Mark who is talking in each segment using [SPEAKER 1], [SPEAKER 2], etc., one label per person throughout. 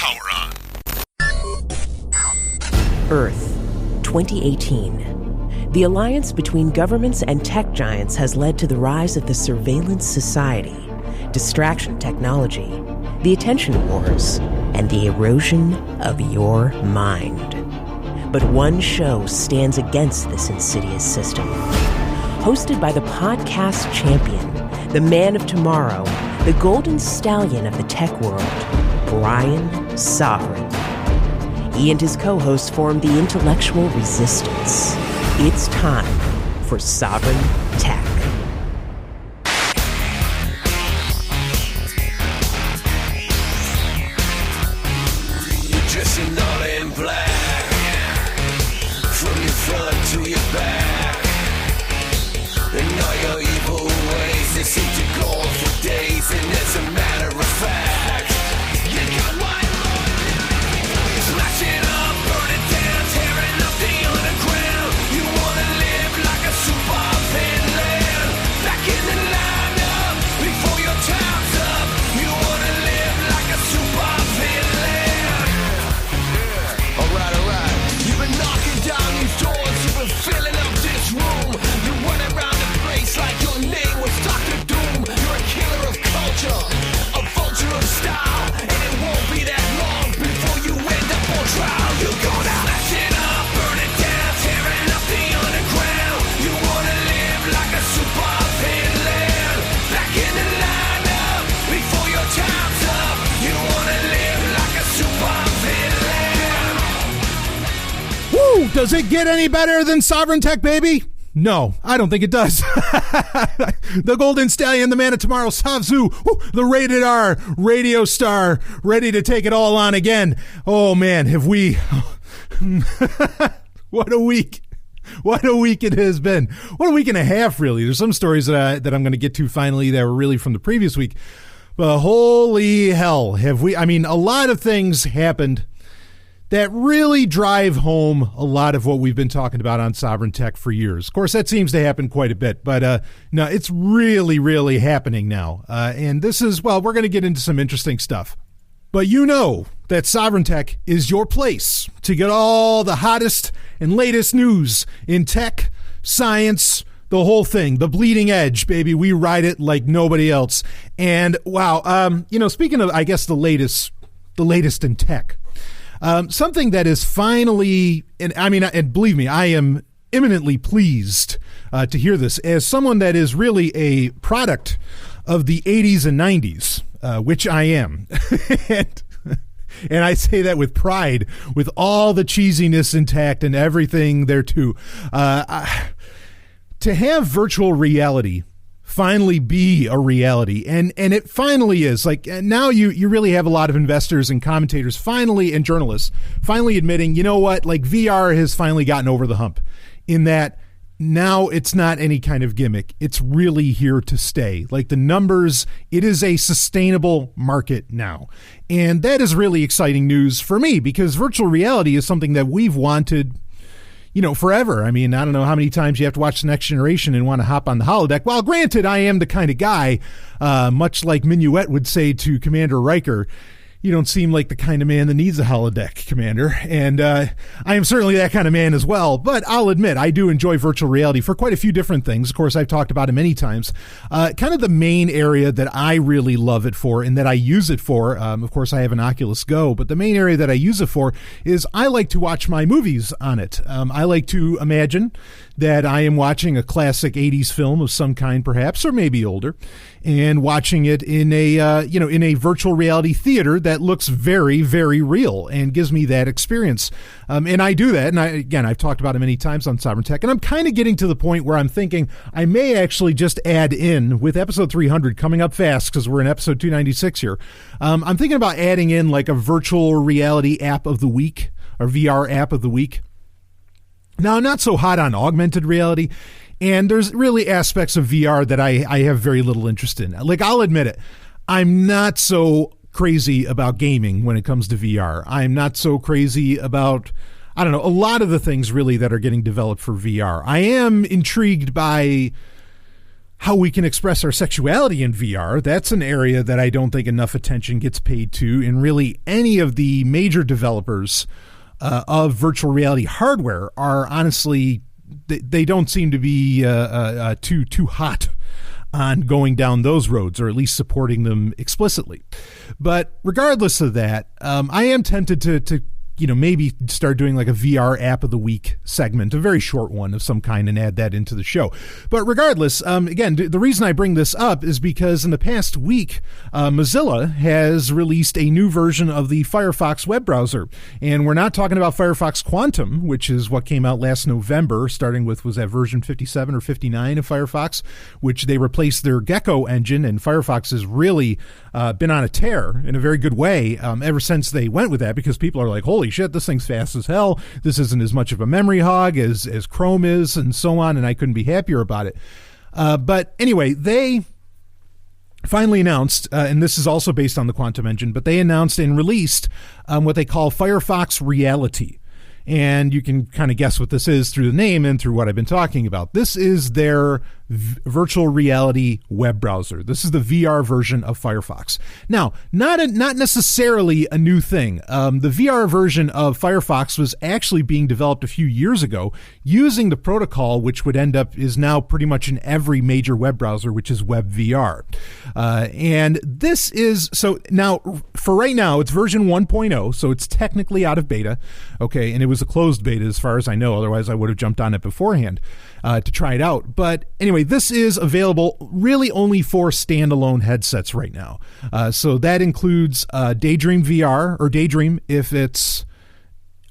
[SPEAKER 1] Power on.
[SPEAKER 2] Earth, 2018. The alliance between governments and tech giants has led to the rise of the surveillance society, distraction technology, the attention wars, and the erosion of your mind. But one show stands against this insidious system. Hosted by the podcast champion, the man of tomorrow, the golden stallion of the tech world, Brian Sovryn. He and his co-hosts form the intellectual resistance. It's time for Sovryn Tech.
[SPEAKER 3] You're dressing all in black, from your front to your back, and all your evil ways, they seem to go on for days, and as a matter of fact, you got white lord, smash it up, burn it down, tearing up the underground. You wanna live like a super villain, back in the lineup, before your time's up. You wanna live like a super villain. Alright, you've been knocking down these doors, you've been filling up this room, you run around the place like your name was Dr. Doom. You're a killer of culture, a vulture of style, and it won't be that long before you end up on trial. You're gonna smash it up, burn it down, tearing up the underground. You wanna live like a super villain, back in the lineup, before your time's up. You wanna live like a super villain.
[SPEAKER 4] Woo! Does it get any better than Sovryn Tech, baby? No, I don't think it does. The Golden Stallion, the man of tomorrow, Savzu, the rated R radio star, ready to take it all on again. Oh man, have we... What a week. What a week it has been. What a week and a half, really. There's some stories that I'm going to get to finally that were really from the previous week. But holy hell, have we... I mean, a lot of things happened that really drive home a lot of what we've been talking about on Sovryn Tech for years. Of course, that seems to happen quite a bit, but no, it's really, really happening now. And this is, well, we're going to get into some interesting stuff. But you know that Sovryn Tech is your place to get all the hottest and latest news in tech, science, the whole thing, the bleeding edge, baby. We ride it like nobody else. And wow, speaking of, I guess, the latest in tech, something that is finally, and believe me, I am eminently pleased to hear this as someone that is really a product of the 80s and 90s, which I am. And I say that with pride, with all the cheesiness intact and everything there too. To have virtual reality finally be a reality, and it finally is. Like, now you really have a lot of investors and commentators finally, and journalists finally admitting, you know what, like VR has finally gotten over the hump, in that now it's not any kind of gimmick. It's really here to stay. Like, the numbers, it is a sustainable market now. And that is really exciting news for me, because virtual reality is something that we've wanted, forever. I mean, I don't know how many times you have to watch The Next Generation and want to hop on the holodeck. While granted, I am the kind of guy, much like Minuet would say to Commander Riker, you don't seem like the kind of man that needs a holodeck, Commander. And I am certainly that kind of man as well. But I'll admit, I do enjoy virtual reality for quite a few different things. Of course, I've talked about it many times. Kind of the main area that I really love it for and that I use it for, of course, I have an Oculus Go, but the main area that I use it for is I like to watch my movies on it. I like to imagine that I am watching a classic 80s film of some kind, perhaps, or maybe older, and watching it in a virtual reality theater that looks very, very real and gives me that experience. And I do that. And I've talked about it many times on Sovryn Tech, and I'm kind of getting to the point where I'm thinking I may actually just add in, with episode 300 coming up fast, because we're in episode 296 here. I'm thinking about adding in like a virtual reality app of the week, or VR app of the week. Now, I'm not so hot on augmented reality, and there's really aspects of VR that I have very little interest in. Like, I'll admit it, I'm not so crazy about gaming when it comes to VR. I'm not so crazy about, a lot of the things really that are getting developed for VR. I am intrigued by how we can express our sexuality in VR. That's an area that I don't think enough attention gets paid to in really any of the major developers of virtual reality hardware. Are honestly, they don't seem to be too hot on going down those roads, or at least supporting them explicitly. But regardless of that, I am tempted to maybe start doing like a VR app of the week segment, a very short one of some kind, and add that into the show. But regardless, again, the reason I bring this up is because in the past week, Mozilla has released a new version of the Firefox web browser. And we're not talking about Firefox Quantum, which is what came out last November, starting with, was that version 57 or 59 of Firefox, which they replaced their Gecko engine, and Firefox has really been on a tear in a very good way ever since they went with that, because people are like, holy shit, this thing's fast as hell. This isn't as much of a memory hog as Chrome is, and so on, and I couldn't be happier about it. But anyway, they finally announced, and this is also based on the Quantum engine, but they announced and released what they call Firefox Reality. And you can kind of guess what this is through the name and through what I've been talking about. This is their virtual reality web browser. This is the VR version of Firefox. Now, not necessarily a new thing. The VR version of Firefox was actually being developed a few years ago using the protocol which would end up is now pretty much in every major web browser, which is WebVR. And this is, so now, for right now, it's version 1.0, so it's technically out of beta, okay, and it was a closed beta as far as I know, otherwise I would have jumped on it beforehand to try it out. But anyway, this is available really only for standalone headsets right now. So that includes Daydream VR, or Daydream if it's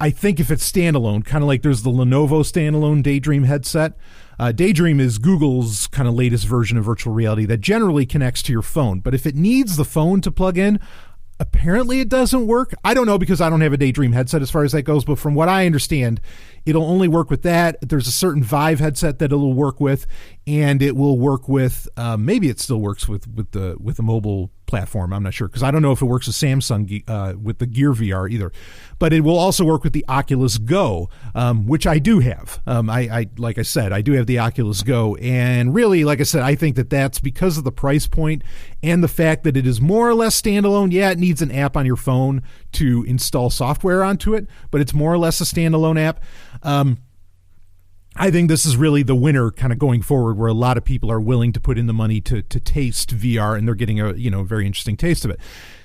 [SPEAKER 4] standalone, kind of like there's the Lenovo standalone Daydream headset. Daydream is Google's kind of latest version of virtual reality that generally connects to your phone. But if it needs the phone to plug in, apparently it doesn't work. I don't know, because I don't have a Daydream headset as far as that goes, but from what I understand, it'll only work with that. There's a certain Vive headset that it'll work with, and it will work with, maybe it still works with the mobile platform. I'm not sure, because I don't know if it works with Samsung with the Gear VR either. But it will also work with the Oculus Go, which I do have. I like I said, I do have the Oculus Go, and really, like I said, I think that that's because of the price point and the fact that it is more or less standalone. Yeah, it needs an app on your phone to install software onto it, but it's more or less a standalone app. I think this is really the winner kind of going forward, where a lot of people are willing to put in the money to taste VR, and they're getting a very interesting taste of it.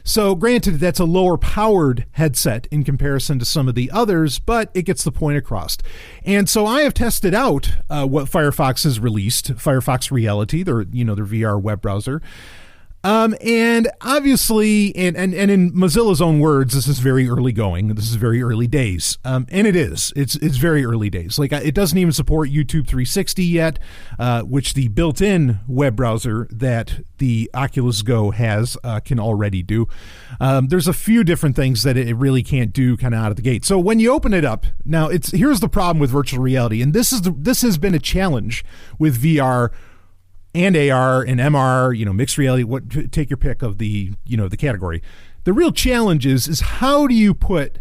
[SPEAKER 4] So granted, that's a lower powered headset in comparison to some of the others, but it gets the point across. And so I have tested out what Firefox has released, Firefox Reality, their VR web browser. And obviously, and in Mozilla's own words, this is very early going. This is very early days. And it is. It's very early days. Like, it doesn't even support YouTube 360 yet, which the built-in web browser that the Oculus Go has can already do. There's a few different things that it really can't do kind of out of the gate. So when you open it up, now here's the problem with virtual reality, and this has been a challenge with VR and AR and MR, mixed reality, take your pick of the category. The real challenge is how do you put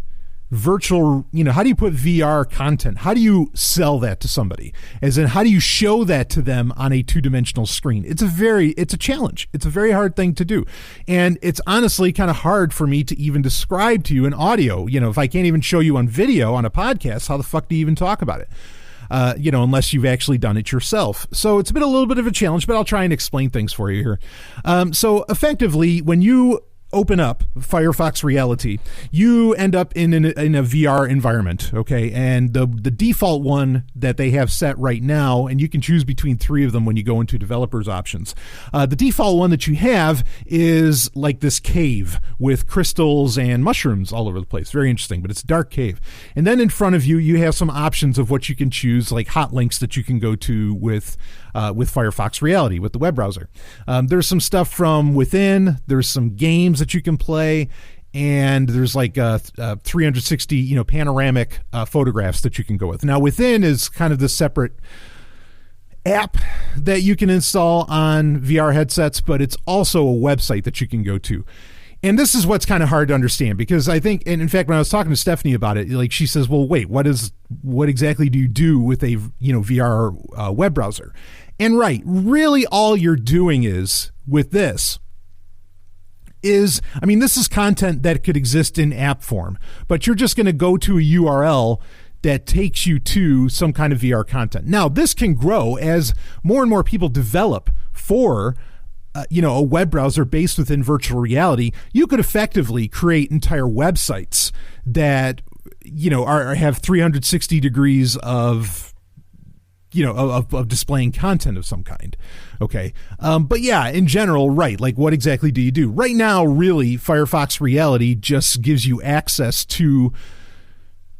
[SPEAKER 4] how do you put VR content? How do you sell that to somebody? As in, how do you show that to them on a two-dimensional screen? It's a challenge. It's a very hard thing to do. And it's honestly kind of hard for me to even describe to you in audio. If I can't even show you on video on a podcast, how the fuck do you even talk about it? Unless you've actually done it yourself. So it's been a little bit of a challenge, but I'll try and explain things for you here. So effectively, when you open up Firefox Reality, you end up in a VR environment, okay? And the default one that they have set right now, and you can choose between three of them when you go into developers options. The default one that you have is like this cave with crystals and mushrooms all over the place. Very interesting, but it's a dark cave. And then in front of you, you have some options of what you can choose, like hot links that you can go to with Firefox Reality, with the web browser. There's some stuff from within. There's some games that you can play, and there's like 360 panoramic photographs that you can go with. Now within is kind of the separate app that you can install on VR headsets, but it's also a website that you can go to. And this is what's kind of hard to understand, because I think, and in fact, when I was talking to Stephanie about it, like she says, well, wait, what exactly do you do with a VR web browser? And right, really all you're doing is with this is, I mean, this is content that could exist in app form, but you're just going to go to a URL that takes you to some kind of VR content. Now, this can grow as more and more people develop for a web browser based within virtual reality. You could effectively create entire websites that, have 360 degrees of displaying content of some kind. Okay. But yeah, in general, right. Like, what exactly do you do? Right now, really, Firefox Reality just gives you access to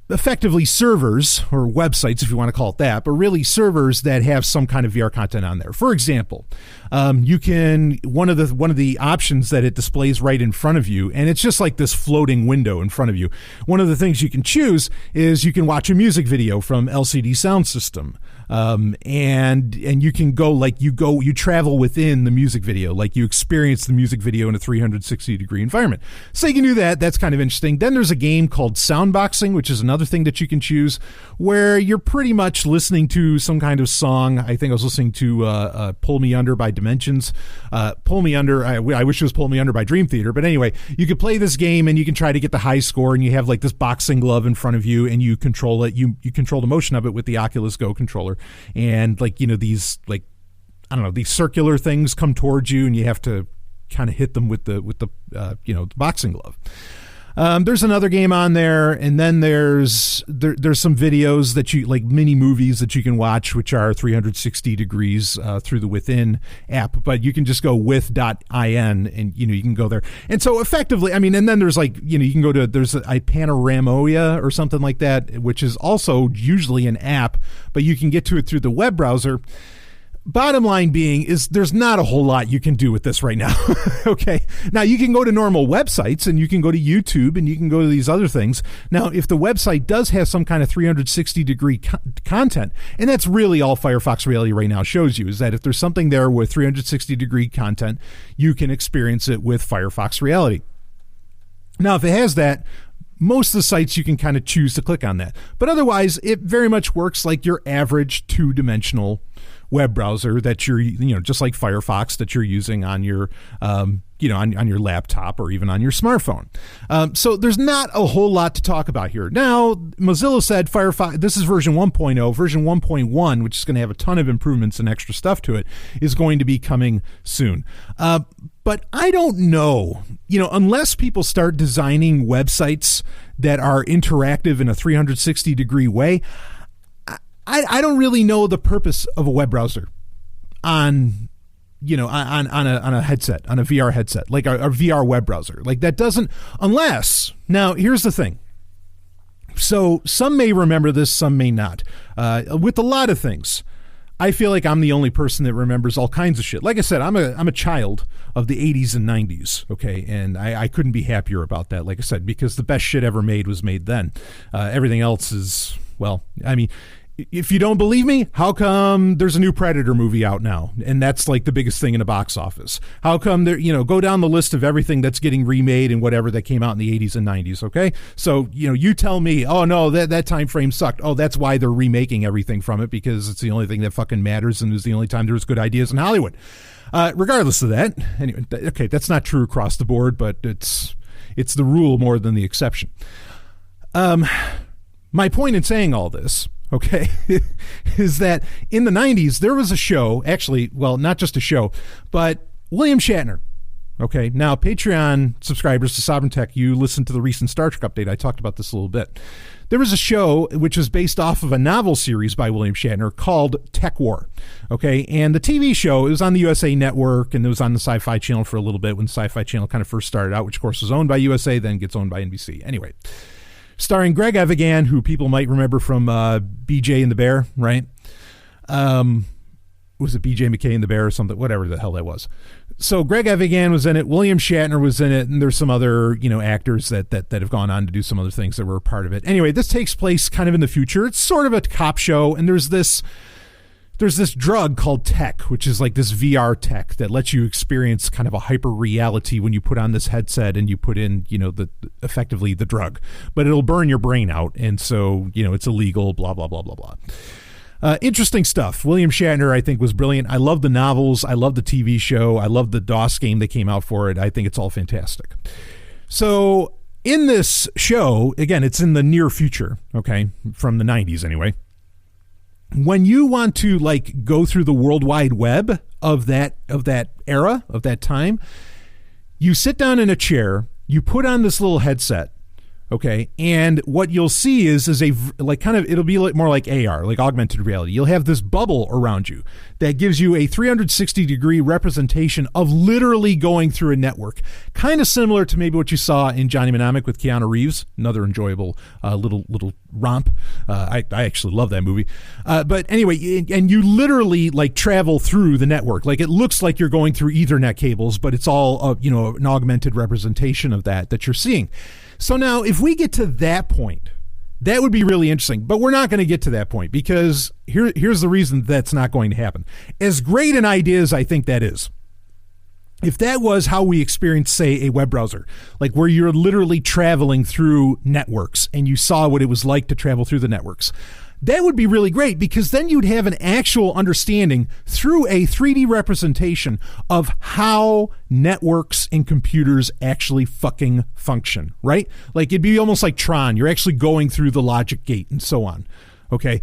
[SPEAKER 4] effectively servers, or websites if you want to call it that, but really servers that have some kind of VR content on there. For example, you can, one of the options that it displays right in front of you, and it's just like this floating window in front of you. One of the things you can choose is you can watch a music video from LCD Sound System. And you can go, you travel within the music video, like you experience the music video in a 360 degree environment. So you can do that. That's kind of interesting. Then there's a game called Soundboxing, which is another thing that you can choose, where you're pretty much listening to some kind of song. I think I was listening to Pull Me Under by Dimensions. Pull Me Under, I wish it was Pull Me Under by Dream Theater. But anyway, you can play this game and you can try to get the high score, and you have like this boxing glove in front of you, and you control it. You control the motion of it with the Oculus Go controller. And these these circular things come towards you, and you have to kind of hit them with the boxing glove. There's another game on there, and then there's some videos that you like, mini movies that you can watch, which are 360 degrees through the Within app. But you can just go with.in, and you can go there. And so effectively, I mean, and then there's you can go to, there's a Panoramoia or something like that, which is also usually an app, but you can get to it through the web browser. Bottom line being is there's not a whole lot you can do with this right now. Okay. Now you can go to normal websites, and you can go to YouTube, and you can go to these other things. Now, if the website does have some kind of 360 degree content, and that's really all Firefox Reality right now shows you, is that if there's something there with 360 degree content, you can experience it with Firefox Reality. Now, if it has that, most of the sites you can kind of choose to click on that. But otherwise, it very much works like your average two-dimensional web browser that you're, just like Firefox, that you're using on your, on your laptop or even on your smartphone. So there's not a whole lot to talk about here. Now, Mozilla said Firefox, this is version 1.0, version 1.1, which is going to have a ton of improvements and extra stuff to it, is going to be coming soon. But I don't know, unless people start designing websites that are interactive in a 360 degree way, I don't really know the purpose of a web browser on a headset, on a VR headset, like a VR web browser. Like that doesn't, unless, now here's the thing. So some may remember this, some may not. With a lot of things, I feel like I'm the only person that remembers all kinds of shit. Like I said, I'm a child of the 80s and 90s, okay? And I couldn't be happier about that, like I said, because the best shit ever made was made then. Everything else is, well, I mean, if you don't believe me, how come there's a new Predator movie out now? And that's like the biggest thing in the box office. How come there, go down the list of everything that's getting remade and whatever that came out in the 80s and 90s, okay? So, you tell me, oh no, that time frame sucked. Oh, that's why they're remaking everything from it, because it's the only thing that fucking matters and is the only time there's good ideas in Hollywood. Regardless of that, anyway, okay, that's not true across the board, but it's the rule more than the exception. My point in saying all this, okay, is that in the 90s, there was a show, actually, well, not just a show, but William Shatner. Okay, now Patreon subscribers to Sovereign Tech, you listened to the recent Star Trek update. I talked about this a little bit. There was a show which was based off of a novel series by William Shatner called Tech War. Okay, and the TV show, it was on the USA Network, and it was on the Sci-Fi Channel for a little bit when the Sci-Fi Channel kind of first started out, which of course was owned by USA, then gets owned by NBC. Anyway, starring Greg Evigan, who people might remember from BJ and the Bear, right? Was it BJ McKay and the Bear or something? Whatever the hell that was. So Greg Evigan was in it. William Shatner was in it. And there's some other, actors that have gone on to do some other things that were a part of it. Anyway, this takes place kind of in the future. It's sort of a cop show. And there's this there's this drug called tech, which is like this VR tech that lets you experience kind of a hyper reality when you put on this headset and you put in, effectively the drug, but it'll burn your brain out. And so, it's illegal, blah, blah, blah, blah, blah. Interesting stuff. William Shatner, I think, was brilliant. I love the novels. I love the TV show. I love the DOS game that came out for it. I think it's all fantastic. So in this show, again, it's in the near future, okay, from the 90s anyway. When you want to go through the World Wide Web of that era, of that time, you sit down in a chair, you put on this little headset, okay, and what you'll see is it'll be more like AR, like augmented reality. You'll have this bubble around you that gives you a 360-degree representation of literally going through a network, kind of similar to maybe what you saw in Johnny Mnemonic with Keanu Reeves, another enjoyable little romp. I actually love that movie. But anyway, and you literally travel through the network. It looks like you're going through Ethernet cables, but it's all an augmented representation of that you're seeing. So now, if we get to that point, that would be really interesting. But we're not going to get to that point because here's the reason that's not going to happen. As great an idea as I think that is, if that was how we experience, say, a web browser, where you're literally traveling through networks and you saw what it was like to travel through the networks, that would be really great because then you'd have an actual understanding through a 3D representation of how networks and computers actually fucking function, right? It'd be almost like Tron. You're actually going through the logic gate and so on. Okay.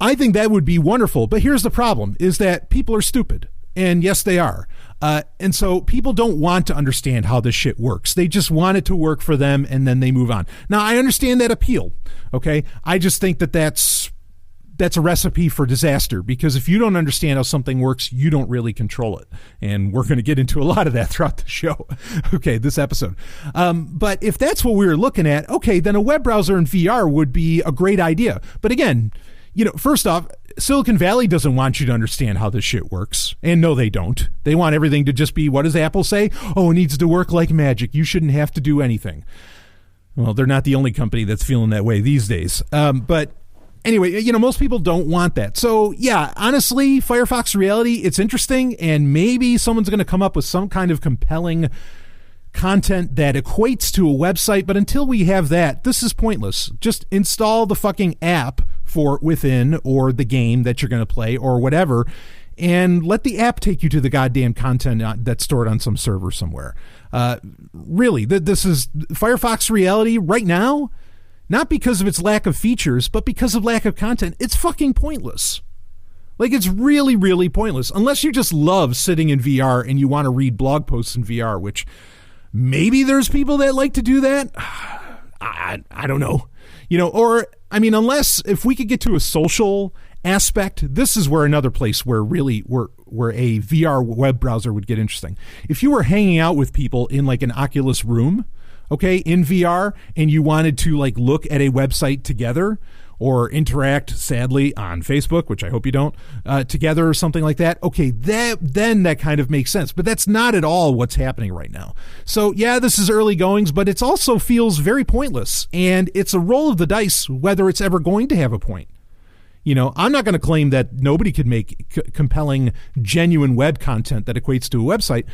[SPEAKER 4] I think that would be wonderful. But here's the problem is that people are stupid. And yes, they are. And so people don't want to understand how this shit works. They just want it to work for them and then they move on. Now, I understand that appeal. Okay. I just think that's a recipe for disaster because if you don't understand how something works, you don't really control it. And we're going to get into a lot of that throughout the show. Okay. This episode. But if that's what we were looking at, okay, then a web browser in VR would be a great idea. But again, first off, Silicon Valley doesn't want you to understand how this shit works. And no, they don't. They want everything to just be, what does Apple say? Oh, it needs to work like magic. You shouldn't have to do anything. Well, they're not the only company that's feeling that way these days. But anyway, most people don't want that. So yeah, honestly, Firefox Reality, it's interesting. And maybe someone's going to come up with some kind of compelling content that equates to a website. But until we have that, this is pointless. Just install the fucking app for within or the game that you're going to play or whatever, and let the app take you to the goddamn content that's stored on some server somewhere. Really, this is Firefox Reality right now, not because of its lack of features, but because of lack of content. It's fucking pointless. It's really, really pointless. Unless you just love sitting in VR and you want to read blog posts in VR, which maybe there's people that like to do that. I don't know. Unless if we could get to a social aspect, this is where another place where a VR web browser would get interesting. If you were hanging out with people in an Oculus room, okay, in VR, and you wanted to look at a website together or interact, sadly, on Facebook, which I hope you don't, together or something like that, okay, then that kind of makes sense. But that's not at all what's happening right now. So, yeah, this is early goings, but it also feels very pointless. And it's a roll of the dice whether it's ever going to have a point. I'm not going to claim that nobody could make compelling, genuine web content that equates to a website.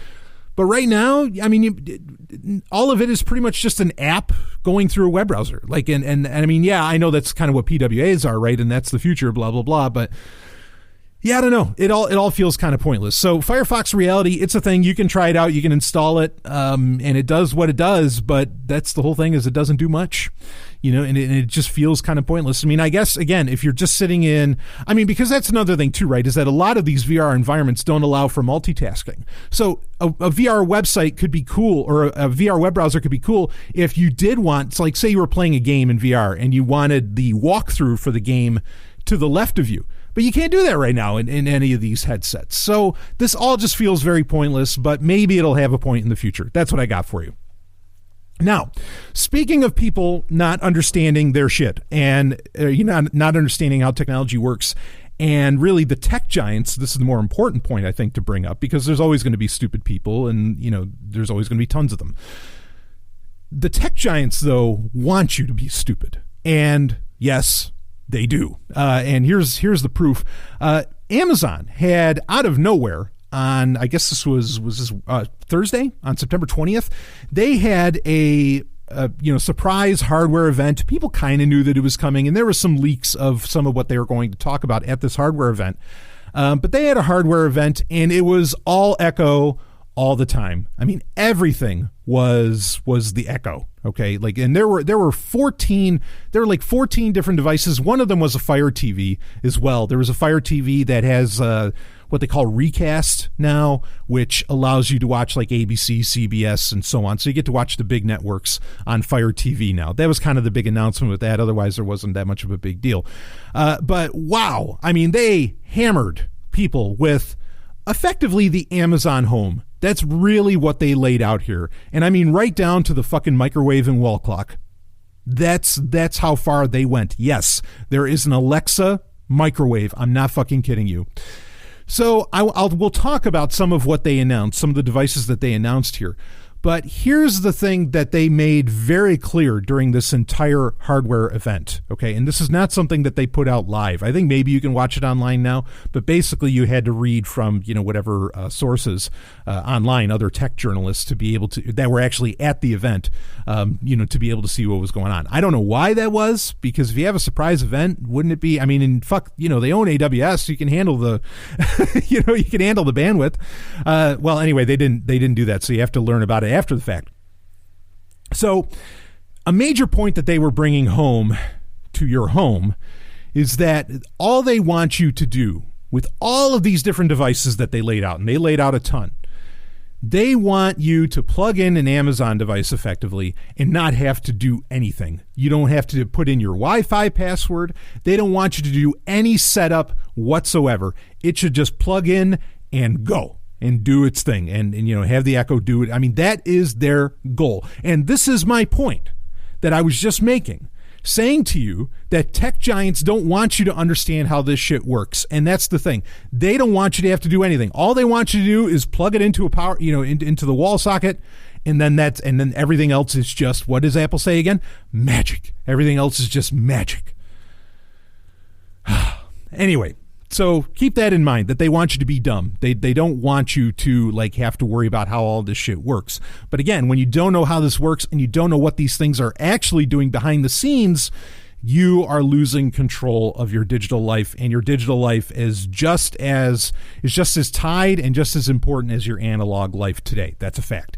[SPEAKER 4] But right now, all of it is pretty much just an app going through a web browser. Yeah, I know that's kind of what PWAs are, right? And that's the future, blah, blah, blah. But yeah, I don't know. It all feels kind of pointless. So Firefox Reality, it's a thing. You can try it out. You can install it. And it does what it does. But that's the whole thing is it doesn't do much. And it just feels kind of pointless. I guess, again, if you're just sitting in, because that's another thing too, right, is that a lot of these VR environments don't allow for multitasking. So a VR website could be cool, or a VR web browser could be cool if you did want, say you were playing a game in VR and you wanted the walkthrough for the game to the left of you. But you can't do that right now in any of these headsets. So this all just feels very pointless, but maybe it'll have a point in the future. That's what I got for you. Now, speaking of people not understanding their shit and not understanding how technology works, and really the tech giants, this is the more important point I think to bring up, because there's always going to be stupid people and, there's always going to be tons of them. The tech giants, though, want you to be stupid. And yes, they do. And here's the proof. Amazon had, out of nowhere, on, I guess this was Thursday, on September 20th, they had a surprise hardware event. People kind of knew that it was coming, and there were some leaks of some of what they were going to talk about at this hardware event. But they had a hardware event, and it was all Echo all the time. I mean, everything was the Echo. Okay, like, and there were 14 different devices. One of them was a Fire TV as well. There was a Fire TV that has what they call Recast now, which allows you to watch like ABC, CBS, and so on. So you get to watch the big networks on Fire TV now. That was kind of the big announcement with that. Otherwise, there wasn't that much of a big deal. But wow, I mean, they hammered people with effectively the Amazon Home. That's really what they laid out here. And I mean, right down to the fucking microwave and wall clock. That's how far they went. Yes, there is an Alexa microwave. I'm not fucking kidding you. So we'll talk about some of what they announced, some of the devices that they announced here. But here's the thing that they made very clear during this entire hardware event, okay? And this is not something that they put out live. I think maybe you can watch it online now, but basically you had to read from, whatever sources online, other tech journalists to be able to, that were actually at the event, to be able to see what was going on. I don't know why that was, because if you have a surprise event, wouldn't it be, I mean, and fuck, they own AWS, you can handle the, you can handle the bandwidth. Well, anyway, they didn't do that, so you have to learn about it after the fact. So a major point that they were bringing home to your home is that all they want you to do with all of these different devices that they laid out, and they laid out a ton, they want you to plug in an Amazon device effectively and not have to do anything. You don't have to put in your Wi-Fi password. They don't want you to do any setup whatsoever. It should just plug in and go and do its thing and have the Echo do it. I mean, that is their goal. And this is my point that I was just making, saying to you that tech giants don't want you to understand how this shit works. And that's the thing. They don't want you to have to do anything. All they want you to do is plug it into a power, into the wall socket. And then everything else is just, what does Apple say again? Magic. Everything else is just magic. Anyway. So keep that in mind, that they want you to be dumb. They don't want you to have to worry about how all this shit works. But again, when you don't know how this works and you don't know what these things are actually doing behind the scenes, you are losing control of your digital life, and your digital life is just as tied and just as important as your analog life today. That's a fact.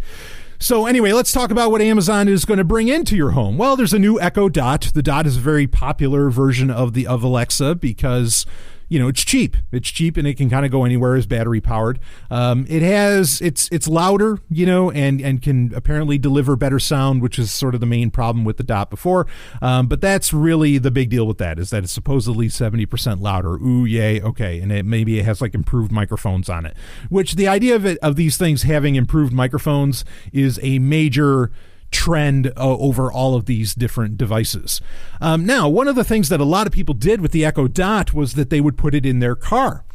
[SPEAKER 4] So anyway, let's talk about what Amazon is going to bring into your home. Well, there's a new Echo Dot. The Dot is a very popular version of Alexa because it's cheap. It's cheap, and it can kind of go anywhere. It's battery powered. It's louder, and can apparently deliver better sound, which is sort of the main problem with the Dot before. But that's really the big deal with that, is that it's supposedly 70% louder. Ooh, yay, okay. And maybe it has improved microphones on it, which the idea of these things having improved microphones is a major trend over all of these different devices. Now, one of the things that a lot of people did with the Echo Dot was that they would put it in their car.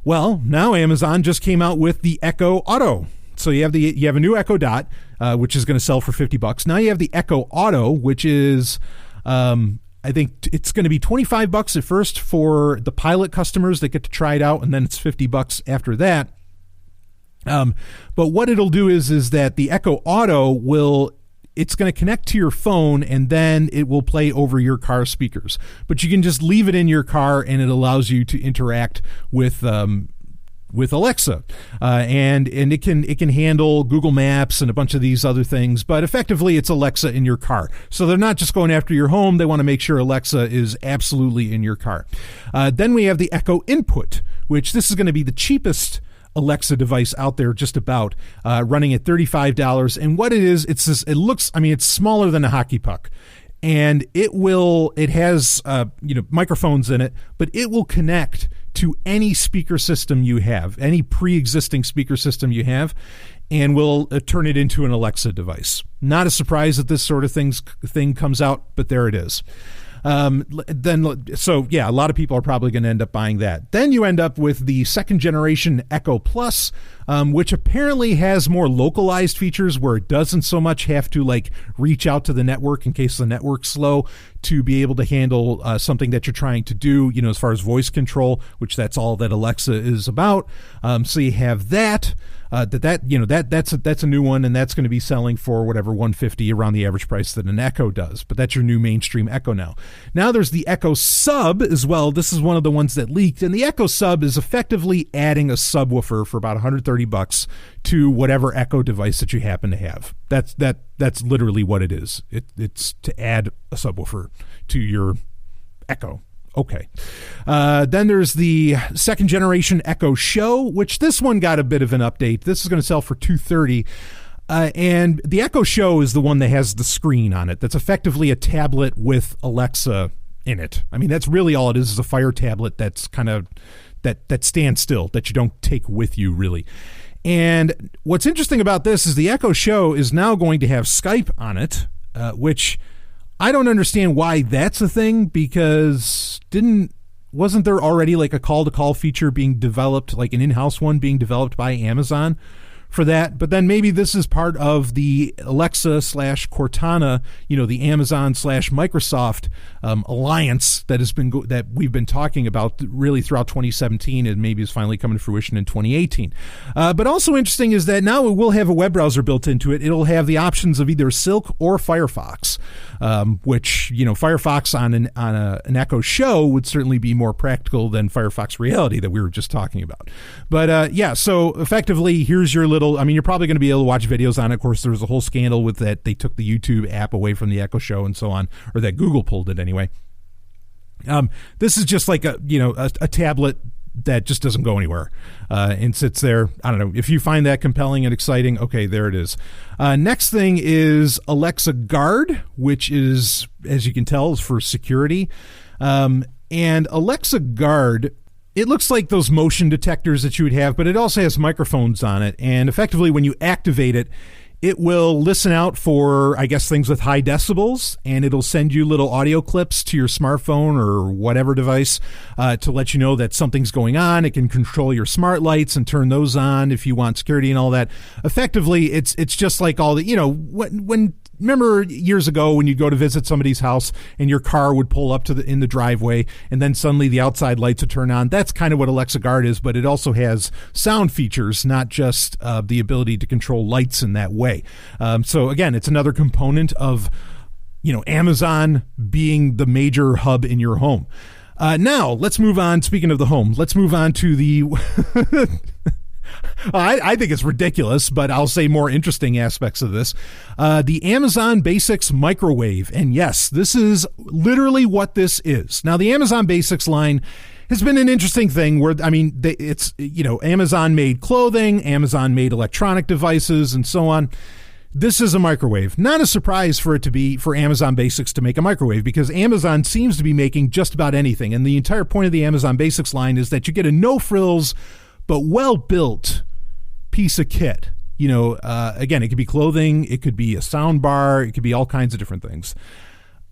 [SPEAKER 4] Well, now Amazon just came out with the Echo Auto. So you have a new Echo Dot, which is going to sell for $50. Now you have the Echo Auto, which is I think it's going to be $25 at first for the pilot customers that get to try it out, and then it's $50 after that. But what it'll do is that the Echo Auto it's going to connect to your phone, and then it will play over your car speakers. But you can just leave it in your car, and it allows you to interact with Alexa, and it can handle Google Maps and a bunch of these other things. But effectively, it's Alexa in your car. So they're not just going after your home; they want to make sure Alexa is absolutely in your car. Then we have the Echo Input, which this is going to be the cheapest Alexa device out there, just about, running at $35. And what it is, it's smaller than a hockey puck, and it has microphones in it, but it will connect to any speaker system you have, any pre-existing speaker system you have, and will turn it into an Alexa device. Not a surprise that this sort of thing comes out, but there it is. So a lot of people are probably going to end up buying that. Then you end up with the second generation Echo Plus, which apparently has more localized features where it doesn't so much have to like reach out to the network in case the network's slow to be able to handle something that you're trying to do, as far as voice control, which that's all that Alexa is about. So you have that. That's a new one, and that's going to be selling for whatever $150 around the average price that an Echo does. But that's your new mainstream Echo now. Now there's the Echo Sub as well. This is one of the ones that leaked, and the Echo Sub is effectively adding a subwoofer for about $130 to whatever Echo device that you happen to have. That's literally what it is. It's to add a subwoofer to your Echo. Okay. Then there's the second generation Echo Show, which this one got a bit of an update. This is going to sell for $230. And the Echo Show is the one that has the screen on it. That's effectively a tablet with Alexa in it. I mean, that's really all it is a Fire tablet that's kind of that stands still, that you don't take with you really. And what's interesting about this is the Echo Show is now going to have Skype on it, which I don't understand why that's a thing, because wasn't there already like a call-to-call feature being developed, like an in-house one being developed by Amazon for that? But then maybe this is part of the Alexa / Cortana, the Amazon / Microsoft alliance that we've been talking about really throughout 2017, and maybe is finally coming to fruition in 2018. But also interesting is that now it will have a web browser built into it. It'll have the options of either Silk or Firefox, which Firefox on an Echo Show would certainly be more practical than Firefox Reality that we were just talking about. But so effectively, here's your little. I mean, you're probably going to be able to watch videos on it. Of course, there was a whole scandal with that. They took the YouTube app away from the Echo Show and so on, or that Google pulled it anyway. This is just like a tablet that just doesn't go anywhere and sits there. I don't know. If you find that compelling and exciting, okay, there it is. Next thing is Alexa Guard, which is, as you can tell, is for security. And Alexa Guard, it looks like those motion detectors that you would have, but it also has microphones on it. And effectively, when you activate it, it will listen out for, I guess, things with high decibels, and it'll send you little audio clips to your smartphone or whatever device to let you know that something's going on. It can control your smart lights and turn those on if you want security and all that. Effectively, it's just like all the, when remember years ago when you'd go to visit somebody's house and your car would pull up in the driveway and then suddenly the outside lights would turn on? That's kind of what Alexa Guard is, but it also has sound features, not just the ability to control lights in that way. So again, it's another component of, Amazon being the major hub in your home. Now let's move on. Speaking of the home, let's move on to the I think it's ridiculous, but I'll say more interesting aspects of this. The Amazon Basics microwave. And yes, this is literally what this is. Now, the Amazon Basics line has been an interesting thing where, it's, Amazon made clothing, Amazon made electronic devices, and so on. This is a microwave. Not a surprise for Amazon Basics to make a microwave, because Amazon seems to be making just about anything. And the entire point of the Amazon Basics line is that you get a no-frills but well-built piece of kit. Again, it could be clothing, it could be a sound bar, it could be all kinds of different things.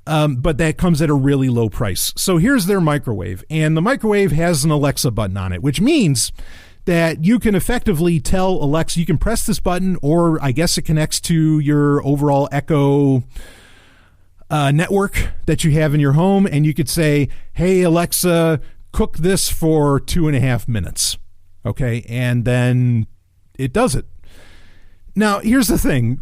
[SPEAKER 4] But that comes at a really low price. So here's their microwave, and the microwave has an Alexa button on it, which means that you can effectively tell Alexa, you can press this button, or I guess it connects to your overall Echo network that you have in your home, and you could say, hey, Alexa, cook this for 2.5 minutes. Okay, and then it does it. Now, here's the thing.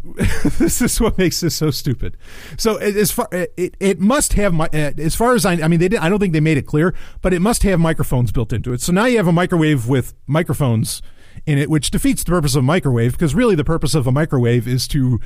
[SPEAKER 4] This is what makes this so stupid. So, it must have as far as I mean, I don't think they made it clear, but it must have microphones built into it. So now you have a microwave with microphones in it, which defeats the purpose of a microwave, because really the purpose of a microwave is to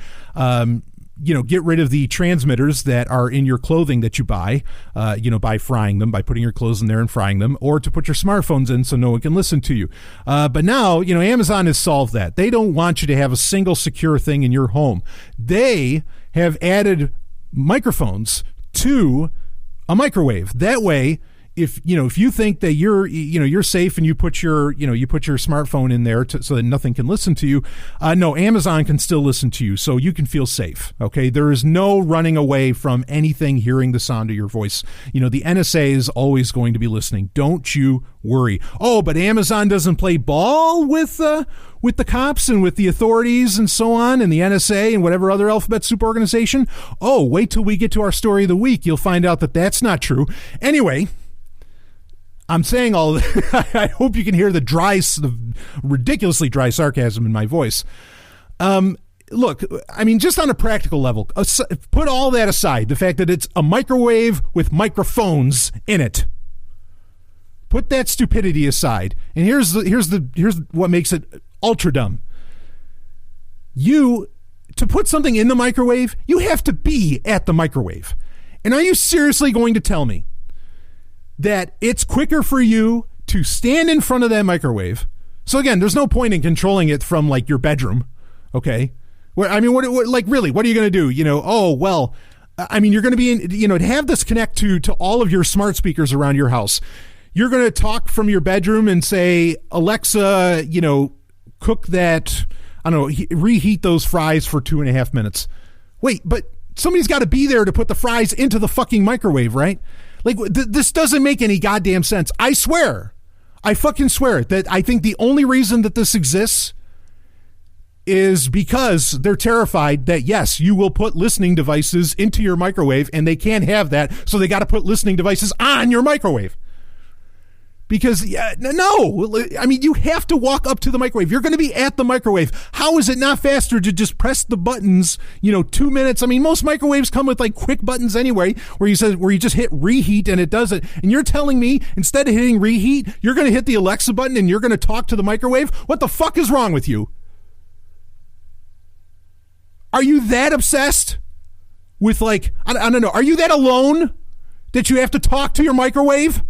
[SPEAKER 4] get rid of the transmitters that are in your clothing that you buy, by frying them, by putting your clothes in there and frying them, or to put your smartphones in so no one can listen to you. But now, Amazon has solved that. They don't want you to have a single secure thing in your home. They have added microphones to a microwave. That way, if you think that you're safe and you put your smartphone in there so that nothing can listen to you, no, Amazon can still listen to you, so you can feel safe. Okay, there is no running away from anything hearing the sound of your voice. The NSA is always going to be listening. Don't you worry. Oh, but Amazon doesn't play ball with the cops and with the authorities and so on, and the NSA and whatever other alphabet soup organization. Oh, wait till we get to our story of the week. You'll find out that that's not true. Anyway, I'm saying all of that. I hope you can hear the ridiculously dry sarcasm in my voice. Look, I mean, just on a practical level, put all that aside, the fact that it's a microwave with microphones in it. Put that stupidity aside. And here's what makes it ultra dumb. To put something in the microwave, you have to be at the microwave. And are you seriously going to tell me that it's quicker for you to stand in front of that microwave? So again, there's no point in controlling it from like your bedroom, okay? What are you going to do? You're going to be to have this connect to all of your smart speakers around your house. You're going to talk from your bedroom and say, Alexa, cook that, reheat those fries for 2.5 minutes. Wait, but somebody's got to be there to put the fries into the fucking microwave, right? Like, this doesn't make any goddamn sense. I fucking swear that I think the only reason that this exists is because they're terrified that, yes, you will put listening devices into your microwave, and they can't have that, so they got to put listening devices on your microwave. Because, no, I mean, you have to walk up to the microwave. You're going to be at the microwave. How is it not faster to just press the buttons, 2 minutes? I mean, most microwaves come with like quick buttons anyway, where you just hit reheat and it does it. And you're telling me instead of hitting reheat, you're going to hit the Alexa button and you're going to talk to the microwave? What the fuck is wrong with you? Are you that obsessed with I don't know, are you that alone that you have to talk to your microwave?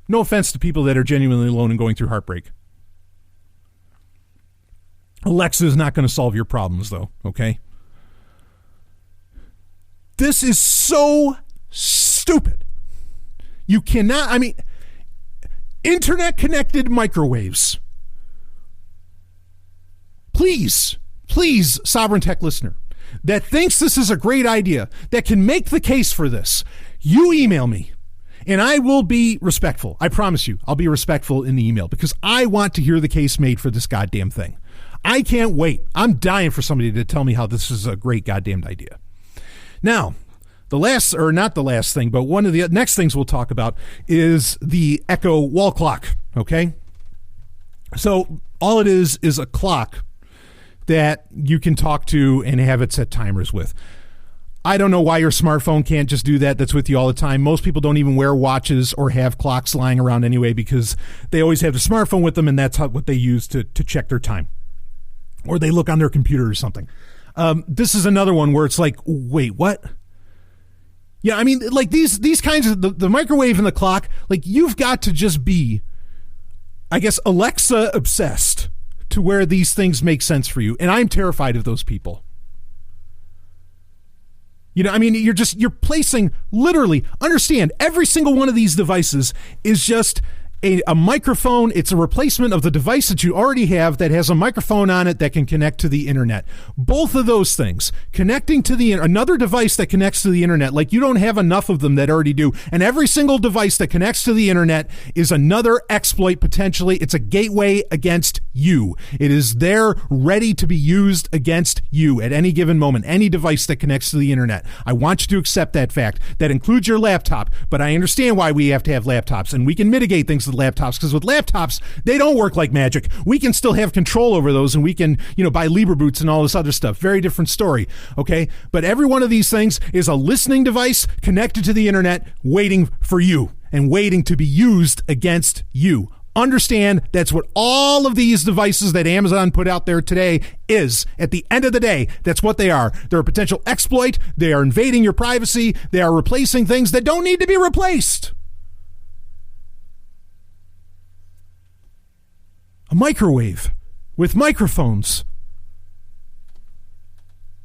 [SPEAKER 4] No offense to people that are genuinely alone and going through heartbreak. Alexa is not going to solve your problems, though, okay? This is so stupid. You cannot, internet-connected microwaves. Please, Sovereign Tech listener, that thinks this is a great idea, that can make the case for this, you email me. And I will be respectful. I promise you, I'll be respectful in the email because I want to hear the case made for this goddamn thing. I can't wait. I'm dying for somebody to tell me how this is a great goddamned idea. Now, not the last thing, but one of the next things we'll talk about is the Echo wall clock, okay? So all it is a clock that you can talk to and have it set timers with. I don't know why your smartphone can't just do that. That's with you all the time. Most people don't even wear watches or have clocks lying around anyway because they always have the smartphone with them and that's what they use to check their time. Or they look on their computer or something. This is another one where it's like, wait, what? Yeah, I mean, like these kinds of, the microwave and the clock, like you've got to just be, I guess, Alexa obsessed to where these things make sense for you. And I'm terrified of those people. You're placing, literally, understand, every single one of these devices is just a microphone. It's a replacement of the device that you already have that has a microphone on it that can connect to the internet. Both of those things, connecting to another device that connects to the internet, like you don't have enough of them that already do. And every single device that connects to the internet is another exploit potentially. It's a gateway against you. It is there ready to be used against you at any given moment, any device that connects to the internet. I want you to accept that fact. That includes your laptop, but I understand why we have to have laptops, and we can mitigate things with laptops, because with laptops, they don't work like magic. We can still have control over those, and we can, buy Libra boots and all this other stuff. Very different story, okay? But every one of these things is a listening device connected to the internet, waiting for you and waiting to be used against you. Understand that's what all of these devices that Amazon put out there today is. At the end of the day, that's what they are. They're a potential exploit. They are invading your privacy. They are replacing things that don't need to be replaced. A microwave with microphones.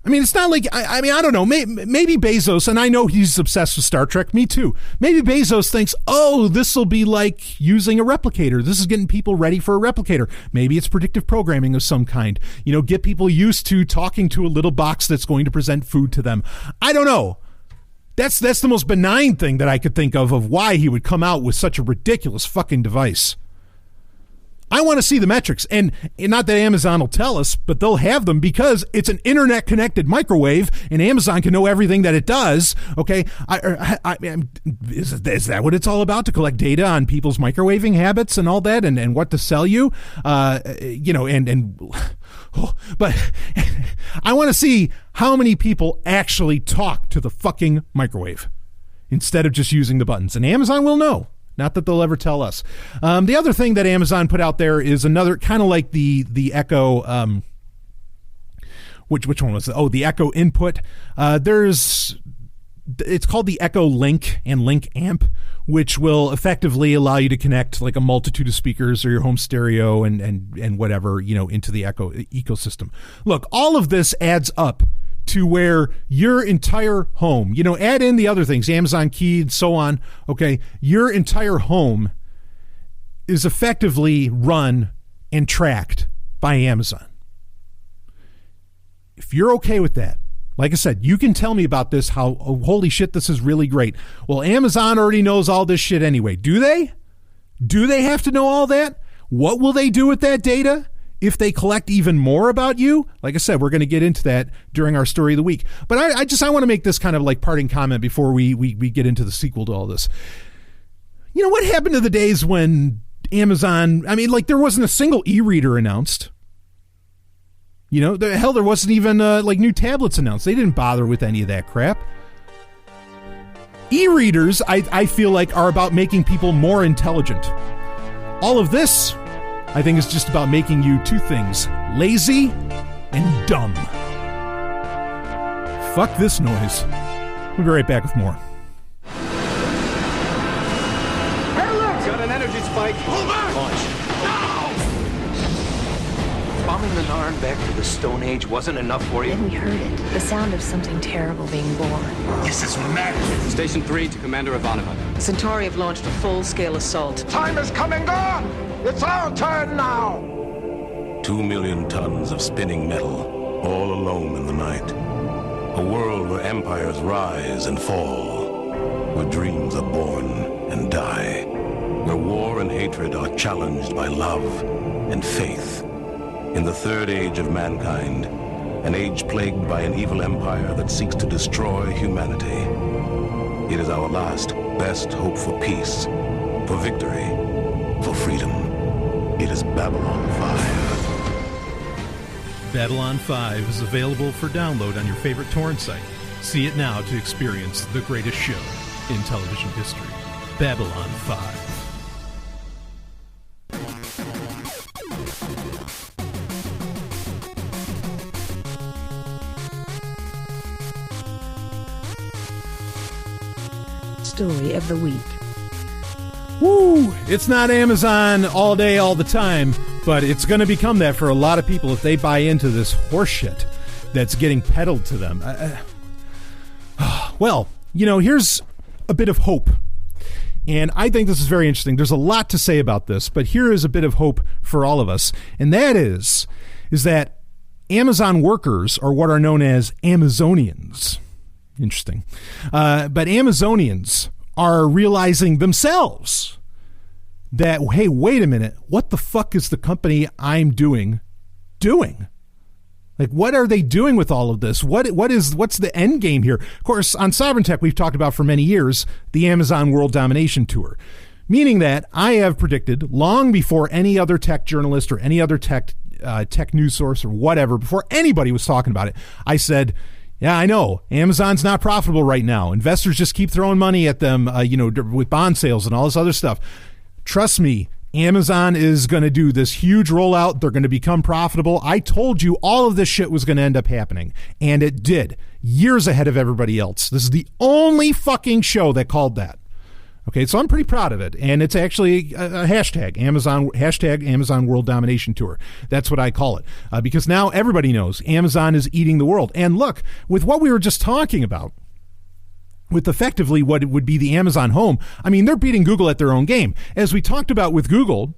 [SPEAKER 4] I mean, it's not like, I don't know, maybe Bezos, and I know he's obsessed with Star Trek, me too. Maybe Bezos thinks, oh, this will be like using a replicator. This is getting people ready for a replicator. Maybe it's predictive programming of some kind. You know, get people used to talking to a little box that's going to present food to them. I don't know. That's the most benign thing that I could think of why he would come out with such a ridiculous fucking device. I want to see the metrics, and not that Amazon will tell us, but they'll have them because it's an internet-connected microwave, and Amazon can know everything that it does. Okay, is that what it's all about? To collect data on people's microwaving habits and all that, and what to sell you, but I want to see how many people actually talk to the fucking microwave instead of just using the buttons, and Amazon will know. Not that they'll ever tell us. The other thing that Amazon put out there is another kind of like the Echo. Which one was it? Oh, the Echo Input. It's called the Echo Link and Link Amp, which will effectively allow you to connect like a multitude of speakers or your home stereo and whatever, you know, into the Echo ecosystem. Look, all of this adds up to where your entire home, you know, add in the other things, Amazon Key and so on, okay, your entire home is effectively run and tracked by Amazon. If you're okay with that, like I said, you can tell me about this, how, oh, holy shit, this is really great. Well, Amazon already knows all this shit anyway. Do they? Do they have to know all that? What will they do with that data? If they collect even more about you, like I said, we're going to get into that during our story of the week. But I want to make this kind of like parting comment before we get into the sequel to all this. You know, what happened to the days when Amazon, I mean, like there wasn't a single e-reader announced. You know, there wasn't even like new tablets announced. They didn't bother with any of that crap. E-readers, I feel like, are about making people more intelligent. All of this, I think, is just about making you two things: lazy and dumb. Fuck this noise. We'll be right back with more.
[SPEAKER 1] Hey, look! Got an energy spike. Hold back! Launch. Now!
[SPEAKER 5] Bombing the Narn back to the Stone Age wasn't enough for you?
[SPEAKER 6] Then we heard it. The sound of something terrible being born.
[SPEAKER 1] This is madness.
[SPEAKER 7] Station 3 to Commander Ivanova.
[SPEAKER 8] Centauri have launched a full-scale assault.
[SPEAKER 1] Time is coming on! It's our turn now!
[SPEAKER 9] 2 million tons of spinning metal, all alone in the night. A world where empires rise and fall, where dreams are born and die, where war and hatred are challenged by love and faith. In the third age of mankind, an age plagued by an evil empire that seeks to destroy humanity. It is our last, best hope for peace, for victory, for freedom. It is Babylon 5.
[SPEAKER 4] Babylon 5 is available for download on your favorite torrent site. See it now to experience the greatest show in television history. Babylon 5.
[SPEAKER 6] Story of the week.
[SPEAKER 4] Woo! It's not Amazon all day, all the time, but it's going to become that for a lot of people if they buy into this horseshit that's getting peddled to them. Well, you know, here's a bit of hope. And I think this is very interesting. There's a lot to say about this, but here is a bit of hope for all of us. And that is that Amazon workers are what are known as Amazonians. Interesting. But Amazonians are realizing themselves that, hey, wait a minute, what the fuck is the company I'm doing? Like, what are they doing with all of this? What's the end game here? Of course, on Sovryn Tech, we've talked about for many years the Amazon World Domination Tour, meaning that I have predicted long before any other tech journalist or any other tech news source or whatever, before anybody was talking about it, I said, yeah, I know. Amazon's not profitable right now. Investors just keep throwing money at them, with bond sales and all this other stuff. Trust me, Amazon is going to do this huge rollout. They're going to become profitable. I told you all of this shit was going to end up happening, and it did, years ahead of everybody else. This is the only fucking show that called that. Okay, so I'm pretty proud of it, and it's actually a hashtag Amazon World Domination Tour. That's what I call it, because now everybody knows Amazon is eating the world. And look, with what we were just talking about, with effectively what it would be the Amazon home, I mean, they're beating Google at their own game. As we talked about with Google,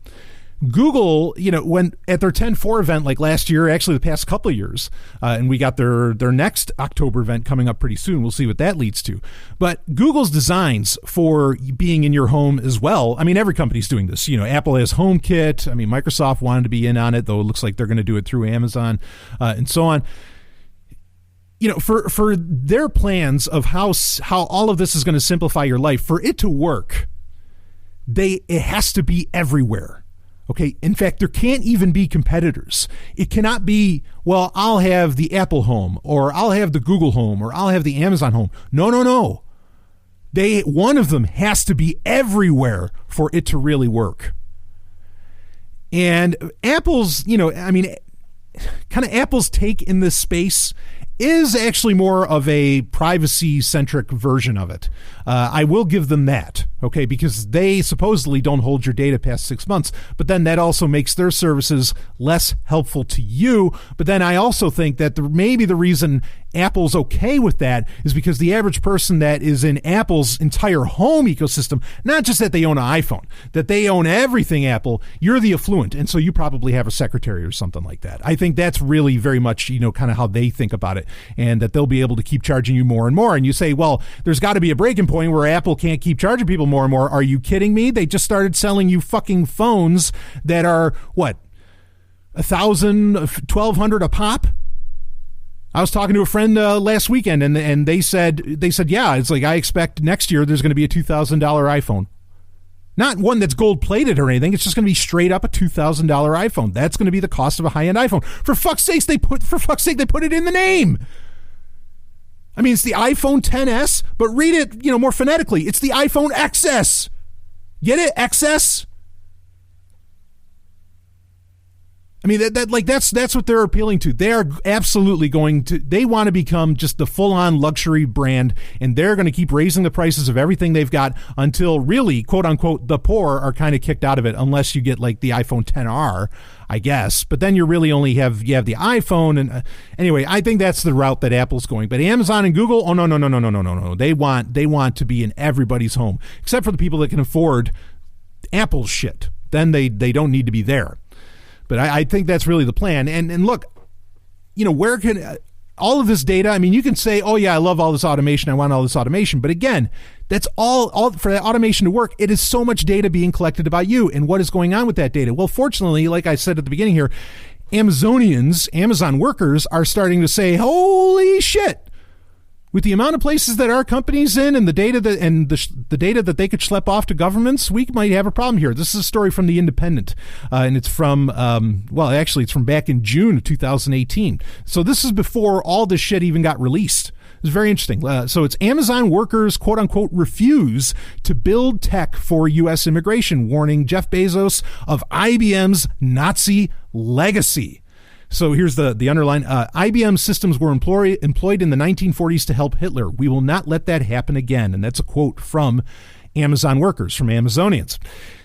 [SPEAKER 4] when at their 10.4 event like last year, actually the past couple of years, and we got their next October event coming up pretty soon. We'll see what that leads to. But Google's designs for being in your home as well, I mean, every company's doing this. Apple has HomeKit. I mean, Microsoft wanted to be in on it, though it looks like they're going to do it through Amazon and so on. For their plans of how all of this is going to simplify your life, for it to work, it has to be everywhere. Okay, in fact, there can't even be competitors. It cannot be, well, I'll have the Apple home, or I'll have the Google home, or I'll have the Amazon home. No. One of them has to be everywhere for it to really work. And Apple's, Apple's take in this space is actually more of a privacy-centric version of it. I will give them that, okay, because they supposedly don't hold your data past 6 months, but then that also makes their services less helpful to you. But then I also think that maybe the reason Apple's okay with that is because the average person that is in Apple's entire home ecosystem, not just that they own an iPhone, that they own everything Apple, you're the affluent, and so you probably have a secretary or something like that. I think that's really very much, kind of how they think about it, and that they'll be able to keep charging you more and more. And you say, well, there's got to be a breaking point where Apple can't keep charging people more and more. Are you kidding me? They just started selling you fucking phones that are, what, $1,000, $1,200 a pop? I was talking to a friend last weekend, and they said, yeah, it's like, I expect next year there's going to be a $2,000 iPhone. Not one that's gold-plated or anything. It's just going to be straight up a $2,000 iPhone. That's going to be the cost of a high-end iPhone. For fuck's sake, they put it in the name. I mean, it's the iPhone XS, but read it, more phonetically. It's the iPhone XS. Get it? XS? I mean, that's what they're appealing to. They are absolutely they want to become just the full-on luxury brand, and they're going to keep raising the prices of everything they've got until really, quote-unquote, the poor are kind of kicked out of it, unless you get like the iPhone XR, I guess. But then you really only have the iPhone. And anyway, I think that's the route that Apple's going. But Amazon and Google, oh, no. They want to be in everybody's home, except for the people that can afford Apple's shit. Then they don't need to be there. But I think that's really the plan. And look, where can all of this data, I mean, you can say, oh, yeah, I love all this automation. I want all this automation. But again, that's all for that automation to work. It is so much data being collected about you and what is going on with that data. Well, fortunately, like I said at the beginning here, Amazon workers are starting to say, holy shit. With the amount of places that our company's in and the data the data that they could schlep off to governments, we might have a problem here. This is a story from The Independent, and it's from, it's from back in June of 2018. So this is before all this shit even got released. It's very interesting. So it's Amazon workers, quote unquote, refuse to build tech for U.S. immigration, warning Jeff Bezos of IBM's Nazi legacy. So here's the underline. IBM systems were employed in the 1940s to help Hitler. We will not let that happen again. And that's a quote from Amazon workers, from Amazonians.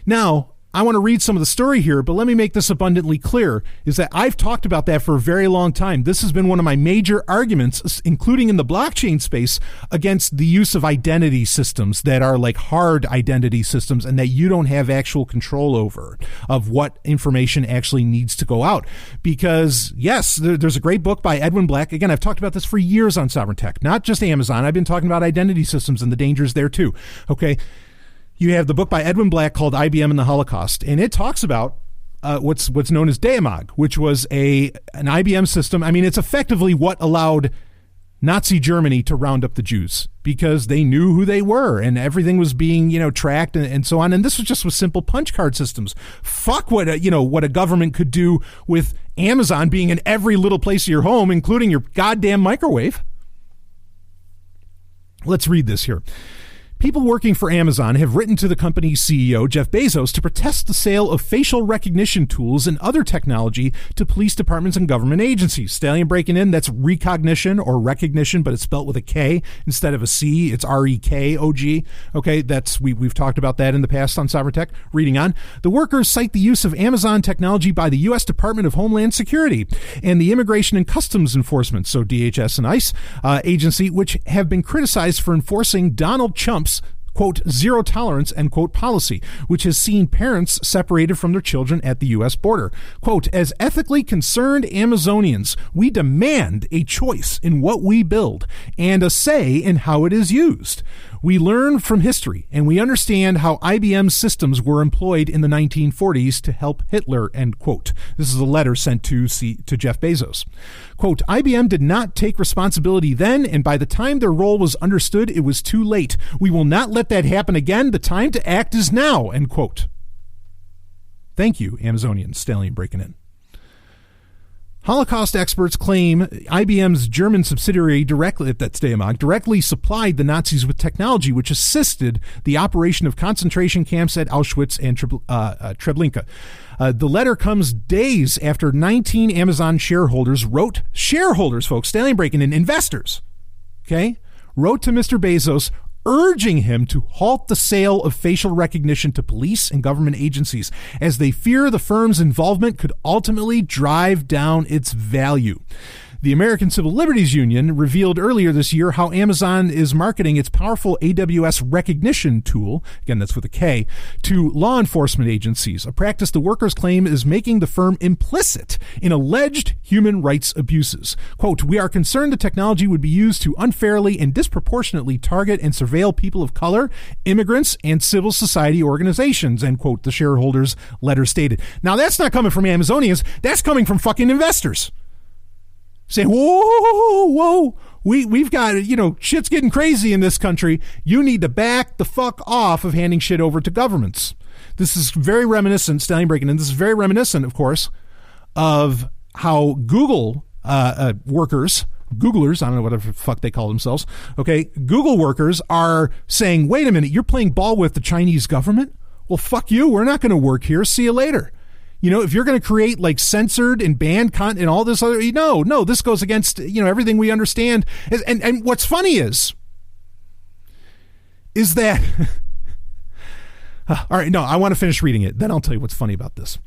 [SPEAKER 4] Now, I want to read some of the story here, but let me make this abundantly clear, is that I've talked about that for a very long time. This has been one of my major arguments, including in the blockchain space, against the use of identity systems that are like hard identity systems and that you don't have actual control over of what information actually needs to go out. Because, yes, there's a great book by Edwin Black. Again, I've talked about this for years on Sovereign Tech, not just Amazon. I've been talking about identity systems and the dangers there too. Okay. You have the book by Edwin Black called IBM and the Holocaust, and it talks about what's known as DEAMOG, which was an IBM system. I mean, it's effectively what allowed Nazi Germany to round up the Jews because they knew who they were and everything was being, tracked and so on. And this was just with simple punch card systems. Fuck what a government could do with Amazon being in every little place of your home, including your goddamn microwave. Let's read this here. People working for Amazon have written to the company's CEO, Jeff Bezos, to protest the sale of facial recognition tools and other technology to police departments and government agencies. Stallion breaking in, that's recognition or recognition, but it's spelled with a K instead of a C. It's R-E-K-O-G. Okay, we've talked about that in the past on Sovereign Tech. Reading on, the workers cite the use of Amazon technology by the U.S. Department of Homeland Security and the Immigration and Customs Enforcement, so DHS and ICE, agency, which have been criticized for enforcing Donald Trump's quote, zero tolerance, end quote, policy, which has seen parents separated from their children at the U.S. border. Quote, as ethically concerned Amazonians, we demand a choice in what we build and a say in how it is used. We learn from history and we understand how IBM systems were employed in the 1940s to help Hitler, end quote. This is a letter sent to Jeff Bezos. Quote, IBM did not take responsibility then, and by the time their role was understood, it was too late. We will not let that happen again. The time to act is now, end quote. Thank you, Amazonians. Stallion breaking in. Holocaust experts claim IBM's German subsidiary directly supplied the Nazis with technology which assisted the operation of concentration camps at Auschwitz and Treblinka. The letter comes days after 19 Amazon shareholders, folks, Stallion breaking in, investors, okay, wrote to Mr. Bezos urging him to halt the sale of facial recognition to police and government agencies, as they fear the firm's involvement could ultimately drive down its value. The American Civil Liberties Union revealed earlier this year how Amazon is marketing its powerful AWS recognition tool, again, that's with a K, to law enforcement agencies, a practice the workers claim is making the firm implicit in alleged human rights abuses. Quote, we are concerned the technology would be used to unfairly and disproportionately target and surveil people of color, immigrants, and civil society organizations, end quote, the shareholders' letter stated. Now, that's not coming from Amazonians. That's coming from fucking investors. Say, whoa, we've got, shit's getting crazy in this country. You need to back the fuck off of handing shit over to governments. This is very reminiscent, Stallion breaking in, this is very reminiscent, of course, of how Google workers, Googlers, I don't know whatever the fuck they call themselves, okay, Google workers are saying, wait a minute, you're playing ball with the Chinese government? Well, fuck you, we're not going to work here, see you later. If you're going to create like censored and banned content and all this other, no, this goes against, everything we understand. And what's funny is that, all right, no, I want to finish reading it. Then I'll tell you what's funny about this.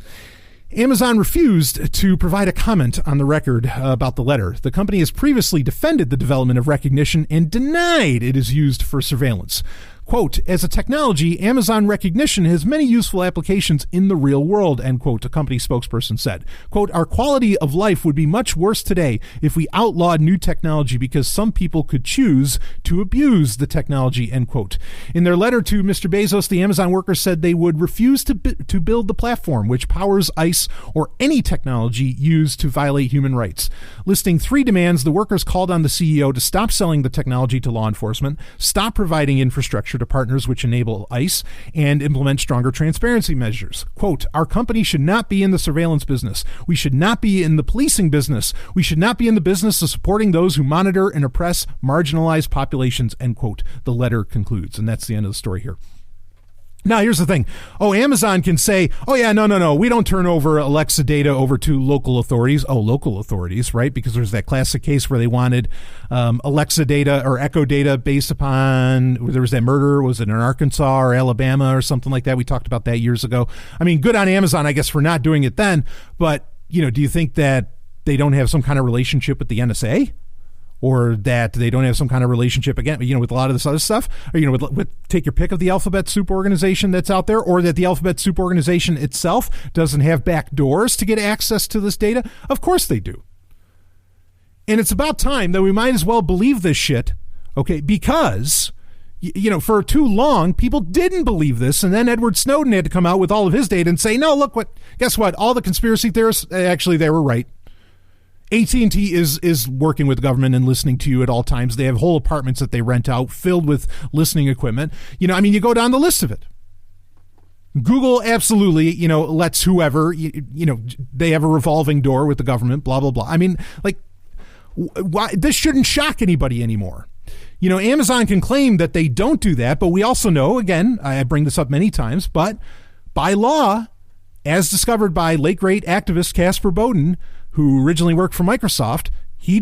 [SPEAKER 4] Amazon refused to provide a comment on the record about the letter. The company has previously defended the development of recognition and denied it is used for surveillance. Quote, as a technology, Amazon recognition has many useful applications in the real world, end quote, a company spokesperson said. Quote, our quality of life would be much worse today if we outlawed new technology because some people could choose to abuse the technology, end quote. In their letter to Mr. Bezos, the Amazon workers said they would refuse to build the platform which powers ICE or any technology used to violate human rights. Listing 3 demands, the workers called on the CEO to stop selling the technology to law enforcement, stop providing infrastructure to partners which enable ICE, and implement stronger transparency measures. Quote, our company should not be in the surveillance business. We should not be in the policing business. We should not be in the business of supporting those who monitor and oppress marginalized populations, end quote. The letter concludes, and that's the end of the story here. Now, here's the thing. Oh, Amazon can say, oh, yeah, no. We don't turn over Alexa data over to local authorities. Oh, local authorities, right? Because there's that classic case where they wanted Alexa data or Echo data based upon, there was that murder, was it in Arkansas or Alabama or something like that? We talked about that years ago. I mean, good on Amazon, I guess, for not doing it then. But, do you think that they don't have some kind of relationship with the NSA? Or that they don't have some kind of relationship, again, with a lot of this other stuff, or, with take your pick of the alphabet soup organization that's out there, or that the alphabet soup organization itself doesn't have back doors to get access to this data? Of course they do. And it's about time that we might as well believe this shit, okay, because, for too long, people didn't believe this, and then Edward Snowden had to come out with all of his data and say, no, look, guess what, all the conspiracy theorists, actually, they were right. AT&T is working with the government and listening to you at all times. They have whole apartments that they rent out filled with listening equipment. You go down the list of it. Google absolutely, lets whoever, they have a revolving door with the government, blah, blah, blah. I mean, why, this shouldn't shock anybody anymore. Amazon can claim that they don't do that, but we also know, again, I bring this up many times, but by law, as discovered by late great activist Casper Bowden, who originally worked for Microsoft, he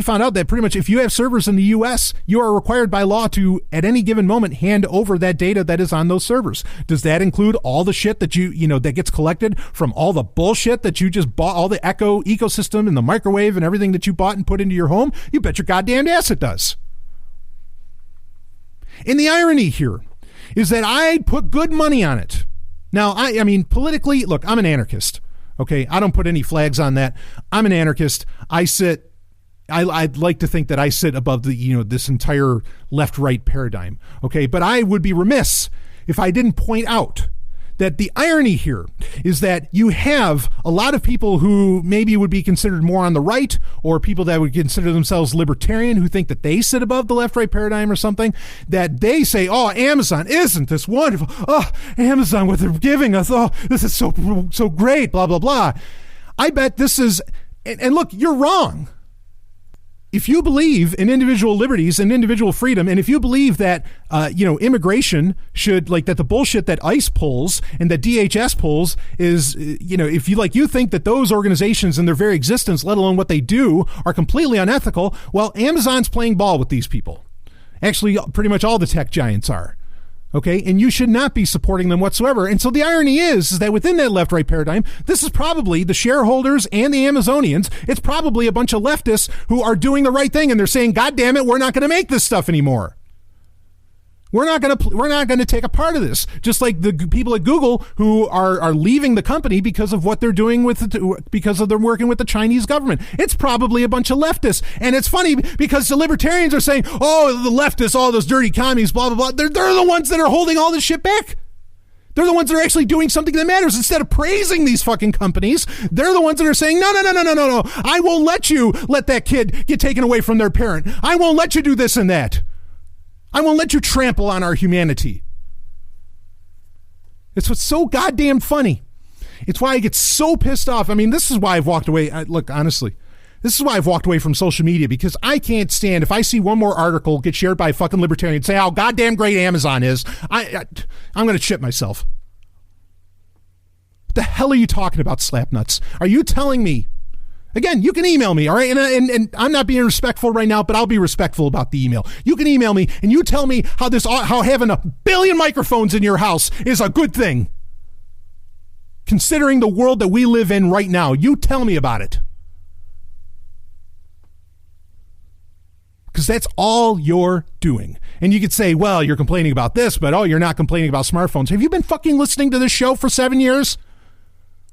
[SPEAKER 4] found out that pretty much if you have servers in the U.S., you are required by law to, at any given moment, hand over that data that is on those servers. Does that include all the shit that that gets collected from all the bullshit that you just bought, all the Echo ecosystem and the microwave and everything that you bought and put into your home? You bet your goddamn ass it does. And the irony here is that I put good money on it. Now, I mean, politically, look, I'm an anarchist. Okay, I don't put any flags on that. I'm an anarchist. I'd like to think that I sit above this entire left-right paradigm. Okay, but I would be remiss if I didn't point out that the irony here is that you have a lot of people who maybe would be considered more on the right, or people that would consider themselves libertarian who think that they sit above the left-right paradigm or something, that they say, oh, Amazon, isn't this wonderful? Oh, Amazon, what they're giving us, oh, this is so great, blah, blah, blah. I bet this is, and look, you're wrong. If you believe in individual liberties and individual freedom, and if you believe that, immigration should, that the bullshit that ICE pulls and that DHS pulls is, if you think that those organizations and their very existence, let alone what they do, are completely unethical, well, Amazon's playing ball with these people. Actually, pretty much all the tech giants are. Okay, and you should not be supporting them whatsoever. And so the irony is that within that left-right paradigm, this is probably the shareholders and the Amazonians. It's probably a bunch of leftists who are doing the right thing, and they're saying, God damn it, we're not going to make this stuff anymore. We're not going to take a part of this. Just like the people at Google who are leaving the company because of what they're doing because of their working with the Chinese government. It's probably a bunch of leftists. And it's funny because the libertarians are saying, oh, the leftists, all those dirty commies, blah, blah, blah. They're the ones that are holding all this shit back. They're the ones that are actually doing something that matters. Instead of praising these fucking companies, they're the ones that are saying, no. I won't let you let that kid get taken away from their parent. I won't let you do this and that. I won't let you trample on our humanity. It's what's so goddamn funny. It's why I get so pissed off. I mean, this is why I've walked away. Look, honestly, this is why I've walked away from social media, because I can't stand if I see one more article get shared by a fucking libertarian say how goddamn great Amazon is. I'm going to shit myself. What the hell are you talking about, slapnuts? Are you telling me? Again, you can email me, all right? And I'm not being respectful right now, but I'll be respectful about the email. You can email me and you tell me how having 1 billion microphones in your house is a good thing. Considering the world that we live in right now, you tell me about it. Because that's all you're doing. And you could say, well, you're complaining about this, but you're not complaining about smartphones. Have you been fucking listening to this show for 7 years?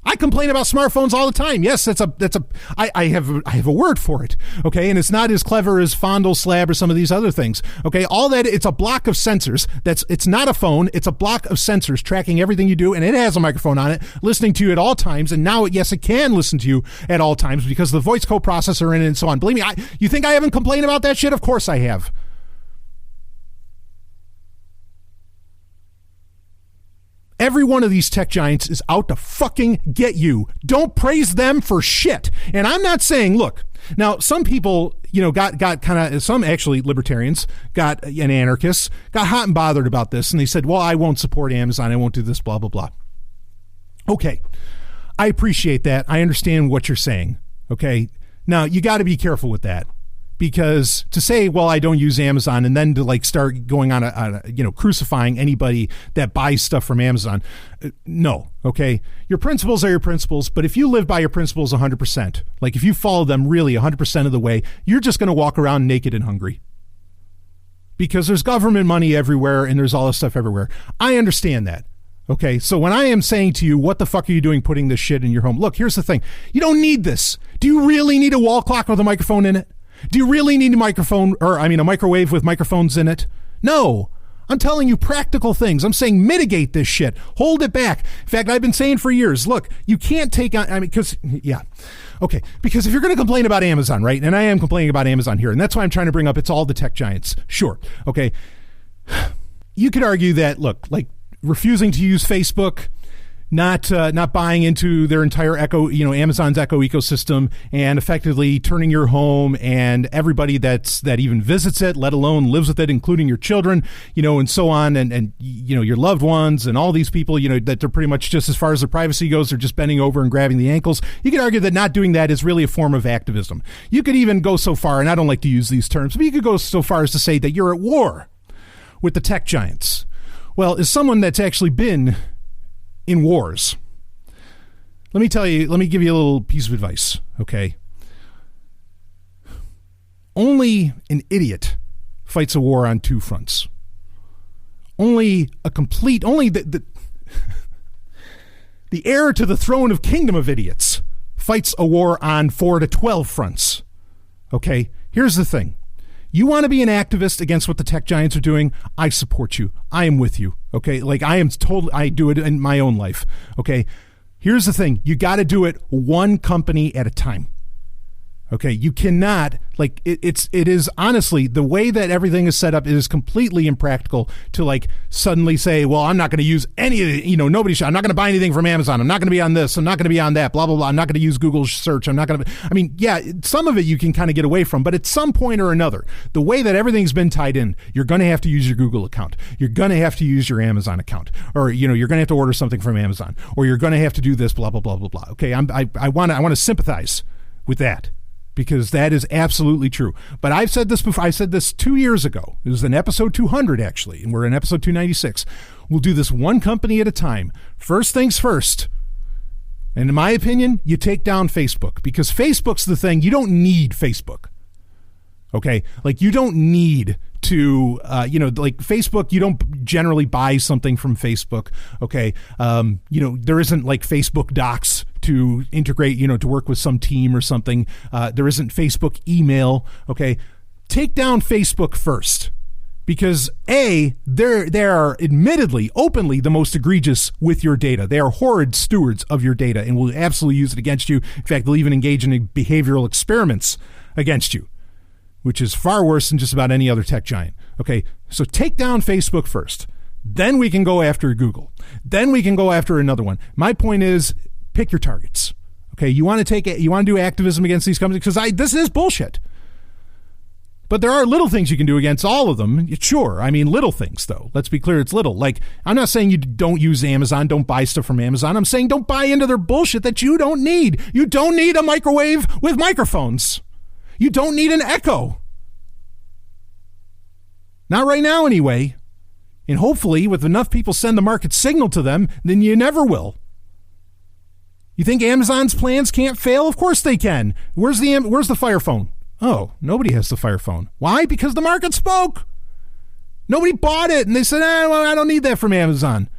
[SPEAKER 4] I complain about smartphones all the time. Yes, I have a word for it. Okay. And it's not as clever as Fondle Slab or some of these other things. Okay. All that, it's a block of sensors. It's not a phone. It's a block of sensors tracking everything you do. And it has a microphone on it, listening to you at all times. And now, yes, it can listen to you at all times because the voice coprocessor in it and so on. Believe me, you think I haven't complained about that shit? Of course I have. Every one of these tech giants is out to fucking get you. Don't praise them for shit. And I'm not saying, look, now some people, got kind of, some actually libertarians and anarchists got hot and bothered about this. And they said, well, I won't support Amazon. I won't do this, blah, blah, blah. Okay. I appreciate that. I understand what you're saying. Okay. Now you got to be careful with that. Because to say, well, I don't use Amazon, and then to start going on a crucifying anybody that buys stuff from Amazon, no, okay? Your principles are your principles, but if you live by your principles 100%, if you follow them really 100% of the way, you're just going to walk around naked and hungry. Because there's government money everywhere, and there's all this stuff everywhere. I understand that. Okay, so when I am saying to you, what the fuck are you doing putting this shit in your home? Look, here's the thing. You don't need this. Do you really need a wall clock with a microphone in it? Do you really need a microwave with microphones in it? No. I'm telling you practical things. I'm saying mitigate this shit. Hold it back. In fact, I've been saying for years, look, you can't take on, because if you're going to complain about Amazon, right? And I am complaining about Amazon here, and that's why I'm trying to bring up it's all the tech giants. Sure. Okay. You could argue that, look, refusing to use Facebook, not buying into their entire Amazon's eco ecosystem and effectively turning your home and everybody that even visits it, let alone lives with it, including your children, and so on, and your loved ones and all these people, that they're pretty much, just as far as their privacy goes, they're just bending over and grabbing the ankles. You could argue that not doing that is really a form of activism. You could even go so far, and I don't like to use these terms, but you could go so far as to say that you're at war with the tech giants. Well, as someone that's actually been in wars, let me give you a little piece of advice, okay? Only an idiot fights a war on two fronts. The heir to the throne of kingdom of idiots fights a war on 4 to 12 fronts, okay? Here's the thing. You want to be an activist against what the tech giants are doing? I support you. I am with you. Okay. I do it in my own life. Okay. Here's the thing. You got to do it one company at a time. Okay. You cannot, it is honestly, the way that everything is set up, it is completely impractical to suddenly say, well, I'm not going to use any of the, I'm not going to buy anything from Amazon. I'm not going to be on this. I'm not going to be on that, blah, blah, blah. I'm not going to use Google search. I'm not going to, some of it you can kind of get away from, but at some point or another, the way that everything's been tied in, you're going to have to use your Google account. You're going to have to use your Amazon account, or, you're going to have to order something from Amazon, or you're going to have to do this, blah, blah, blah, blah, blah. Okay. I want to sympathize with that, because that is absolutely true. But I've said this before. I said this 2 years ago. It was in episode 200, actually, and we're in episode 296. We'll do this one company at a time. First things first. And in my opinion, you take down Facebook, because Facebook's the thing. You don't need Facebook. Okay? You don't need to, Facebook, you don't generally buy something from Facebook. Okay? There isn't Facebook Docs to integrate, to work with some team or something. There isn't Facebook email. Okay. Take down Facebook first, because they are admittedly, openly the most egregious with your data. They are horrid stewards of your data and will absolutely use it against you. In fact, they'll even engage in behavioral experiments against you, which is far worse than just about any other tech giant. Okay. So take down Facebook first. Then we can go after Google. Then we can go after another one. My point is, pick your targets. Okay, you want to do activism against these companies, because this is bullshit. But there are little things you can do against all of them. Sure, little things though. Let's be clear, it's little. I'm not saying you don't use Amazon, don't buy stuff from Amazon. I'm saying don't buy into their bullshit that you don't need. You don't need a microwave with microphones. You don't need an Echo. Not right now, anyway. And hopefully, with enough people send the market signal to them, then you never will. You think Amazon's plans can't fail? Of course they can. Where's the Fire Phone? Oh, nobody has the Fire Phone. Why? Because the market spoke. Nobody bought it, and they said, I don't need that from Amazon.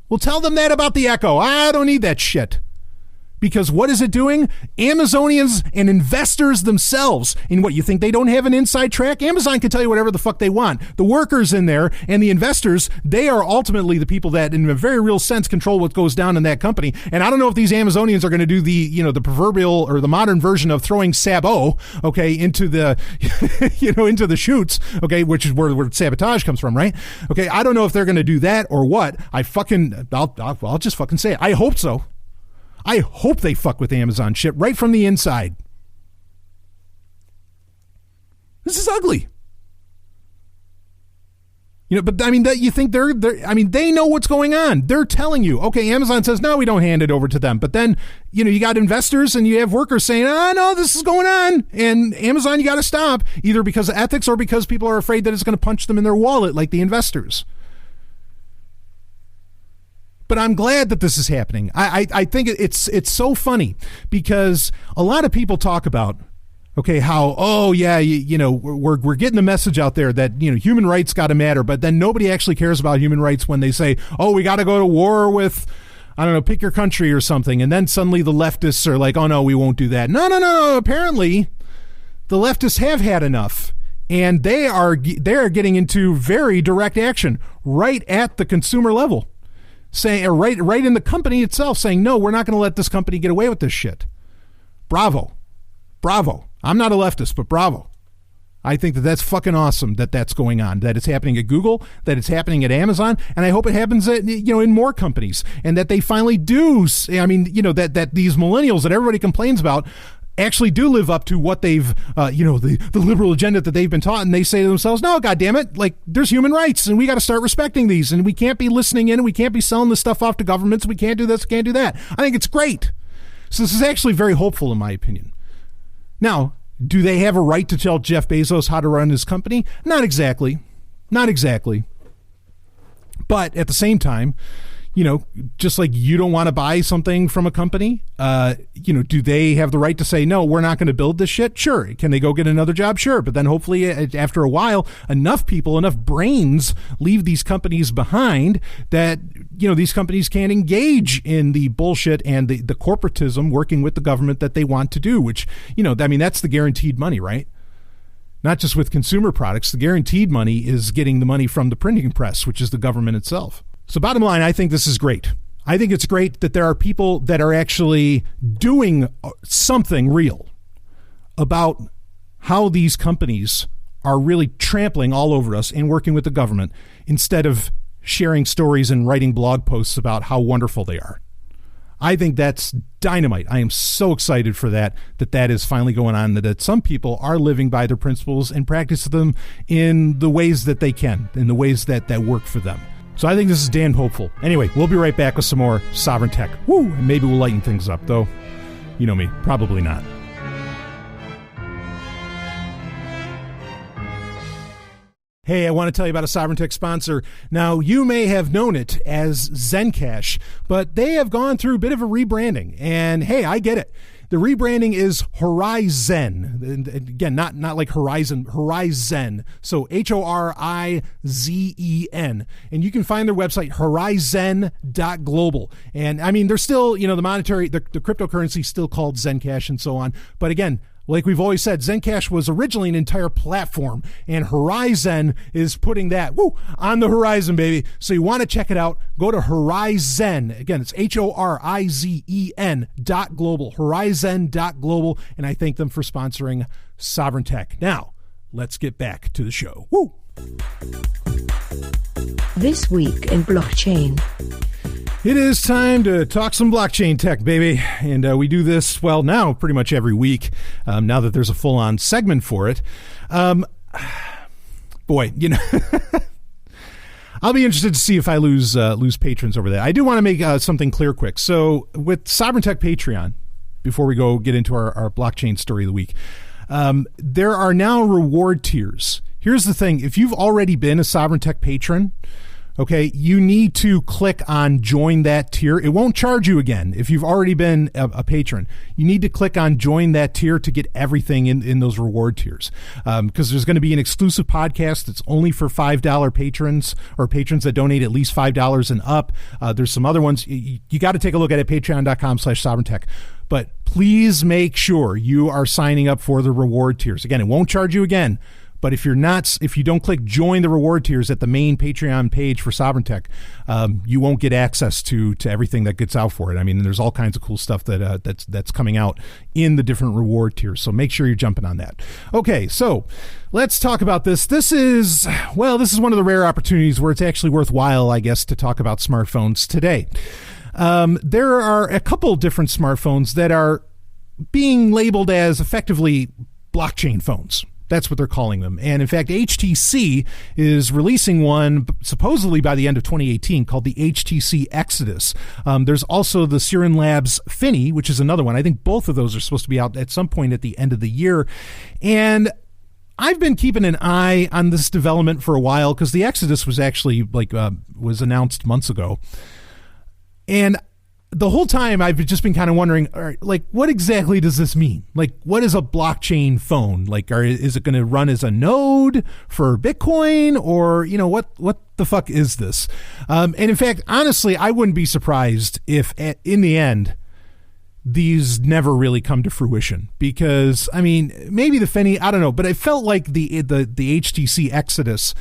[SPEAKER 4] Well, tell them that about the Echo. I don't need that shit. Because what is it doing? Amazonians and investors themselves. And what, you think they don't have an inside track? Amazon can tell you whatever the fuck they want. The workers in there and the investors, they are ultimately the people that, in a very real sense, control what goes down in that company. And I don't know if these Amazonians are going to do the proverbial or the modern version of throwing Sabo, okay, into the, into the chutes, okay, which is where sabotage comes from, right? Okay, I don't know if they're going to do that or what. I'll just fucking say it. I hope so. I hope they fuck with Amazon shit right from the inside. This is ugly. But that you think they know what's going on. They're telling you, okay, Amazon says, no, we don't hand it over to them. But then, you got investors and you have workers saying, no, this is going on. And Amazon, you got to stop, either because of ethics or because people are afraid that it's going to punch them in their wallet like the investors. But I'm glad that this is happening. I think it's so funny, because a lot of people talk about, okay, how, we're getting the message out there that, human rights got to matter, but then nobody actually cares about human rights when they say, we got to go to war with, I don't know, pick your country or something. And then suddenly the leftists are like, oh no, we won't do that. No. Apparently the leftists have had enough. And they are getting into very direct action right at the consumer level. Saying, right in the company itself, saying, no, we're not going to let this company get away with this shit. Bravo. I'm not a leftist, but bravo. I think that that's fucking awesome that that's going on, that it's happening at Google, that it's happening at Amazon, and I hope it happens at, in more companies, and that they finally do. I mean, that these millennials that everybody complains about actually do live up to what they've, the liberal agenda that they've been taught, and they say to themselves, no, goddammit, like, there's human rights, and we got to start respecting these, and we can't be listening in, and we can't be selling this stuff off to governments, we can't do this, can't do that. I think it's great. So this is actually very hopeful, in my opinion. Now, do they have a right to tell Jeff Bezos how to run his company? Not exactly. Not exactly. But at the same time, just like you don't want to buy something from a company, do they have the right to say, no, we're not going to build this shit? Sure. Can they go get another job? Sure. But then hopefully after a while, enough people, enough brains leave these companies behind that, these companies can't engage in the bullshit and the corporatism working with the government that they want to do, which, that's the guaranteed money, right? Not just with consumer products. The guaranteed money is getting the money from the printing press, which is the government itself. So bottom line, I think this is great. I think it's great that there are people that are actually doing something real about how these companies are really trampling all over us and working with the government instead of sharing stories and writing blog posts about how wonderful they are. I think that's dynamite. I am so excited for that is finally going on, that some people are living by their principles and practice them in the ways that they can, in the ways that work for them. So I think this is damn hopeful. Anyway, we'll be right back with some more Sovryn Tech. Woo! And maybe we'll lighten things up, though. You know me, probably not. Hey, I want to tell you about a Sovryn Tech sponsor. Now, you may have known it as ZenCash, but they have gone through a bit of a rebranding. And hey, I get it. The rebranding is Horizon. And again, not like Horizon, Horizon. So Horizen. And you can find their website, horizon.global. And I mean, they're still, the monetary, the cryptocurrency is still called ZenCash and so on. But again, like we've always said, ZenCash was originally an entire platform, and Horizon is putting that on the horizon, baby. So you want to check it out. Go to Horizon. Again, it's HORIZEN.global, Horizon.global, and I thank them for sponsoring Sovryn Tech. Now, let's get back to the show. Woo!
[SPEAKER 6] This week in blockchain.
[SPEAKER 4] It is time to talk some blockchain tech, baby. And we do this, now pretty much every week, now that there's a full-on segment for it. I'll be interested to see if I lose patrons over that. I do want to make something clear quick. So with Sovryn Tech Patreon, before we go get into our blockchain story of the week, there are now reward tiers. Here's the thing. If you've already been a Sovryn Tech patron, okay, you need to click on join that tier. It won't charge you again if you've already been a patron. You need to click on join that tier to get everything in those reward tiers. Because there's going to be an exclusive podcast that's only for $5 patrons or patrons that donate at least $5 and up. There's some other ones. You got to take a look at it, patreon.com/SovrynTech. But please make sure you are signing up for the reward tiers. Again, it won't charge you again. But if you don't click join the reward tiers at the main Patreon page for Sovryn Tech, you won't get access to everything that gets out for it. I mean, there's all kinds of cool stuff that's coming out in the different reward tiers. So make sure you're jumping on that. Okay, so let's talk about this. This is one of the rare opportunities where it's actually worthwhile, I guess, to talk about smartphones today. There are a couple different smartphones that are being labeled as effectively blockchain phones. That's what they're calling them. And in fact, HTC is releasing one supposedly by the end of 2018 called the HTC Exodus. There's also the Sovryn Labs Finny, which is another one. I think both of those are supposed to be out at some point at the end of the year. And I've been keeping an eye on this development for a while because the Exodus was actually was announced months ago. And the whole time I've just been kind of wondering, all right, what exactly does this mean? What is a blockchain phone? Is it going to run as a node for Bitcoin, or, what the fuck is this? And in fact, honestly, I wouldn't be surprised if in the end, these never really come to fruition, because maybe the Finny, I don't know, but I felt like the HTC Exodus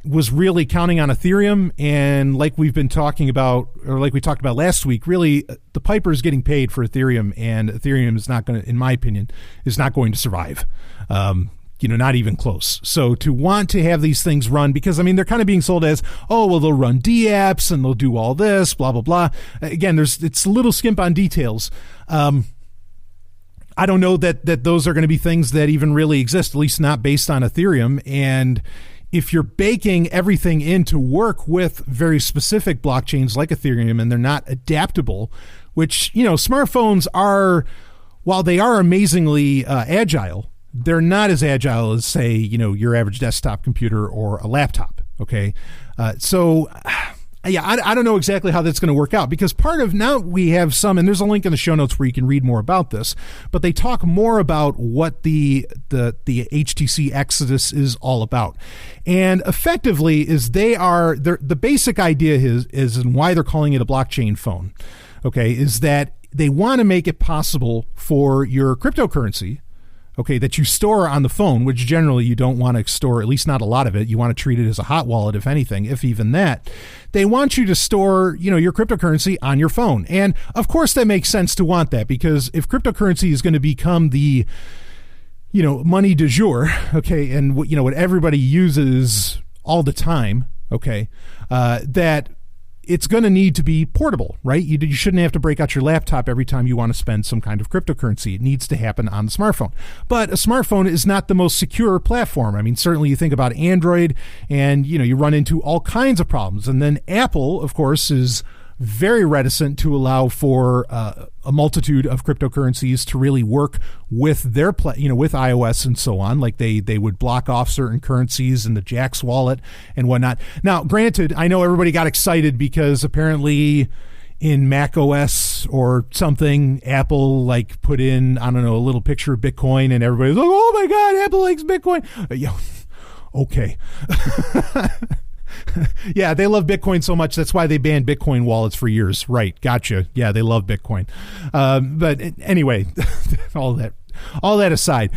[SPEAKER 4] was really counting on Ethereum, and like we've been talking about, or like we talked about last week, really the piper is getting paid for Ethereum, and Ethereum is not going to, in my opinion, is not going to survive. not even close. So to want to have these things run, because I mean, they're kind of being sold as, oh, well, they'll run DApps and they'll do all this, blah, blah, blah. Again, it's a little skimp on details. I don't know that those are going to be things that even really exist, at least not based on Ethereum. And if you're baking everything in to work with very specific blockchains like Ethereum and they're not adaptable, which, smartphones are, while they are amazingly agile, they're not as agile as, say, your average desktop computer or a laptop. Okay. I don't know exactly how that's going to work out, because part of now we have some, and there's a link in the show notes where you can read more about this, but they talk more about what the HTC Exodus is all about. And effectively is the basic idea is and why they're calling it a blockchain phone. Okay. Is that they want to make it possible for your cryptocurrency, okay, that you store on the phone, which generally you don't want to store, at least not a lot of it. You want to treat it as a hot wallet, if anything, if even that. They want you to store, your cryptocurrency on your phone. And of course that makes sense to want that, because if cryptocurrency is going to become the, money du jour, okay, and what everybody uses all the time, okay, that it's going to need to be portable, right? You shouldn't have to break out your laptop every time you want to spend some kind of cryptocurrency. It needs to happen on the smartphone. But a smartphone is not the most secure platform. I mean, certainly you think about Android and, you run into all kinds of problems. And then Apple, of course, is very reticent to allow for a multitude of cryptocurrencies to really work with their with iOS and so on. Like they would block off certain currencies in the Jax wallet and whatnot. Now, granted, I know everybody got excited because apparently in Mac OS or something, Apple put in, I don't know, a little picture of Bitcoin, and everybody's like, oh my God, Apple likes Bitcoin. Okay. Yeah, they love Bitcoin so much. That's why they banned Bitcoin wallets for years. Right. Gotcha. Yeah, they love Bitcoin. But anyway, all that aside,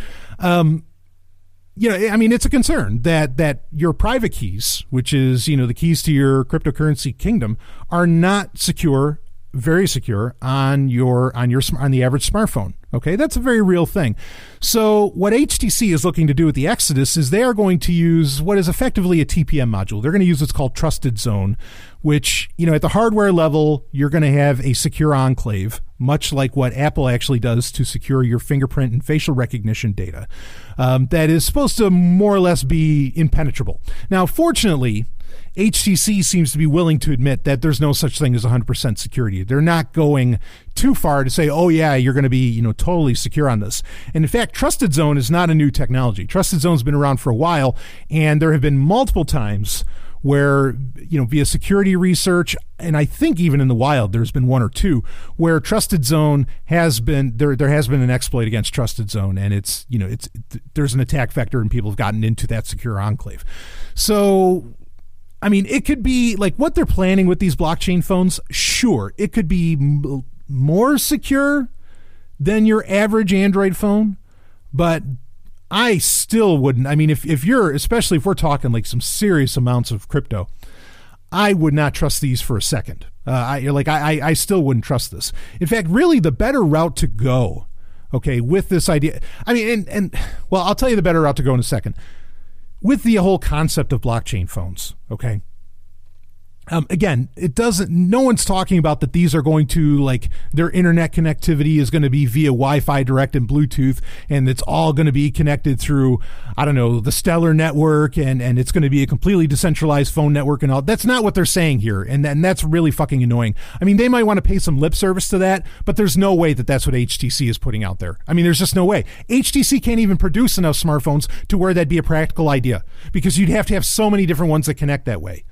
[SPEAKER 4] it's a concern that your private keys, which is, the keys to your cryptocurrency kingdom, are not secure, very secure on the average smartphone. Okay, that's a very real thing. So what HTC is looking to do with the Exodus is they are going to use what is effectively a TPM module. They're going to use what's called Trusted Zone, which, at the hardware level, you're going to have a secure enclave, much like what Apple actually does to secure your fingerprint and facial recognition data. That is supposed to more or less be impenetrable. Now, fortunately, HTC seems to be willing to admit that there's no such thing as 100% security. They're not going too far to say, oh yeah, you're going to be, totally secure on this. And in fact, Trusted Zone is not a new technology. Trusted Zone's been around for a while, and there have been multiple times where, via security research, and I think even in the wild, there's been one or two where Trusted Zone has been, there has been an exploit against Trusted Zone, and it's there's an attack vector and people have gotten into that secure enclave. So, I mean, it could be like what they're planning with these blockchain phones. Sure, it could be more secure than your average Android phone, but I still wouldn't. I mean, especially if we're talking some serious amounts of crypto, I would not trust these for a second. I still wouldn't trust this. In fact, really the better route to go, okay, with this idea, I mean, well, I'll tell you the better route to go in a second. With the whole concept of blockchain phones, okay? Again, no one's talking about that these are going to, their internet connectivity is going to be via Wi-Fi direct and Bluetooth, and it's all going to be connected through, I don't know, the Stellar network, and it's going to be a completely decentralized phone network and all. That's not what they're saying here, and that's really fucking annoying. I mean, they might want to pay some lip service to that, but there's no way that that's what HTC is putting out there. I mean, there's just no way. HTC can't even produce enough smartphones to where that'd be a practical idea, because you'd have to have so many different ones that connect that way.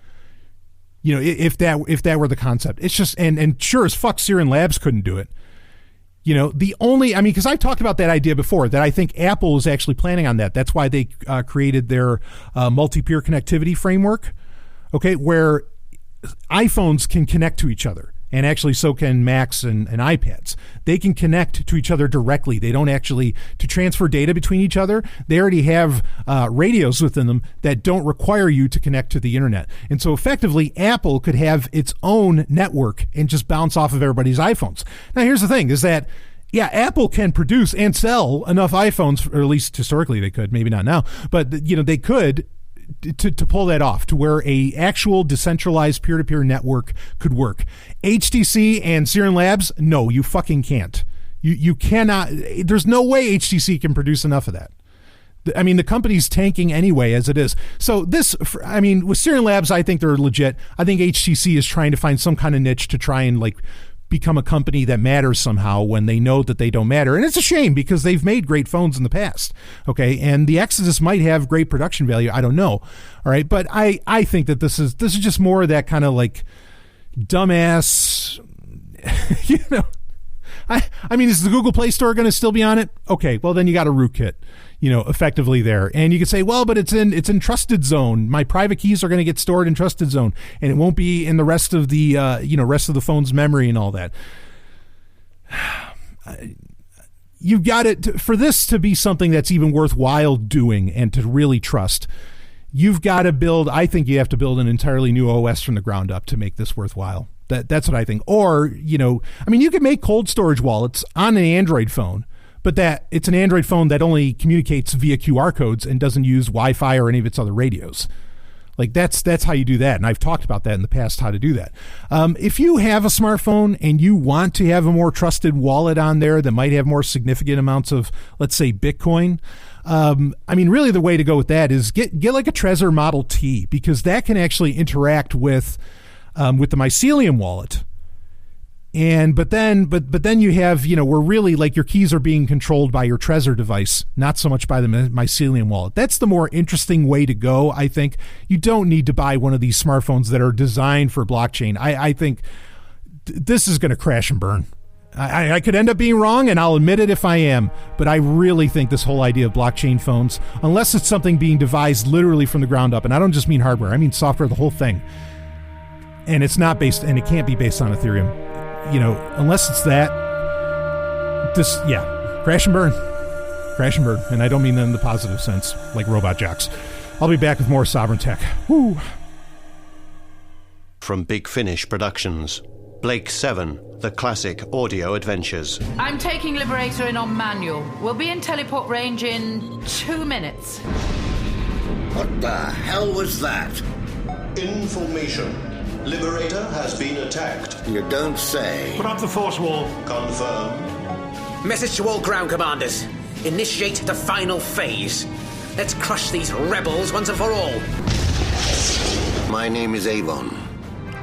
[SPEAKER 4] If that were the concept. It's just, and sure as fuck, Sovryn Labs couldn't do it. Because I talked about that idea before, that I think Apple is actually planning on that. That's why they created their multi-peer connectivity framework, okay, where iPhones can connect to each other. And actually, so can Macs and iPads. They can connect to each other directly. They don't actually, to transfer data between each other, they already have radios within them that don't require you to connect to the internet. And so effectively, Apple could have its own network and just bounce off of everybody's iPhones. Now, here's the thing, is that yeah, Apple can produce and sell enough iPhones, or at least historically they could, maybe not now, but you know, they could to pull that off to where a actual decentralized peer-to-peer network could work. HTC and Sovryn Labs, no, you fucking can't. You cannot. There's no way HTC can produce enough of that. I mean, the company's tanking anyway as it is. So this, I mean, with Sovryn Labs, I think they're legit. I think HTC is trying to find some kind of niche to try and like become a company that matters somehow when they know that they don't matter. And it's a shame because they've made great phones in the past. Okay. And the Exodus might have great production value. I don't know. All right. But I think that this is just more of that kind of like dumbass, you know, I mean, is the Google Play Store going to still be on it? Okay. Well, then you got a rootkit, you know, effectively there. And you could say, well, but it's in trusted zone. My private keys are going to get stored in trusted zone and it won't be in the rest of the, rest of the phone's memory and all that. You've got it for this to be something that's even worthwhile doing and to really trust. You've got to build, I think you have to build an entirely new OS from the ground up to make this worthwhile. That's what I think. Or, you know, I mean, you could make cold storage wallets on an Android phone, but that it's an Android phone that only communicates via QR codes and doesn't use Wi-Fi or any of its other radios. Like that's how you do that. And I've talked about that in the past, how to do that. If you have a smartphone and you want to have a more trusted wallet on there that might have more significant amounts of, let's say, Bitcoin, I mean, really the way to go with that is get like a Trezor Model T, because that can actually interact with the Mycelium wallet. And but then you have, you know, where really like your keys are being controlled by your Trezor device, not so much by the Mycelium wallet. That's the more interesting way to go, I think. You don't need to buy one of these smartphones that are designed for blockchain. I think this is going to crash and burn. I could end up being wrong, and I'll admit it if I am, but I really think this whole idea of blockchain phones, unless it's something being devised literally from the ground up, and I don't just mean hardware, I mean software, the whole thing, and it's not based, and it can't be based on Ethereum, you know, unless it's that, crash and burn, and I don't mean that in the positive sense, like robot jocks. I'll be back with more Sovryn Tech. Woo.
[SPEAKER 7] From Big Finish Productions, Blake 7, The Classic Audio Adventures.
[SPEAKER 8] I'm taking Liberator in on manual. We'll be in teleport range in 2 minutes.
[SPEAKER 10] What the hell was that?
[SPEAKER 3] Information. Liberator has been attacked.
[SPEAKER 10] You don't say.
[SPEAKER 1] Put up the force wall.
[SPEAKER 3] Confirmed.
[SPEAKER 11] Message to all ground commanders. Initiate the final phase. Let's crush these rebels once and for all.
[SPEAKER 10] My name is Avon.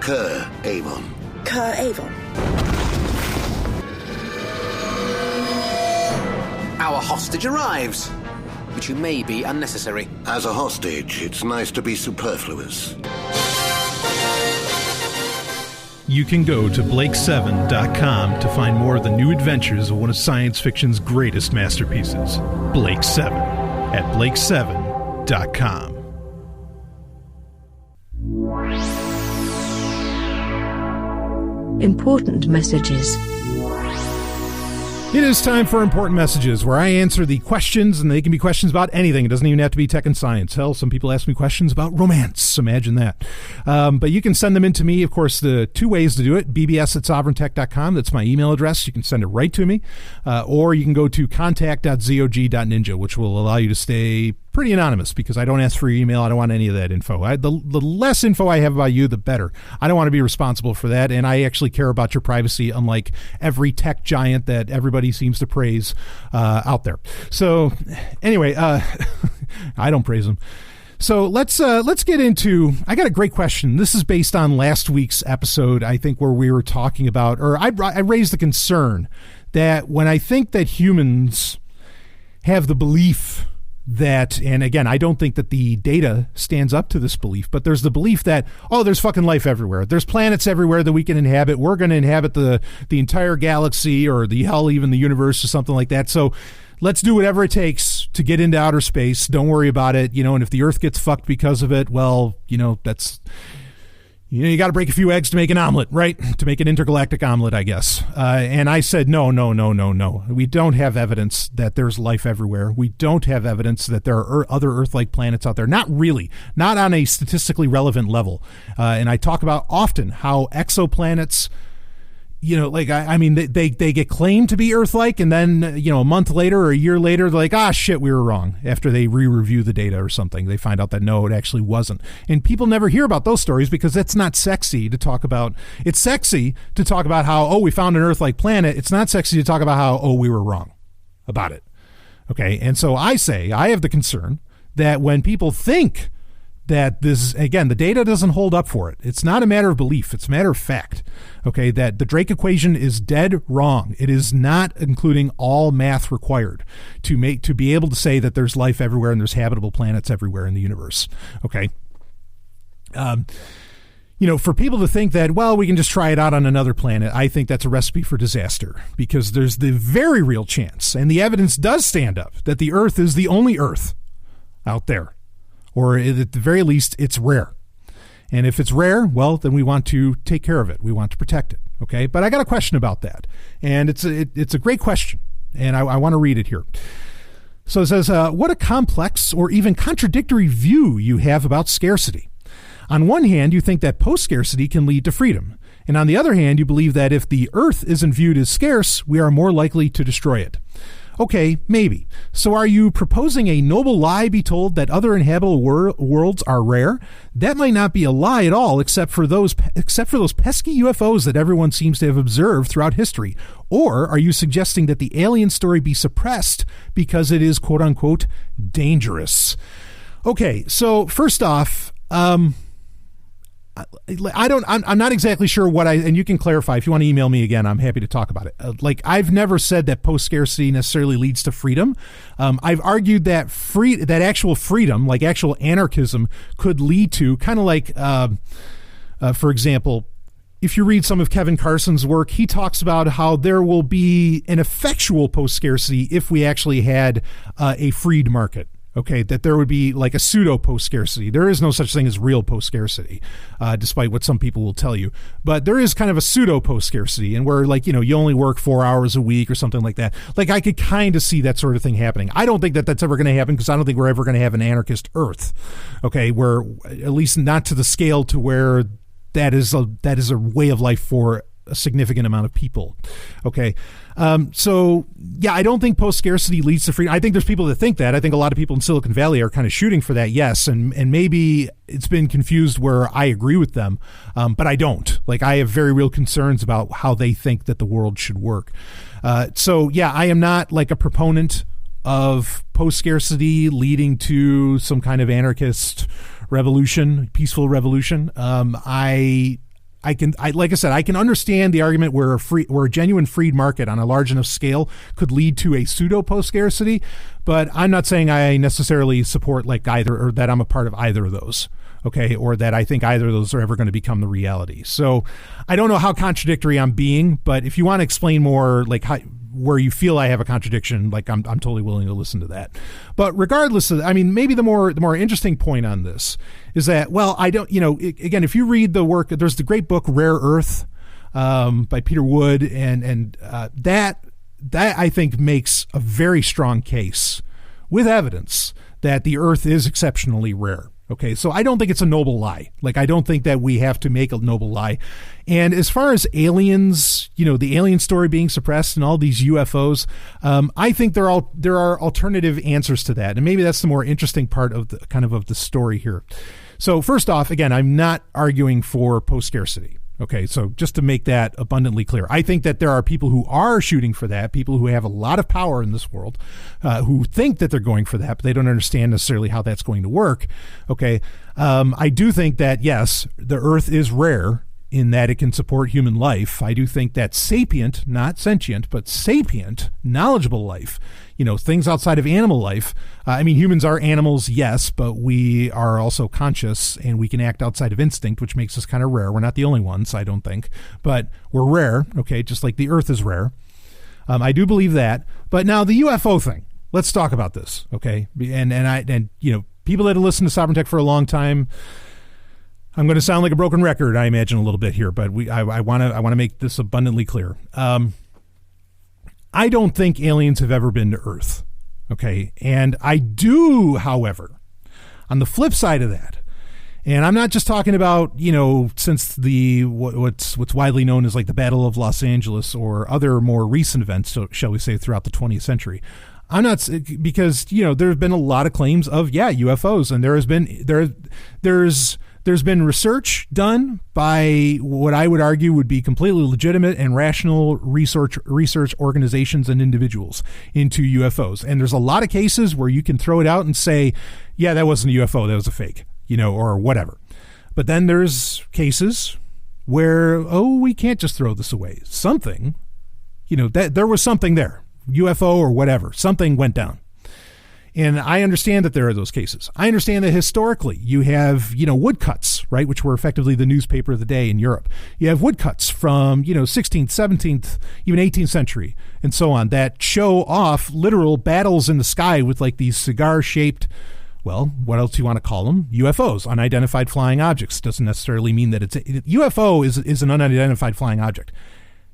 [SPEAKER 10] Kerr Avon.
[SPEAKER 12] Kerr Avon.
[SPEAKER 11] Our hostage arrives, which you may be unnecessary.
[SPEAKER 10] As a hostage, it's nice to be superfluous.
[SPEAKER 4] You can go to blake7.com to find more of the new adventures of one of science fiction's greatest masterpieces, Blake 7, at blake7.com.
[SPEAKER 6] Important messages.
[SPEAKER 4] It is time for Important Messages, where I answer the questions, and they can be questions about anything. It doesn't even have to be tech and science. Hell, some people ask me questions about romance. Imagine that. But you can send them in to me. Of course, the two ways to do it, bbs@sovryntech.com. That's my email address. You can send it right to me. Or you can go to contact.zog.ninja, which will allow you to stay pretty anonymous, because I don't ask for your email. I don't want any of that info. The less info I have about you, the better. I don't want to be responsible for that, and I actually care about your privacy, unlike every tech giant that everybody seems to praise out there. So anyway, I don't praise them. So let's get into, I got a great question. This is based on last week's episode, I think, where we were talking about, or I raised the concern that when I think that humans have the belief that, and again, I don't think that the data stands up to this belief, but there's the belief that, oh, there's fucking life everywhere. There's planets everywhere that we can inhabit. We're going to inhabit the entire galaxy, or the hell, even the universe, or something like that. So let's do whatever it takes to get into outer space. Don't worry about it. You know, and if the Earth gets fucked because of it, well, you know, that's, you know, you got to break a few eggs to make an omelet, right? To make an intergalactic omelet, I guess. And I said, no. We don't have evidence that there's life everywhere. We don't have evidence that there are other Earth-like planets out there. Not really. Not on a statistically relevant level. And I talk about often how exoplanets they get claimed to be Earth-like, and then, a month later or a year later, they're like, shit, we were wrong. After they re-review the data or something, they find out that no, it actually wasn't. And people never hear about those stories because it's not sexy to talk about. It's sexy to talk about how, we found an Earth-like planet. It's not sexy to talk about how, we were wrong about it. Okay, and so I have the concern that when people think that this, again, the data doesn't hold up for it. It's not a matter of belief. It's a matter of fact. Okay, that the Drake equation is dead wrong. It is not including all math required to be able to say that there's life everywhere and there's habitable planets everywhere in the universe. Okay. For people to think that, we can just try it out on another planet, I think that's a recipe for disaster, because there's the very real chance, and the evidence does stand up, that the Earth is the only Earth out there. Or at the very least, it's rare. And if it's rare, then we want to take care of it. We want to protect it. Okay, but I got a question about that, and it's a great question, and I want to read it here. So it says, what a complex or even contradictory view you have about scarcity. On one hand, you think that post-scarcity can lead to freedom, and on the other hand, you believe that if the Earth isn't viewed as scarce, we are more likely to destroy it. Okay, maybe. So are you proposing a noble lie be told that other inhabitable worlds are rare? That might not be a lie at all, except for those pesky UFOs that everyone seems to have observed throughout history. Or are you suggesting that the alien story be suppressed because it is, quote unquote, dangerous? Okay, so first off, I'm not exactly sure and you can clarify if you want to email me again. I'm happy to talk about it. I've never said that post-scarcity necessarily leads to freedom. I've argued that that actual freedom, like actual anarchism, could lead to kind of like, for example, if you read some of Kevin Carson's work, he talks about how there will be an effectual post-scarcity if we actually had a freed market. Okay, that there would be like a pseudo post-scarcity. There is no such thing as real post-scarcity, despite what some people will tell you. But there is kind of a pseudo post-scarcity, and where you only work 4 hours a week or something like that. I could kind of see that sort of thing happening. I don't think that that's ever going to happen, because I don't think we're ever going to have an anarchist Earth. Okay, where at least not to the scale to where that is a way of life for a significant amount of people. Okay. So yeah, I don't think post-scarcity leads to freedom. I think there's people that think that. I think a lot of people in Silicon Valley are kind of shooting for that. Yes. And maybe it's been confused where I agree with them. But I don't. I have very real concerns about how they think that the world should work. So yeah, I am not a proponent of post-scarcity leading to some kind of anarchist revolution, peaceful revolution. I can understand the argument where a genuine freed market on a large enough scale could lead to a pseudo post-scarcity, but I'm not saying I necessarily support either, or that I'm a part of either of those. Okay, or that I think either of those are ever going to become the reality. So I don't know how contradictory I'm being, but if you want to explain more, where you feel I have a contradiction, I'm totally willing to listen to that. But regardless of, maybe the more interesting point on this is that, I don't, again, if you read the work, there's the great book Rare Earth by Peter Wood, and that I think makes a very strong case with evidence that the Earth is exceptionally rare. Okay, so I don't think it's a noble lie. I don't think that we have to make a noble lie. And as far as aliens, the alien story being suppressed and all these UFOs, I think there are alternative answers to that. And maybe that's the more interesting part of the story here. So first off, again, I'm not arguing for post-scarcity. Okay, so just to make that abundantly clear, I think that there are people who are shooting for that, people who have a lot of power in this world, who think that they're going for that, but they don't understand necessarily how that's going to work. Okay, I do think that, yes, the Earth is rare in that it can support human life. I do think that sapient, not sentient, but sapient, knowledgeable life, things outside of animal life. Humans are animals, yes, but we are also conscious, and we can act outside of instinct, which makes us kind of rare. We're not the only ones, I don't think, but we're rare, okay, just like the Earth is rare. I do believe that. But now the UFO thing, let's talk about this, okay? And people that have listened to Sovereign Tech for a long time, I'm going to sound like a broken record, I imagine, a little bit here, but I want to make this abundantly clear. I don't think aliens have ever been to Earth, okay? And I do, however, on the flip side of that, And I'm not just talking about, since what's widely known as like the Battle of Los Angeles or other more recent events, so shall we say, throughout the 20th century. I'm not, because, there have been a lot of claims of, UFOs, and there's been research done by what I would argue would be completely legitimate and rational research organizations and individuals into UFOs. And there's a lot of cases where you can throw it out and say, yeah, that wasn't a UFO, that was a fake, or whatever. But then there's cases where, we can't just throw this away. Something, that there was something there, UFO or whatever, something went down. And I understand that there are those cases. I understand that historically you have, woodcuts, right, which were effectively the newspaper of the day in Europe. You have woodcuts from, 16th, 17th, even 18th century and so on that show off literal battles in the sky with like these cigar-shaped, well, what else do you want to call them? UFOs, unidentified flying objects. Doesn't necessarily mean that UFO is an unidentified flying object.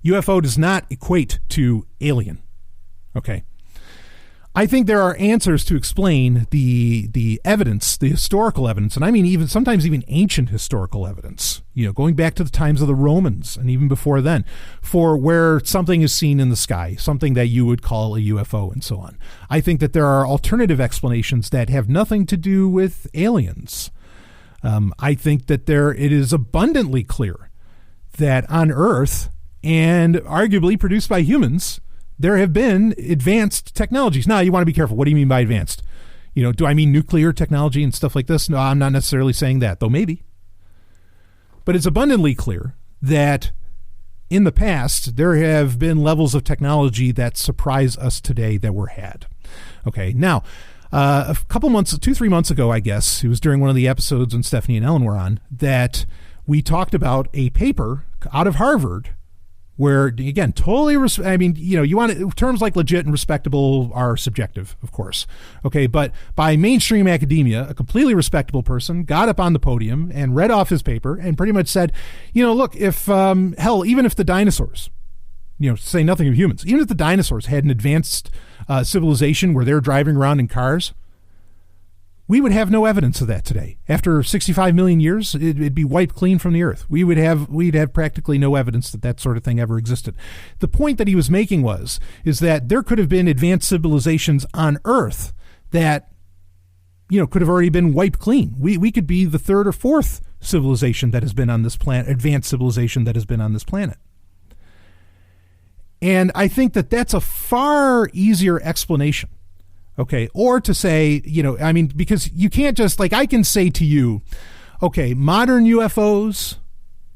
[SPEAKER 4] UFO does not equate to alien. Okay. I think there are answers to explain the evidence, the historical evidence, and I mean sometimes even ancient historical evidence, going back to the times of the Romans and even before then, for where something is seen in the sky, something that you would call a UFO and so on. I think that there are alternative explanations that have nothing to do with aliens. I think that it is abundantly clear that on Earth, and arguably produced by humans, there have been advanced technologies. Now, you want to be careful. What do you mean by advanced? Do I mean nuclear technology and stuff like this? No, I'm not necessarily saying that, though maybe. But it's abundantly clear that in the past, there have been levels of technology that surprise us today that were had. Okay, now, a couple months, 2-3 months ago, I guess, it was during one of the episodes when Stephanie and Ellen were on, that we talked about a paper out of Harvard where, again, totally, you want terms like legit and respectable are subjective, of course. Okay, but by mainstream academia, a completely respectable person got up on the podium and read off his paper and pretty much said, look, if, even if the dinosaurs, say nothing of humans, even if the dinosaurs had an advanced civilization where they're driving around in cars, we would have no evidence of that today. After 65 million years, it'd be wiped clean from the earth. We'd have practically no evidence that sort of thing ever existed. The point that he was making is that there could have been advanced civilizations on Earth that, could have already been wiped clean. We could be the third or fourth civilization that has been on this planet, advanced civilization that has been on this planet. And I think that that's a far easier explanation. Okay, or to say, because you can't just, I can say to you, okay, modern UFOs,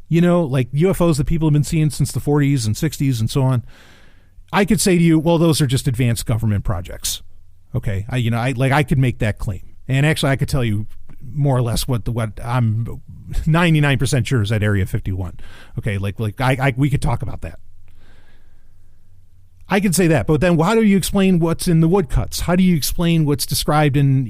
[SPEAKER 4] like UFOs that people have been seeing since the 40s and 60s and so on, I could say to you, well, those are just advanced government projects. Okay, I could make that claim. And actually, I could tell you more or less what I'm 99% sure is at Area 51. Okay, we could talk about that. I can say that, but then how do you explain what's in the woodcuts? How do you explain what's described in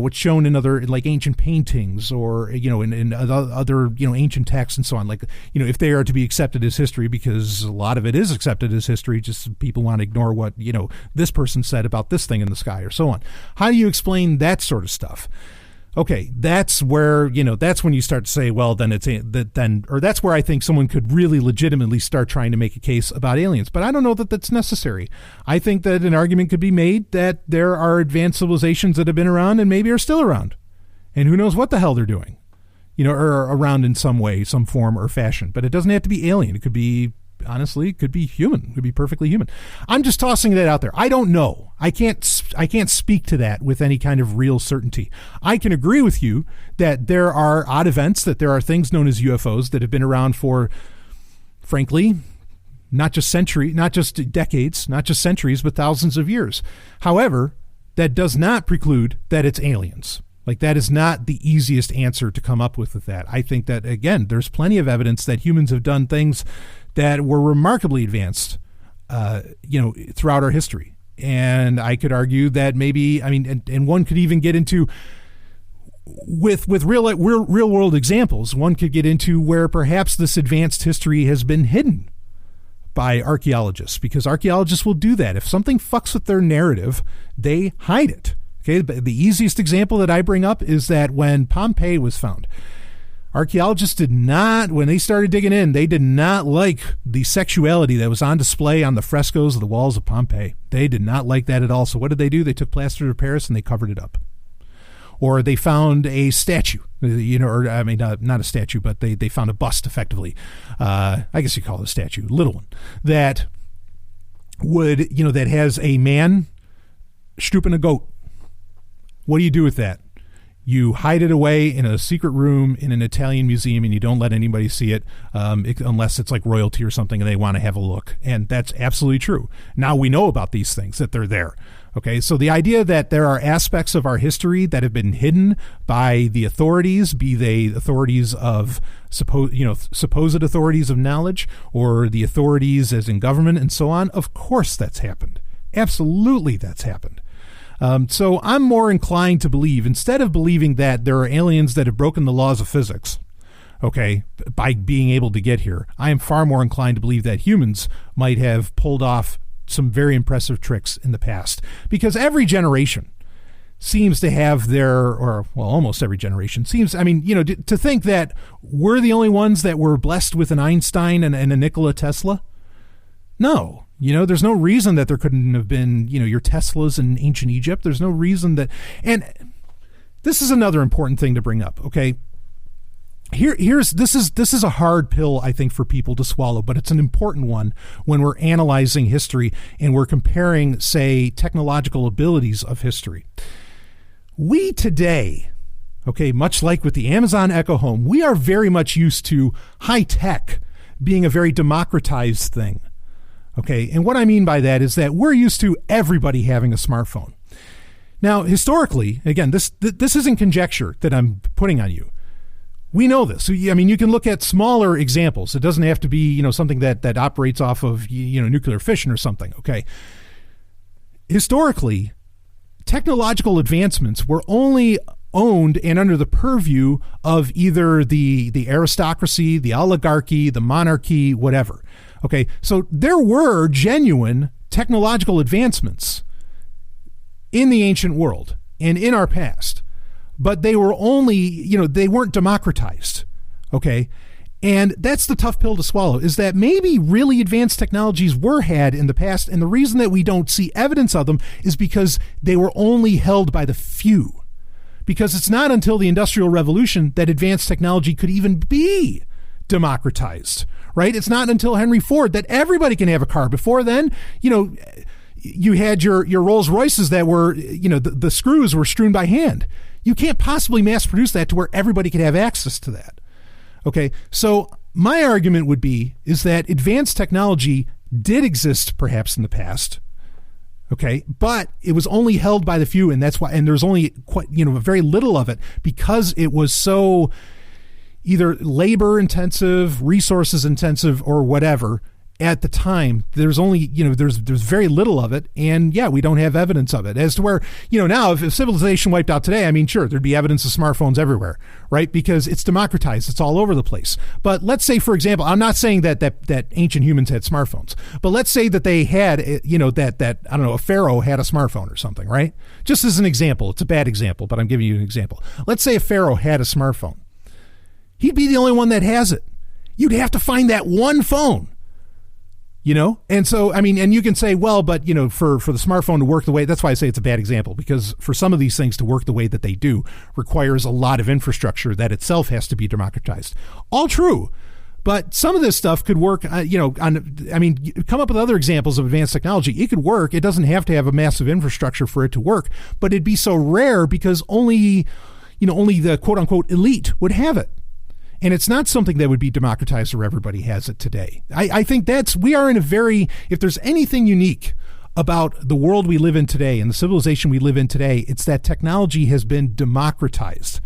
[SPEAKER 4] what's shown in other ancient paintings or in other ancient texts and so on? If they are to be accepted as history, because a lot of it is accepted as history, just people want to ignore what this person said about this thing in the sky or so on. How do you explain that sort of stuff? Okay, that's where, that's when you start to say, well, then that's where I think someone could really legitimately start trying to make a case about aliens. But I don't know that that's necessary. I think that an argument could be made that there are advanced civilizations that have been around and maybe are still around. And who knows what the hell they're doing, or around in some way, some form or fashion. But it doesn't have to be alien. It could be, honestly, it could be human. It could be perfectly human. I'm just tossing that out there. I don't know. I can't speak to that with any kind of real certainty. I can agree with you that there are odd events, that there are things known as UFOs that have been around for, frankly, not just decades, not just centuries, but thousands of years. However, that does not preclude that it's aliens. That is not the easiest answer to come up with that. I think that, again, there's plenty of evidence that humans have done things that were remarkably advanced, throughout our history. And I could argue that maybe, and one could even get into, with real world examples, one could get into where perhaps this advanced history has been hidden by archaeologists, because archaeologists will do that. If something fucks with their narrative, they hide it. Okay, the easiest example that I bring up is that when Pompeii was found, Archaeologists did not, when they started digging in, they did not like the sexuality that was on display on the frescoes of the walls of Pompeii. They did not like that at all. So what did they do? They took plaster of Paris and they covered it up. Or they found a statue, not a statue, but they found a bust, effectively. I guess you call it a statue, a little one, that that has a man stooping a goat. What do you do with that? You hide it away in a secret room in an Italian museum, and you don't let anybody see it unless it's like royalty or something and they want to have a look. And that's absolutely true. Now we know about these things, that they're there. Okay, so the idea that there are aspects of our history that have been hidden by the authorities, be they authorities of supposed authorities of knowledge or the authorities as in government and so on, of course that's happened. Absolutely that's happened. So I'm more inclined to believe, instead of believing that there are aliens that have broken the laws of physics, okay, by being able to get here, I am far more inclined to believe that humans might have pulled off some very impressive tricks in the past. Because every generation seems to have almost every generation seems, to think that we're the only ones that were blessed with an Einstein and a Nikola Tesla. No. There's no reason that there couldn't have been, your Teslas in ancient Egypt. There's no reason that, and this is another important thing to bring up, okay? This is a hard pill, I think, for people to swallow, but it's an important one when we're analyzing history and we're comparing, say, technological abilities of history. We today, okay, much like with the Amazon Echo Home, we are very much used to high tech being a very democratized thing. Okay, and what I mean by that is that we're used to everybody having a smartphone. Now, historically, again, this isn't conjecture that I'm putting on you. We know this. You can look at smaller examples. It doesn't have to be, something that operates off of, nuclear fission or something, okay? Historically, technological advancements were only owned and under the purview of either the aristocracy, the oligarchy, the monarchy, whatever. Okay, so there were genuine technological advancements in the ancient world and in our past, but they were only, they weren't democratized. Okay, and that's the tough pill to swallow, is that maybe really advanced technologies were had in the past, and the reason that we don't see evidence of them is because they were only held by the few. Because it's not until the Industrial Revolution that advanced technology could even be democratized. Right? It's not until Henry Ford that everybody can have a car. Before then, you had your Rolls Royces that were, the screws were strewn by hand. You can't possibly mass produce that to where everybody could have access to that. Okay, so my argument is that advanced technology did exist perhaps in the past. Okay, but it was only held by the few, and that's why, and there's only very little of it because it was so either labor intensive, resources intensive, or whatever at the time. There's only, there's very little of it. And yeah, we don't have evidence of it as to where, now if civilization wiped out today, sure, there'd be evidence of smartphones everywhere, right? Because it's democratized. It's all over the place. But let's say, for example, I'm not saying that ancient humans had smartphones, but let's say that they had, that I don't know, a pharaoh had a smartphone or something, right? Just as an example. It's a bad example, but I'm giving you an example. Let's say a pharaoh had a smartphone. He'd be the only one that has it. You'd have to find that one phone, And so, and you can say, well, but, for the smartphone to work the way, that's why I say it's a bad example, because for some of these things to work the way that they do requires a lot of infrastructure that itself has to be democratized. All true. But some of this stuff could work, come up with other examples of advanced technology. It could work. It doesn't have to have a massive infrastructure for it to work, but it'd be so rare because only the quote unquote elite would have it. And it's not something that would be democratized where everybody has it today. I think we are in if there's anything unique about the world we live in today and the civilization we live in today, it's that technology has been democratized.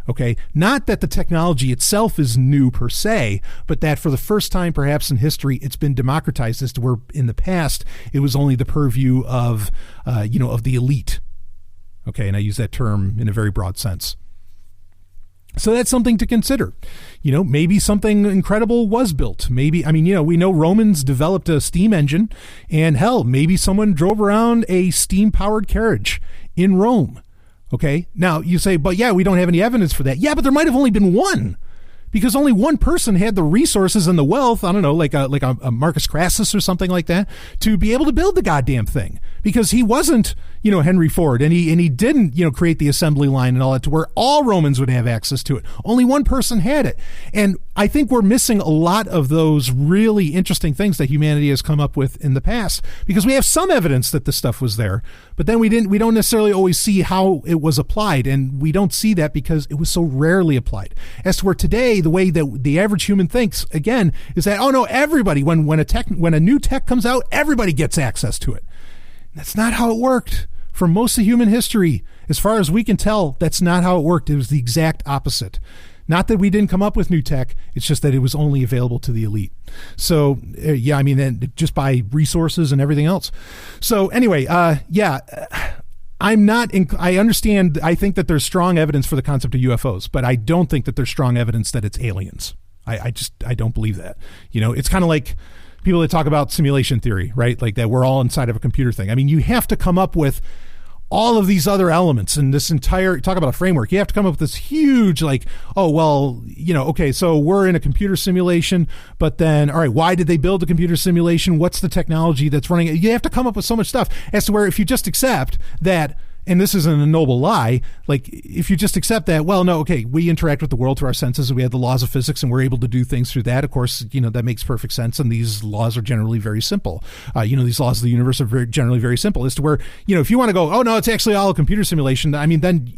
[SPEAKER 4] Okay. Not that the technology itself is new per se, but that for the first time perhaps in history, it's been democratized as to where in the past, it was only the purview of the elite. Okay. And I use that term in a very broad sense. So that's something to consider. Maybe something incredible was built. Maybe, we know Romans developed a steam engine, and hell, maybe someone drove around a steam-powered carriage in Rome. Okay? Now, you say, but yeah, we don't have any evidence for that. Yeah, but there might have only been one. because only one person had the resources and the wealth, I don't know, like a Marcus Crassus or something like that, to be able to build the goddamn thing. Because he wasn't, Henry Ford, and he didn't, create the assembly line and all that to where all Romans would have access to it. Only one person had it. And I think we're missing a lot of those really interesting things that humanity has come up with in the past, because we have some evidence that this stuff was there, but then we don't necessarily always see how it was applied, and we don't see that because it was so rarely applied. As to where today, the way that the average human thinks, again, is that, oh no, everybody, when a new tech comes out, everybody gets access to it. That's not how it worked. For most of human history, as far as we can tell, that's not how it worked. It was the exact opposite. Not that we didn't come up with new tech, it's just that it was only available to the elite. So, just by resources and everything else. So anyway, I understand, I think that there's strong evidence for the concept of UFOs, but I don't think that there's strong evidence that it's aliens. I don't believe that. It's kind of like people that talk about simulation theory, right? Like that we're all inside of a computer thing. I mean, you have to come up with all of these other elements and this entire, talk about a framework. You have to come up with this huge, okay, so we're in a computer simulation, but then, all right, why did they build a computer simulation? What's the technology that's running it? You have to come up with so much stuff as to where if you just accept that, and this isn't a noble lie, like if you just accept that, well, no, okay, we interact with the world through our senses, we have the laws of physics and we're able to do things through that. Of course, that makes perfect sense, and these laws are generally very simple. These laws of the universe are generally very simple as to where, if you want to go, oh no, it's actually all a computer simulation, I mean, then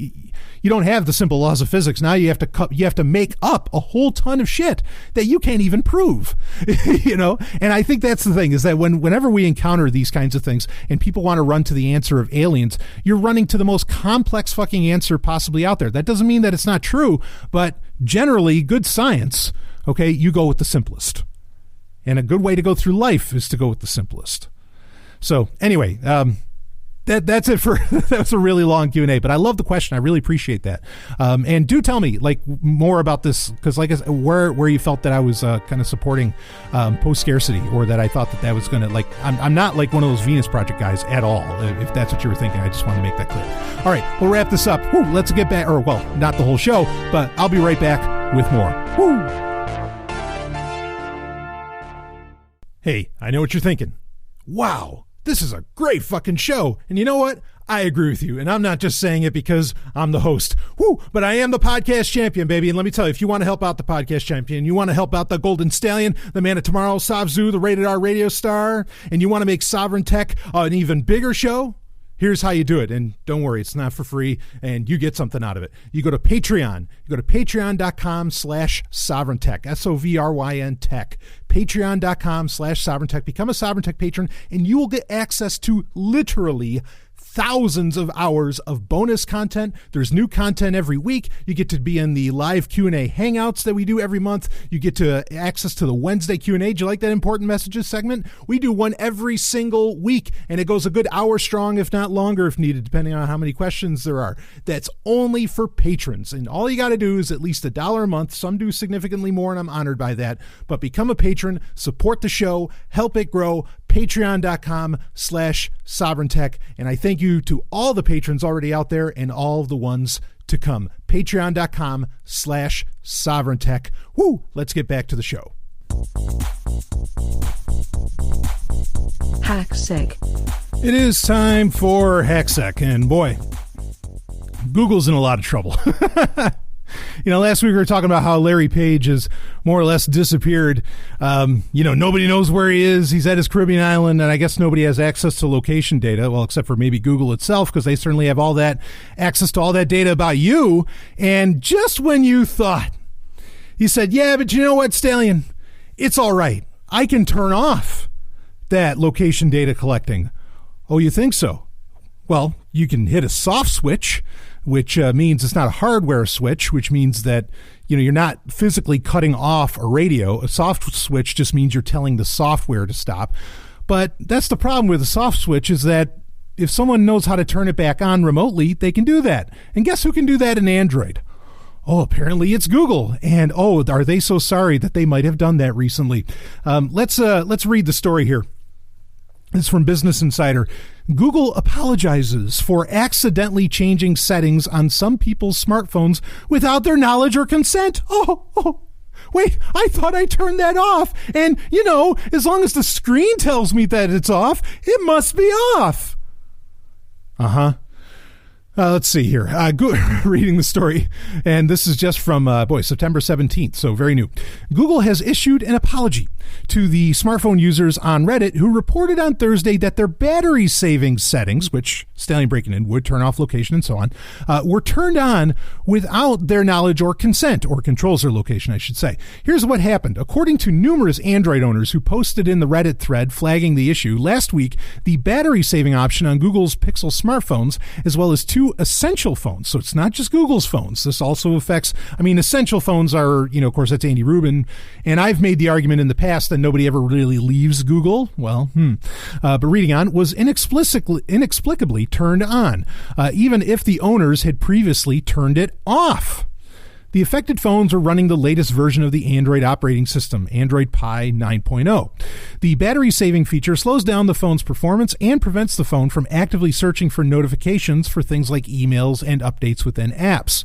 [SPEAKER 4] you don't have the simple laws of physics. Now you have to make up a whole ton of shit that you can't even prove, and I think that's the thing, is that whenever we encounter these kinds of things and people want to run to the answer of aliens, you're running to the most complex fucking answer possibly out there. That doesn't mean that it's not true, but generally good science, okay, you go with the simplest. And a good way to go through life is to go with the simplest. So anyway, that's it for that's a really long Q&A, but I love the question. I really appreciate that. And do tell me more about this, because like I said, where you felt that I was kind of supporting post scarcity, or that I thought that was going to I'm not like one of those Venus Project guys at all. If that's what you were thinking, I just want to make that clear. All right, we'll wrap this up. Woo, let's get back, or well, not the whole show, but I'll be right back with more. Woo. Hey, I know what you're thinking. Wow. This is a great fucking show. And you know what? I agree with you. And I'm not just saying it because I'm the host. Woo! But I am the podcast champion, baby. And let me tell you, if you want to help out the podcast champion, you want to help out the Golden Stallion, the man of tomorrow, Savzu, the rated R radio star, and you want to make Sovryn Tech an even bigger show, here's how you do it. And don't worry, it's not for free, and you get something out of it. You go to Patreon. You go to patreon.com/SovrynTech, SOVRYN Tech. Patreon.com/SovrynTech. Become a Sovryn Tech patron, and you will get access to literally thousands of hours of bonus content. There's new content every week. You get to be in the live Q&A hangouts that we do every month. You get to access to the Wednesday Q&A. Do you like that important messages segment? We do one every single week, and it goes a good hour strong, if not longer if needed, depending on how many questions there are. That's only for patrons, and all you got to do is at least $1 a month. Some do significantly more, and I'm honored by that. But become a patron, support the show, help it grow. Patreon.com/SovrynTech. And I thank you to all the patrons already out there and all the ones to come. Patreon.com/SovrynTech. Woo! Let's get back to the show.
[SPEAKER 6] HackSec.
[SPEAKER 4] It is time for HackSec. And boy, Google's in a lot of trouble. Last week we were talking about how Larry Page has more or less disappeared. Nobody knows where he is. He's at his Caribbean island, and I guess nobody has access to location data, well, except for maybe Google itself, because they certainly have all that access to all that data about you. And just when you thought, he said, yeah, but you know what, Stallion? It's all right. I can turn off that location data collecting. Oh, you think so? Well, you can hit a soft switch, which means it's not a hardware switch, which means that you're not physically cutting off a radio. A soft switch just means you're telling the software to stop. But that's the problem with a soft switch, is that if someone knows how to turn it back on remotely, they can do that. And guess who can do that in Android? Oh, apparently it's Google. And are they so sorry that they might have done that recently? Let's read the story here. It's from Business Insider. Google apologizes for accidentally changing settings on some people's smartphones without their knowledge or consent. wait, I thought I turned that off. And, as long as the screen tells me that it's off, it must be off. Uh-huh. Let's see here. Reading the story, and this is just from, September 17th, so very new. Google has issued an apology to the smartphone users on Reddit who reported on Thursday that their battery saving settings, which Stallion Breaking In would turn off location and so on, were turned on without their knowledge or consent, or controls their location, I should say. Here's what happened. According to numerous Android owners who posted in the Reddit thread flagging the issue, last week, the battery saving option on Google's Pixel smartphones, as well as two Essential phones. So it's not just Google's phones. This also affects, Essential phones are, of course, that's Andy Rubin. And I've made the argument in the past that nobody ever really leaves Google. Well, but reading on, was inexplicably turned on, even if the owners had previously turned it off. The affected phones are running the latest version of the Android operating system, Android Pie 9.0. The battery-saving feature slows down the phone's performance and prevents the phone from actively searching for notifications for things like emails and updates within apps.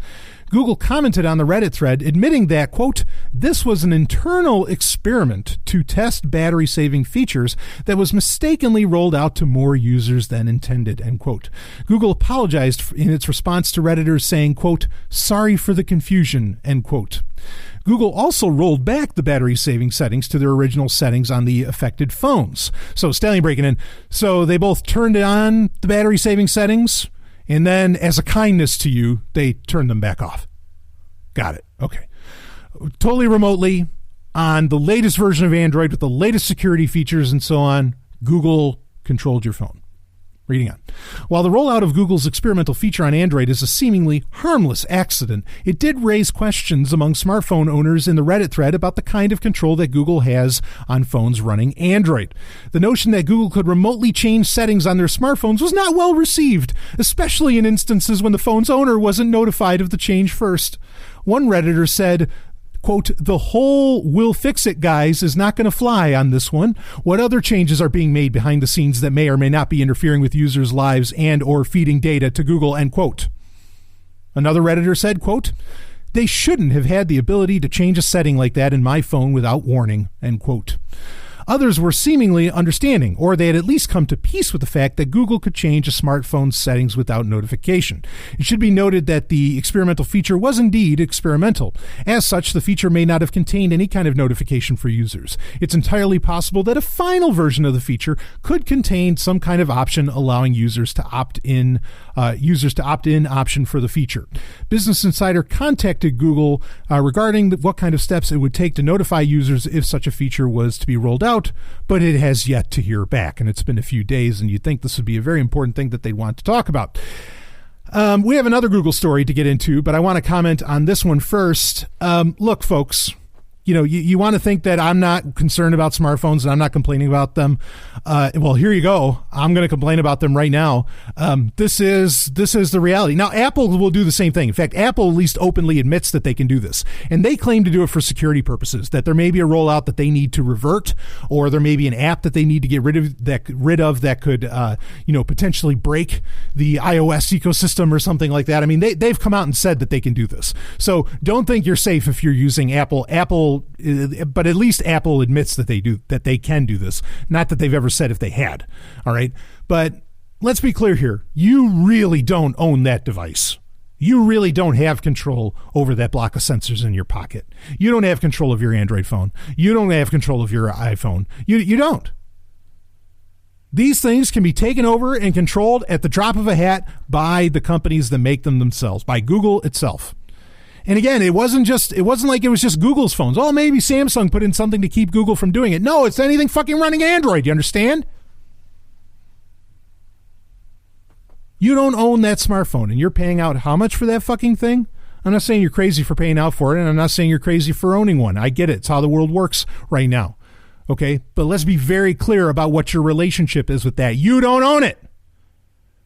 [SPEAKER 4] Google commented on the Reddit thread, admitting that, quote, this was an internal experiment to test battery-saving features that was mistakenly rolled out to more users than intended, end quote. Google apologized in its response to Redditors, saying, quote, sorry for the confusion, end quote. Google also rolled back the battery-saving settings to their original settings on the affected phones. So, Stallion Breaking In. So they both turned on the battery-saving settings, and then, as a kindness to you, they turned them back off. Got it. Okay. Totally remotely, on the latest version of Android with the latest security features and so on, Google controlled your phone. Reading on. While the rollout of Google's experimental feature on Android is a seemingly harmless accident, it did raise questions among smartphone owners in the Reddit thread about the kind of control that Google has on phones running Android. The notion that Google could remotely change settings on their smartphones was not well received, especially in instances when the phone's owner wasn't notified of the change first. One Redditor said, quote, the whole we'll fix it guys is not going to fly on this one. What other changes are being made behind the scenes that may or may not be interfering with users' lives and or feeding data to Google, end quote. Another Redditor said, quote, they shouldn't have had the ability to change a setting like that in my phone without warning, end quote. Others were seemingly understanding, or they had at least come to peace with the fact that Google could change a smartphone's settings without notification. It should be noted that the experimental feature was indeed experimental. As such, the feature may not have contained any kind of notification for users. It's entirely possible that a final version of the feature could contain some kind of option allowing users to opt in option for the feature. Business Insider contacted Google regarding what kind of steps it would take to notify users if such a feature was to be rolled out, but it has yet to hear back, and it's been a few days, and you'd think this would be a very important thing that they'd want to talk about. We have another Google story to get into, but I want to comment on this one first. Look, folks, you want to think that I'm not concerned about smartphones and I'm not complaining about them. Well, here you go. I'm going to complain about them right now. This is the reality. Now, Apple will do the same thing. In fact, Apple at least openly admits that they can do this. And they claim to do it for security purposes, that there may be a rollout that they need to revert, or there may be an app that they need to get rid of that could, potentially break the iOS ecosystem or something like that. I mean, they've come out and said that they can do this. So don't think you're safe if you're using Apple, but at least Apple admits that they can do this. Not that they've ever said if they had. All right. But let's be clear here. You really don't own that device. You really don't have control over that block of sensors in your pocket. You don't have control of your Android phone. You don't have control of your iPhone. You don't. These things can be taken over and controlled at the drop of a hat by the companies that make them themselves, by Google itself. And again, it wasn't like it was just Google's phones. Oh, maybe Samsung put in something to keep Google from doing it. No, it's anything fucking running Android. You understand? You don't own that smartphone, and you're paying out how much for that fucking thing? I'm not saying you're crazy for paying out for it, and I'm not saying you're crazy for owning one. I get it. It's how the world works right now. Okay? But let's be very clear about what your relationship is with that. You don't own it.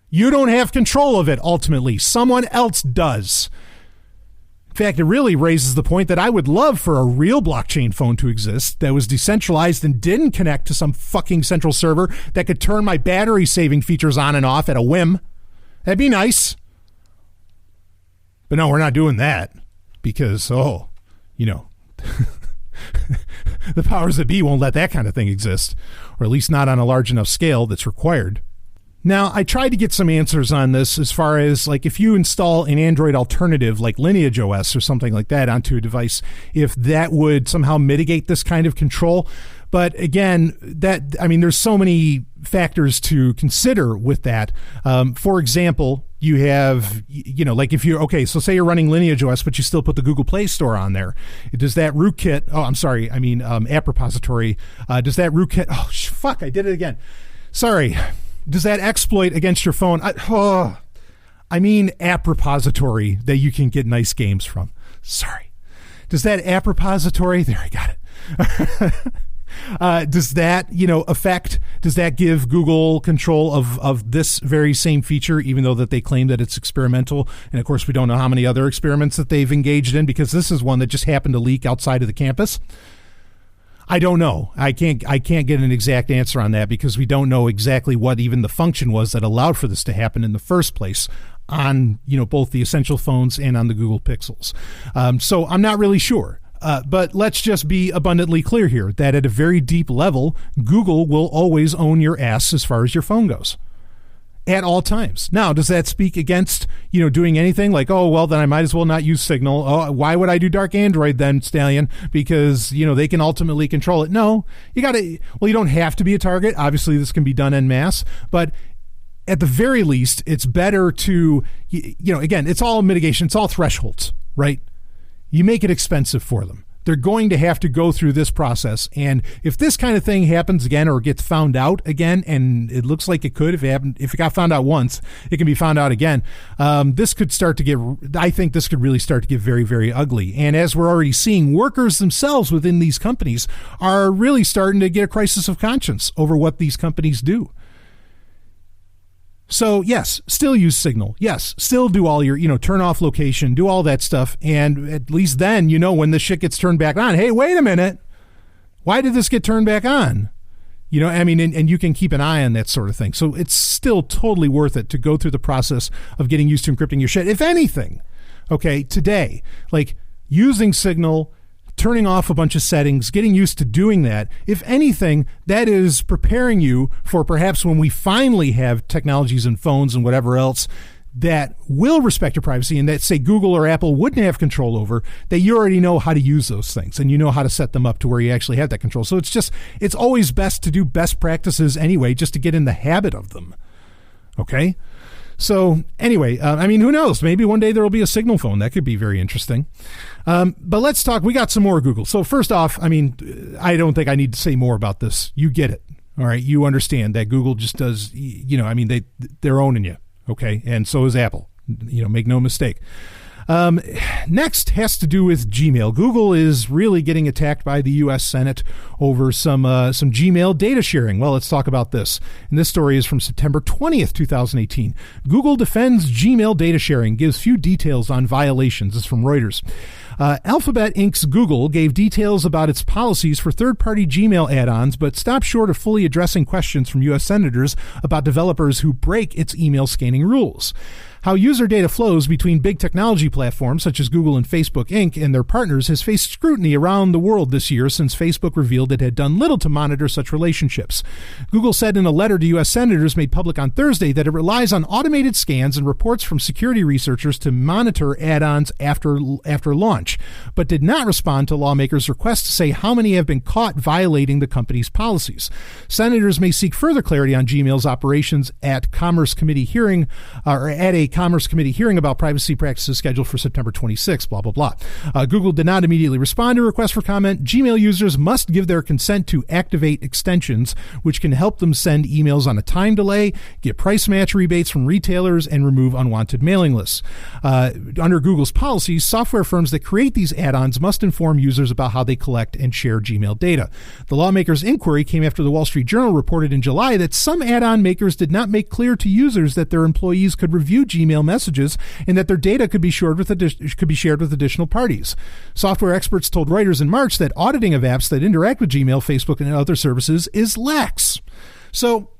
[SPEAKER 4] You don't have control of it, ultimately. Someone else does. In fact, it really raises the point that I would love for a real blockchain phone to exist that was decentralized and didn't connect to some fucking central server that could turn my battery saving features on and off at a whim. That'd be nice. But no, we're not doing that because, The powers that be won't let that kind of thing exist, or at least not on a large enough scale that's required. Now, I tried to get some answers on this as far as, like, if you install an Android alternative like Lineage OS or something like that onto a device, if that would somehow mitigate this kind of control. But again, there's so many factors to consider with that. For example, you have, like if you're, so say you're running Lineage OS, but you still put the Google Play Store on there. Does that rootkit, app repository, does that rootkit, I did it again. Sorry. Does that exploit against your phone? App repository that you can get nice games from. Sorry. Does that app repository, there, I got it. Does that, does that give Google control of this very same feature, even though that they claim that it's experimental? And of course, we don't know how many other experiments that they've engaged in, because this is one that just happened to leak outside of the campus. I don't know. I can't get an exact answer on that, because we don't know exactly what even the function was that allowed for this to happen in the first place on, both the Essential phones and on the Google Pixels. So I'm not really sure. But let's just be abundantly clear here that at a very deep level, Google will always own your ass as far as your phone goes. At all times. Now, does that speak against, doing anything like, then I might as well not use Signal? Oh, why would I do Dark Android then, Stallion? Because, they can ultimately control it. No, you don't have to be a target. Obviously, this can be done en masse, but at the very least, it's better to, again, it's all mitigation. It's all thresholds, right? You make it expensive for them. They're going to have to go through this process. And if this kind of thing happens again or gets found out again, and it looks like it could, if it got found out once, it can be found out again. This could start to get, I think this could really start to get very, very ugly. And as we're already seeing, workers themselves within these companies are really starting to get a crisis of conscience over what these companies do. So yes, still use Signal. Yes, still do all your, turn off location, do all that stuff. And at least then, when the shit gets turned back on, hey, wait a minute. Why did this get turned back on? And you can keep an eye on that sort of thing. So it's still totally worth it to go through the process of getting used to encrypting your shit. If anything, today, like using Signal, turning off a bunch of settings, getting used to doing that. If anything, that is preparing you for perhaps when we finally have technologies and phones and whatever else that will respect your privacy and that, say, Google or Apple wouldn't have control over, that you already know how to use those things and you know how to set them up to where you actually have that control. So it's always best to do best practices anyway, just to get in the habit of them. Okay? So anyway, who knows? Maybe one day there will be a Signal phone. That could be very interesting. But let's talk. We got some more Google. So first off, I don't think I need to say more about this. You get it. All right. You understand that Google just does, they're owning you. Okay. And so is Apple. Make no mistake. Next has to do with Gmail. Google is really getting attacked by the U.S. Senate over some Gmail data sharing. Well, let's talk about this. And this story is from September 20th, 2018. Google defends Gmail data sharing, gives few details on violations. This is from Reuters. Alphabet Inc.'s Google gave details about its policies for third-party Gmail add-ons, but stopped short of fully addressing questions from U.S. senators about developers who break its email scanning rules. How user data flows between big technology platforms such as Google and Facebook Inc. and their partners has faced scrutiny around the world this year since Facebook revealed it had done little to monitor such relationships. Google said in a letter to U.S. senators made public on Thursday that it relies on automated scans and reports from security researchers to monitor add-ons after launch, but did not respond to lawmakers' requests to say how many have been caught violating the company's policies. Senators may seek further clarity on Gmail's operations at a Commerce Committee hearing about privacy practices scheduled for September 26, blah, blah, blah. Google did not immediately respond to requests for comment. Gmail users must give their consent to activate extensions, which can help them send emails on a time delay, get price match rebates from retailers, and remove unwanted mailing lists. Under Google's policies, software firms that create these add-ons must inform users about how they collect and share Gmail data. The lawmakers' inquiry came after the Wall Street Journal reported in July that some add-on makers did not make clear to users that their employees could review Gmail messages and that their data could be shared with additional parties. Software experts told Reuters in March that auditing of apps that interact with Gmail, Facebook, and other services is lax. So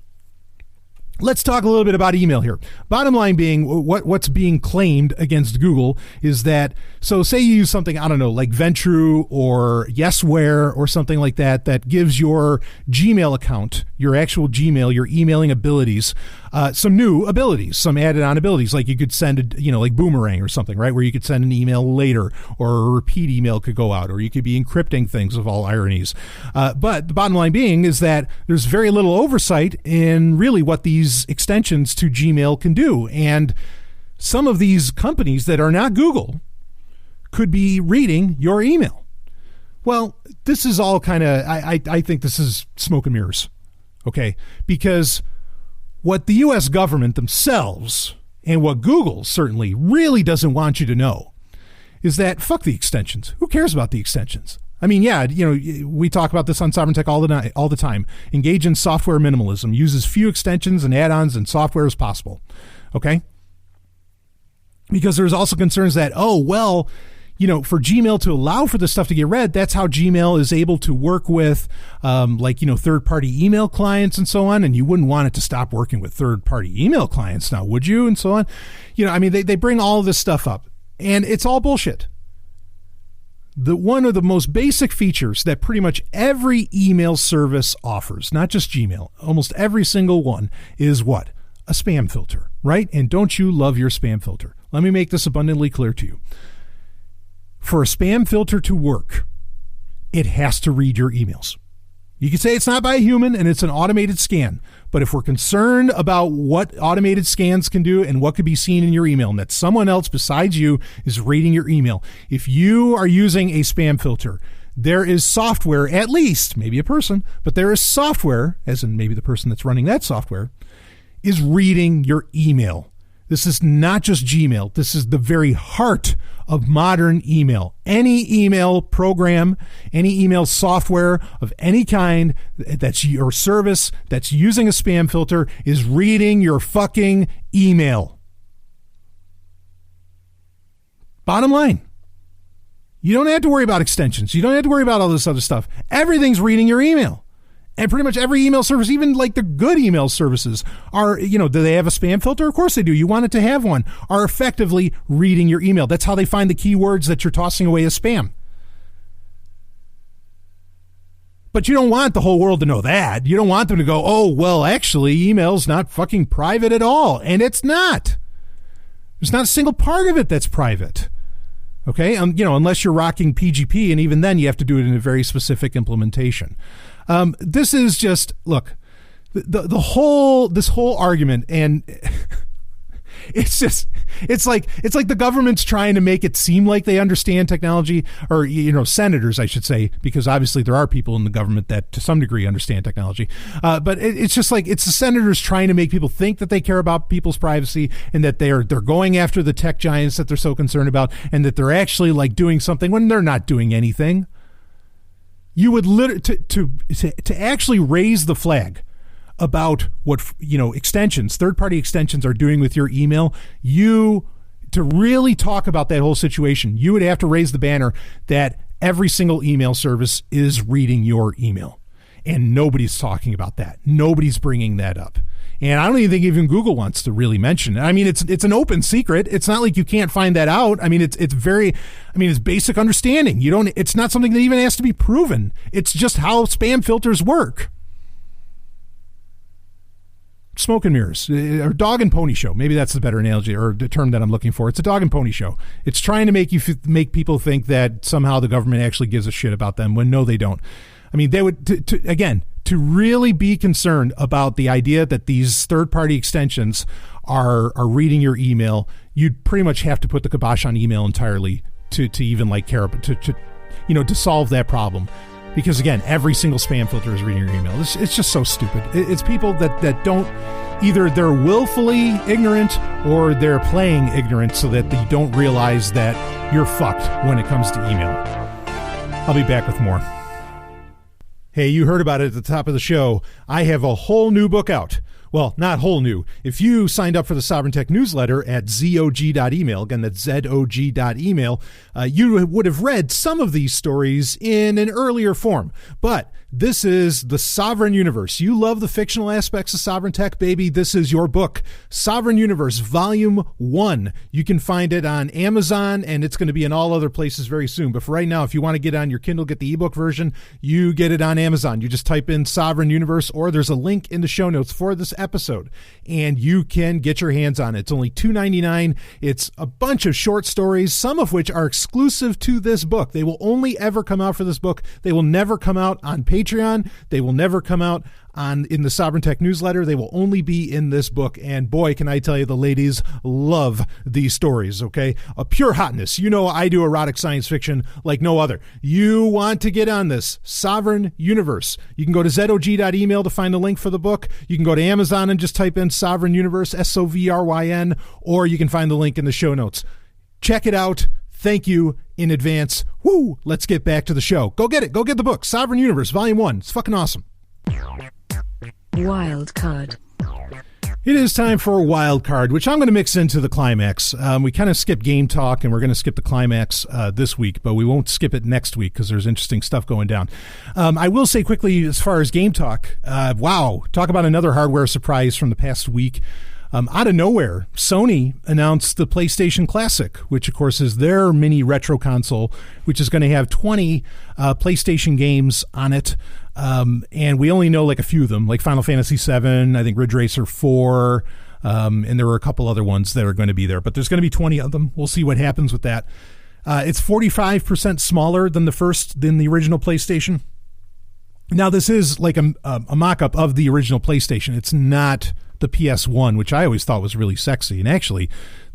[SPEAKER 4] Let's talk a little bit about email here. Bottom line being, what's being claimed against Google is that, so say you use something, I don't know, like Ventru or Yesware or something like that, that gives your Gmail account, your actual Gmail, your emailing abilities, some new abilities, some added on abilities, like you could send, like Boomerang or something, right? Where you could send an email later, or a repeat email could go out, or you could be encrypting things, of all ironies. But the bottom line being is that there's very little oversight in really what these extensions to Gmail can do. And some of these companies that are not Google could be reading your email. Well, this is all kind of, I think this is smoke and mirrors, okay? Because what the U.S. government themselves, and what Google certainly really doesn't want you to know, is that fuck the extensions. Who cares about the extensions? I mean, yeah, we talk about this on Sovryn Tech all the time. Engage in software minimalism. Use as few extensions and add-ons and software as possible. Okay? Because there's also concerns that, for Gmail to allow for this stuff to get read, that's how Gmail is able to work with, third-party email clients and so on. And you wouldn't want it to stop working with third-party email clients now, would you? And so on. They bring all of this stuff up. And it's all bullshit. One of the most basic features that pretty much every email service offers, not just Gmail, almost every single one, is what? A spam filter, right? And don't you love your spam filter? Let me make this abundantly clear to you. For a spam filter to work, it has to read your emails. You can say it's not by a human and it's an automated scan, but if we're concerned about what automated scans can do and what could be seen in your email, and that someone else besides you is reading your email, if you are using a spam filter, there is software, at least, maybe a person, but there is software, as in maybe the person that's running that software, is reading your email. This is not just Gmail. This is the very heart of modern email. Any email program, any email software of any kind that's your service that's using a spam filter is reading your fucking email. Bottom line. You don't have to worry about extensions. You don't have to worry about all this other stuff. Everything's reading your email. And pretty much every email service, even like the good email services, are, do they have a spam filter? Of course they do. You want it to have one. Are effectively reading your email. That's how they find the keywords that you're tossing away as spam. But you don't want the whole world to know that. You don't want them to go, actually, email's not fucking private at all. And it's not. There's not a single part of it that's private. Okay? Unless you're rocking PGP, and even then you have to do it in a very specific implementation. This is just, look, this whole argument, and it's like the government's trying to make it seem like they understand technology, or, senators, I should say, because obviously there are people in the government that to some degree understand technology. But it's just like, it's the senators trying to make people think that they care about people's privacy, and that they're going after the tech giants that they're so concerned about, and that they're actually like doing something when they're not doing anything. You would to actually raise the flag about what extensions, third-party extensions are doing with your email. To really talk about that whole situation, you would have to raise the banner that every single email service is reading your email, and nobody's talking about that. Nobody's bringing that up. And I don't even think even Google wants to really mention it. I mean, it's an open secret. It's not like you can't find that out. I mean, it's basic understanding. It's not something that even has to be proven. It's just how spam filters work. Smoke and mirrors, or dog and pony show. Maybe that's the better analogy, or the term that I'm looking for. It's a dog and pony show. It's trying to make people think that somehow the government actually gives a shit about them, when no, they don't. I mean, they would, to really be concerned about the idea that these third-party extensions are reading your email, you'd pretty much have to put the kibosh on email entirely to even like care about, to solve that problem. Because again, every single spam filter is reading your email. It's just so stupid. It's people that don't, either they're willfully ignorant or they're playing ignorant so that they don't realize that you're fucked when it comes to email. I'll be back with more. Hey, you heard about it at the top of the show. I have a whole new book out. Well, not whole new. If you signed up for the Sovryn Tech newsletter at zog.email, again, that's zog.email, you would have read some of these stories in an earlier form. But This is the Sovryn Universe. You love the fictional aspects of Sovryn Tech, baby. This is your book, Sovryn Universe, Volume 1. You can find it on Amazon, and it's going to be in all other places very soon. But for right now, if you want to get on your Kindle, get the ebook version, you get it on Amazon. You just type in Sovryn Universe, or there's a link in the show notes for this episode, and you can get your hands on it. It's only $2.99. It's a bunch of short stories, some of which are exclusive to this book. They will only ever come out for this book. They will never come out on Patreon. They will never come out in the Sovryn Tech newsletter. They will only be in this book. And boy, can I tell you, the ladies love these stories, okay? A pure hotness. You know, I do erotic science fiction like no other. You want to get on this Sovryn Universe. You can go to zog.email to find the link for the book. You can go to Amazon and just type in Sovryn Universe, Sovryn, or you can find the link in the show notes. Check it out. Thank you in advance. Woo! Let's get back to the show. Go get it. Go get the book, Sovryn Universe, Volume 1. It's fucking awesome.
[SPEAKER 6] Wild card.
[SPEAKER 4] It is time for a wild card, which I'm going to mix into the climax. We kind of skipped GameTalk, and we're going to skip the climax this week, but we won't skip it next week because there's interesting stuff going down. I will say quickly, as far as GameTalk, wow, talk about another hardware surprise from the past week. Out of nowhere, Sony announced the PlayStation Classic, which, of course, is their mini retro console, which is going to have 20 PlayStation games on it. And we only know like a few of them, like Final Fantasy VII, I think Ridge Racer 4, and there were a couple other ones that are going to be there. But there's going to be 20 of them. We'll see what happens with that. It's 45% smaller than the original PlayStation. Now, this is like a mock-up of the original PlayStation. It's not the PS1, which I always thought was really sexy. And actually,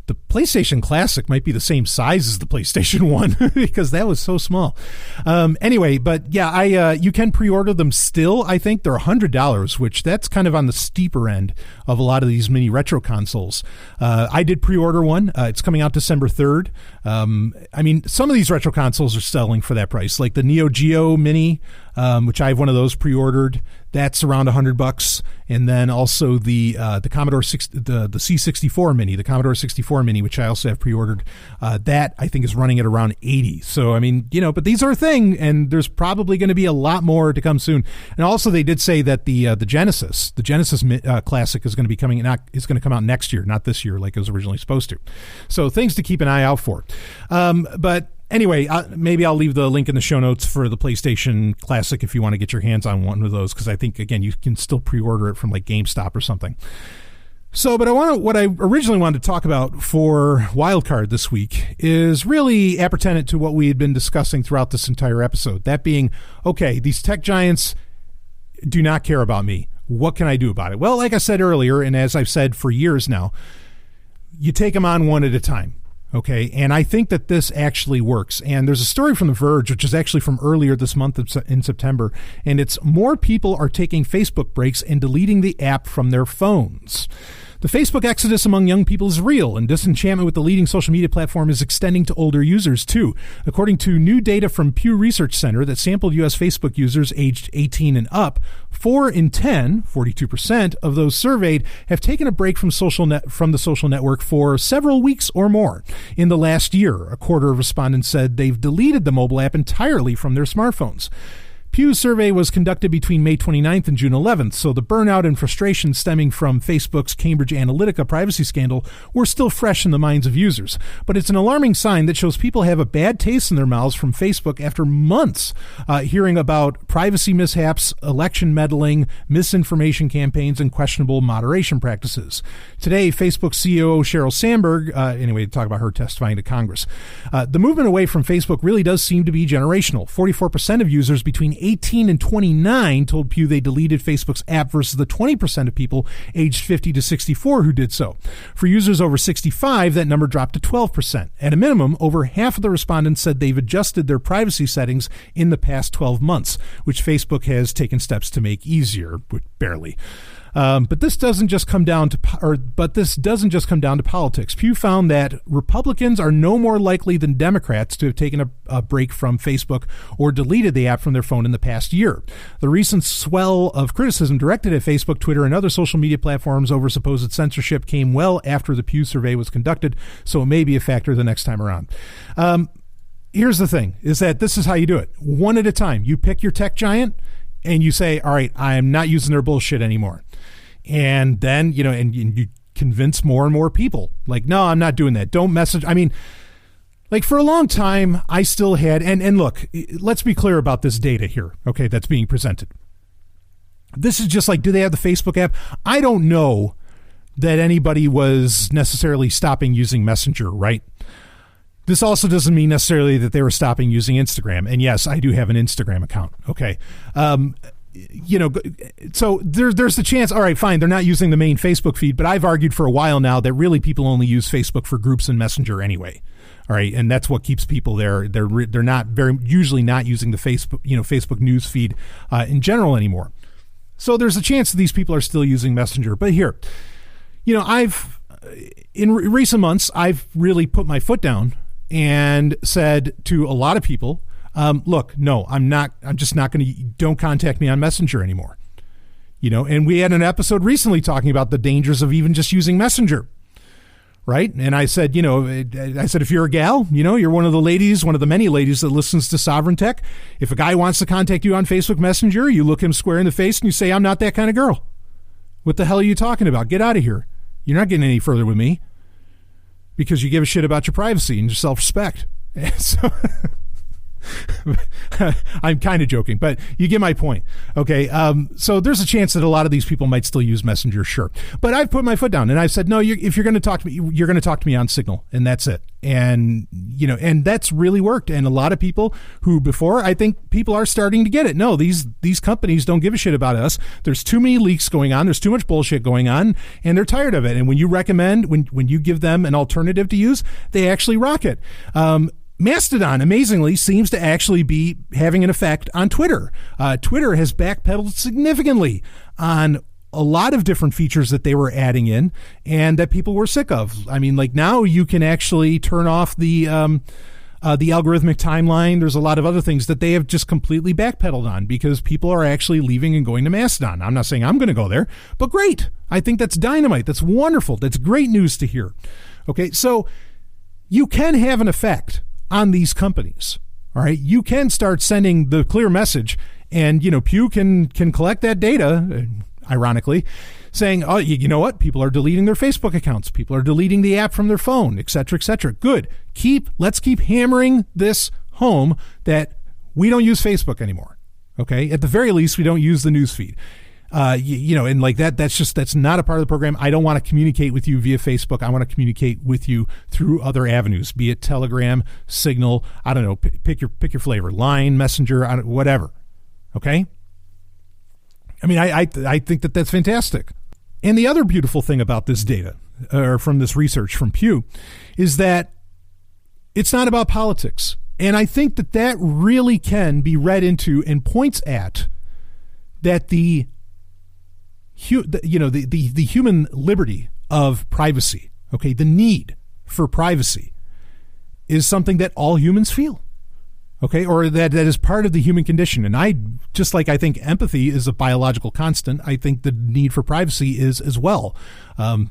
[SPEAKER 4] the PlayStation Classic might be the same size as the PlayStation 1 because that was so small. Anyway, but yeah, you can pre-order them still. I think they're $100, which that's kind of on the steeper end of a lot of these mini retro consoles. I did pre-order one. It's coming out December 3rd. I mean, some of these retro consoles are selling for that price, like the Neo Geo Mini, which I have one of those pre-ordered. That's around $100, and then also the Commodore the C64 Mini, the Commodore 64 Mini, which I also have pre-ordered. That I think is running at around $80. So I mean, you know, but these are a thing, and there's probably going to be a lot more to come soon. And also, they did say that the Genesis Classic is going to be coming is going to come out next year, not this year, like it was originally supposed to. So things to keep an eye out for. But anyway, maybe I'll leave the link in the show notes for the PlayStation Classic if you want to get your hands on one of those, because I think, again, you can still pre-order it from like GameStop or something. So, but what I originally wanted to talk about for Wildcard this week is really appertinent to what we had been discussing throughout this entire episode. That being, okay, these tech giants do not care about me. What can I do about it? Well, like I said earlier, and as I've said for years now, you take them on one at a time. Okay, and I think that this actually works. And there's a story from The Verge, which is actually from earlier this month in September, and it's more people are taking Facebook breaks and deleting the app from their phones. The Facebook exodus among young people is real, and disenchantment with the leading social media platform is extending to older users, too. According to new data from Pew Research Center that sampled U.S. Facebook users aged 18 and up, 4 in 10, 42% of those surveyed, have taken a break from the social network for several weeks or more. In the last year, a quarter of respondents said they've deleted the mobile app entirely from their smartphones. Pew's survey was conducted between May 29th and June 11th, so the burnout and frustration stemming from Facebook's Cambridge Analytica privacy scandal were still fresh in the minds of users. But it's an alarming sign that shows people have a bad taste in their mouths from Facebook after months hearing about privacy mishaps, election meddling, misinformation campaigns, and questionable moderation practices. Today, Facebook CEO Sheryl Sandberg, to talk about her testifying to Congress. The movement away from Facebook really does seem to be generational. 44% of users between 18 and 29 told Pew they deleted Facebook's app versus the 20% of people aged 50 to 64 who did so. For users over 65, that number dropped to 12%. At a minimum, over half of the respondents said they've adjusted their privacy settings in the past 12 months, which Facebook has taken steps to make easier, barely. But this doesn't just come down to politics. Pew found that Republicans are no more likely than Democrats to have taken a break from Facebook or deleted the app from their phone in the past year. The recent swell of criticism directed at Facebook, Twitter, and other social media platforms over supposed censorship came well after the Pew survey was conducted, so it may be a factor the next time around. Here's the thing, is that this is how you do it. One at a time. You pick your tech giant, and you say, all right, I'm not using their bullshit anymore. And then, and you convince more and more people like, no, I'm not doing that. Don't message. I mean, like for a long time, I still had, and look, let's be clear about this data here. Okay. That's being presented. This is just like, do they have the Facebook app? I don't know that anybody was necessarily stopping using Messenger, right? This also doesn't mean necessarily that they were stopping using Instagram. And yes, I do have an Instagram account. Okay. So there's the chance, all right, fine, they're not using the main Facebook feed, but I've argued for a while now that really people only use Facebook for groups and Messenger anyway. All right. And that's what keeps people there. They're not usually not using the Facebook news feed in general anymore. So there's a chance that these people are still using Messenger. But here, in recent months, I've really put my foot down and said to a lot of people, look, no, I'm just not going to, don't contact me on Messenger anymore. And we had an episode recently talking about the dangers of even just using Messenger. Right. And I said, if you're a gal, you're one of the ladies, one of the many ladies that listens to Sovryn Tech. If a guy wants to contact you on Facebook Messenger, you look him square in the face and you say, I'm not that kind of girl. What the hell are you talking about? Get out of here. You're not getting any further with me because you give a shit about your privacy and your self-respect. So I'm kind of joking, but you get my point. Okay. So there's a chance that a lot of these people might still use Messenger. Sure. But I've put my foot down and I've said, no, if you're going to talk to me, you're going to talk to me on Signal, and that's it. And, and that's really worked. And a lot of people who before, I think people are starting to get it. No, these companies don't give a shit about us. There's too many leaks going on. There's too much bullshit going on, and they're tired of it. And when you recommend, when you give them an alternative to use, they actually rock it. Mastodon, amazingly, seems to actually be having an effect on Twitter. Twitter has backpedaled significantly on a lot of different features that they were adding in and that people were sick of. I mean, like now you can actually turn off the algorithmic timeline. There's a lot of other things that they have just completely backpedaled on because people are actually leaving and going to Mastodon. I'm not saying I'm going to go there, but great. I think that's dynamite. That's wonderful. That's great news to hear. Okay, so you can have an effect on these companies. All right. You can start sending the clear message and, Pew can collect that data, ironically, saying, oh, you know what? People are deleting their Facebook accounts. People are deleting the app from their phone, et cetera, et cetera. Good. Let's keep hammering this home that we don't use Facebook anymore. Okay. At the very least, we don't use the news feed. And like that's not a part of the program. I don't want to communicate with you via Facebook. I want to communicate with you through other avenues, be it Telegram, Signal, I don't know, pick your flavor, Line, Messenger, whatever. Okay. I mean, I think that that's fantastic. And the other beautiful thing about this data, or from this research from Pew, is that it's not about politics. And I think that really can be read into and points at that the human liberty of privacy, okay, the need for privacy is something that all humans feel, okay, or that is part of the human condition. And I think empathy is a biological constant, I think the need for privacy is as well.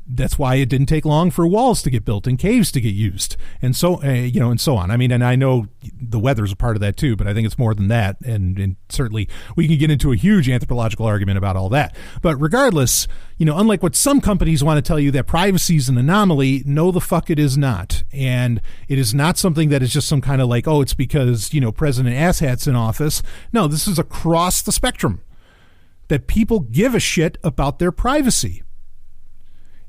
[SPEAKER 4] That's why it didn't take long for walls to get built and caves to get used, and so and so on. I mean, and I know the weather's a part of that too, but I think it's more than that. And certainly we can get into a huge anthropological argument about all that. But regardless, unlike what some companies want to tell you that privacy is an anomaly, no, the fuck it is not. And it is not something that is just some kind of like, oh, it's because President Asshat's in office. No, this is across the spectrum that people give a shit about their privacy.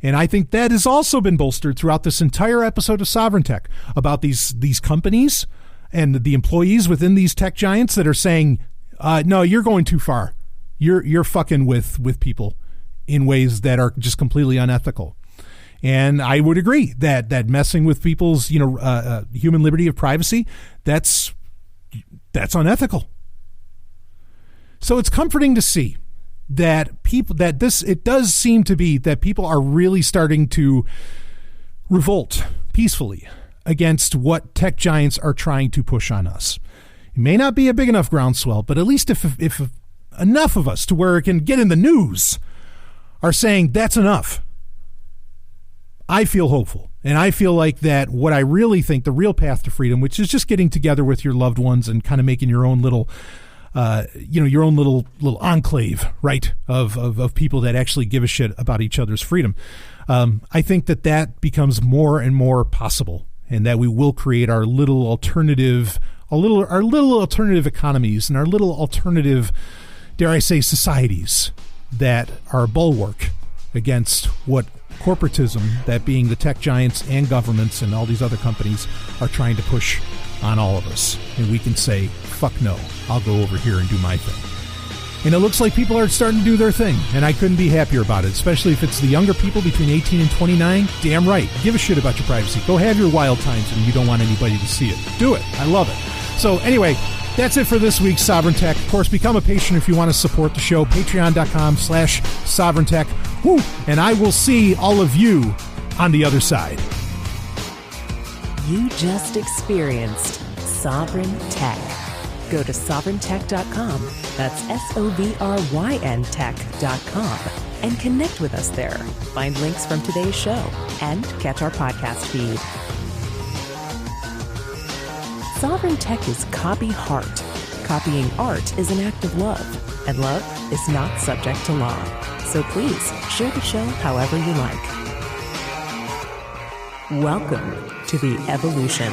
[SPEAKER 4] And I think that has also been bolstered throughout this entire episode of Sovryn Tech about these companies and the employees within these tech giants that are saying, no, you're going too far. You're fucking with people in ways that are just completely unethical. And I would agree that messing with people's human liberty of privacy, that's unethical. So it's comforting to see that it does seem to be that people are really starting to revolt peacefully against what tech giants are trying to push on us. It may not be a big enough groundswell, but at least if enough of us to where it can get in the news are saying that's enough, I feel hopeful. And I feel like that what I really think the real path to freedom, which is just getting together with your loved ones and kind of making your own little your own little enclave, right, of people that actually give a shit about each other's freedom. I think that becomes more and more possible, and that we will create our little alternative economies and our little alternative, dare I say, societies that are a bulwark against what corporatism, that being the tech giants and governments and all these other companies, are trying to push on all of us. And we can say, fuck no, I'll go over here and do my thing. And it looks like people are starting to do their thing, and I couldn't be happier about it, especially if it's the younger people between 18 and 29. Damn right. Give a shit about your privacy. Go have your wild times when you don't want anybody to see it. Do it. I love it. So anyway, that's it for this week's Sovryn Tech. Of course, become a patron if you want to support the show. Patreon.com/SovrynTech. Woo! And I will see all of you on the other side.
[SPEAKER 2] You just experienced Sovryn Tech. Go to SovrynTech.com, that's SOVRYN Tech.com, and connect with us there. Find links from today's show and catch our podcast feed. Sovryn Tech is copy heart. Copying art is an act of love, and love is not subject to law. So please share the show however you like. Welcome to the evolution.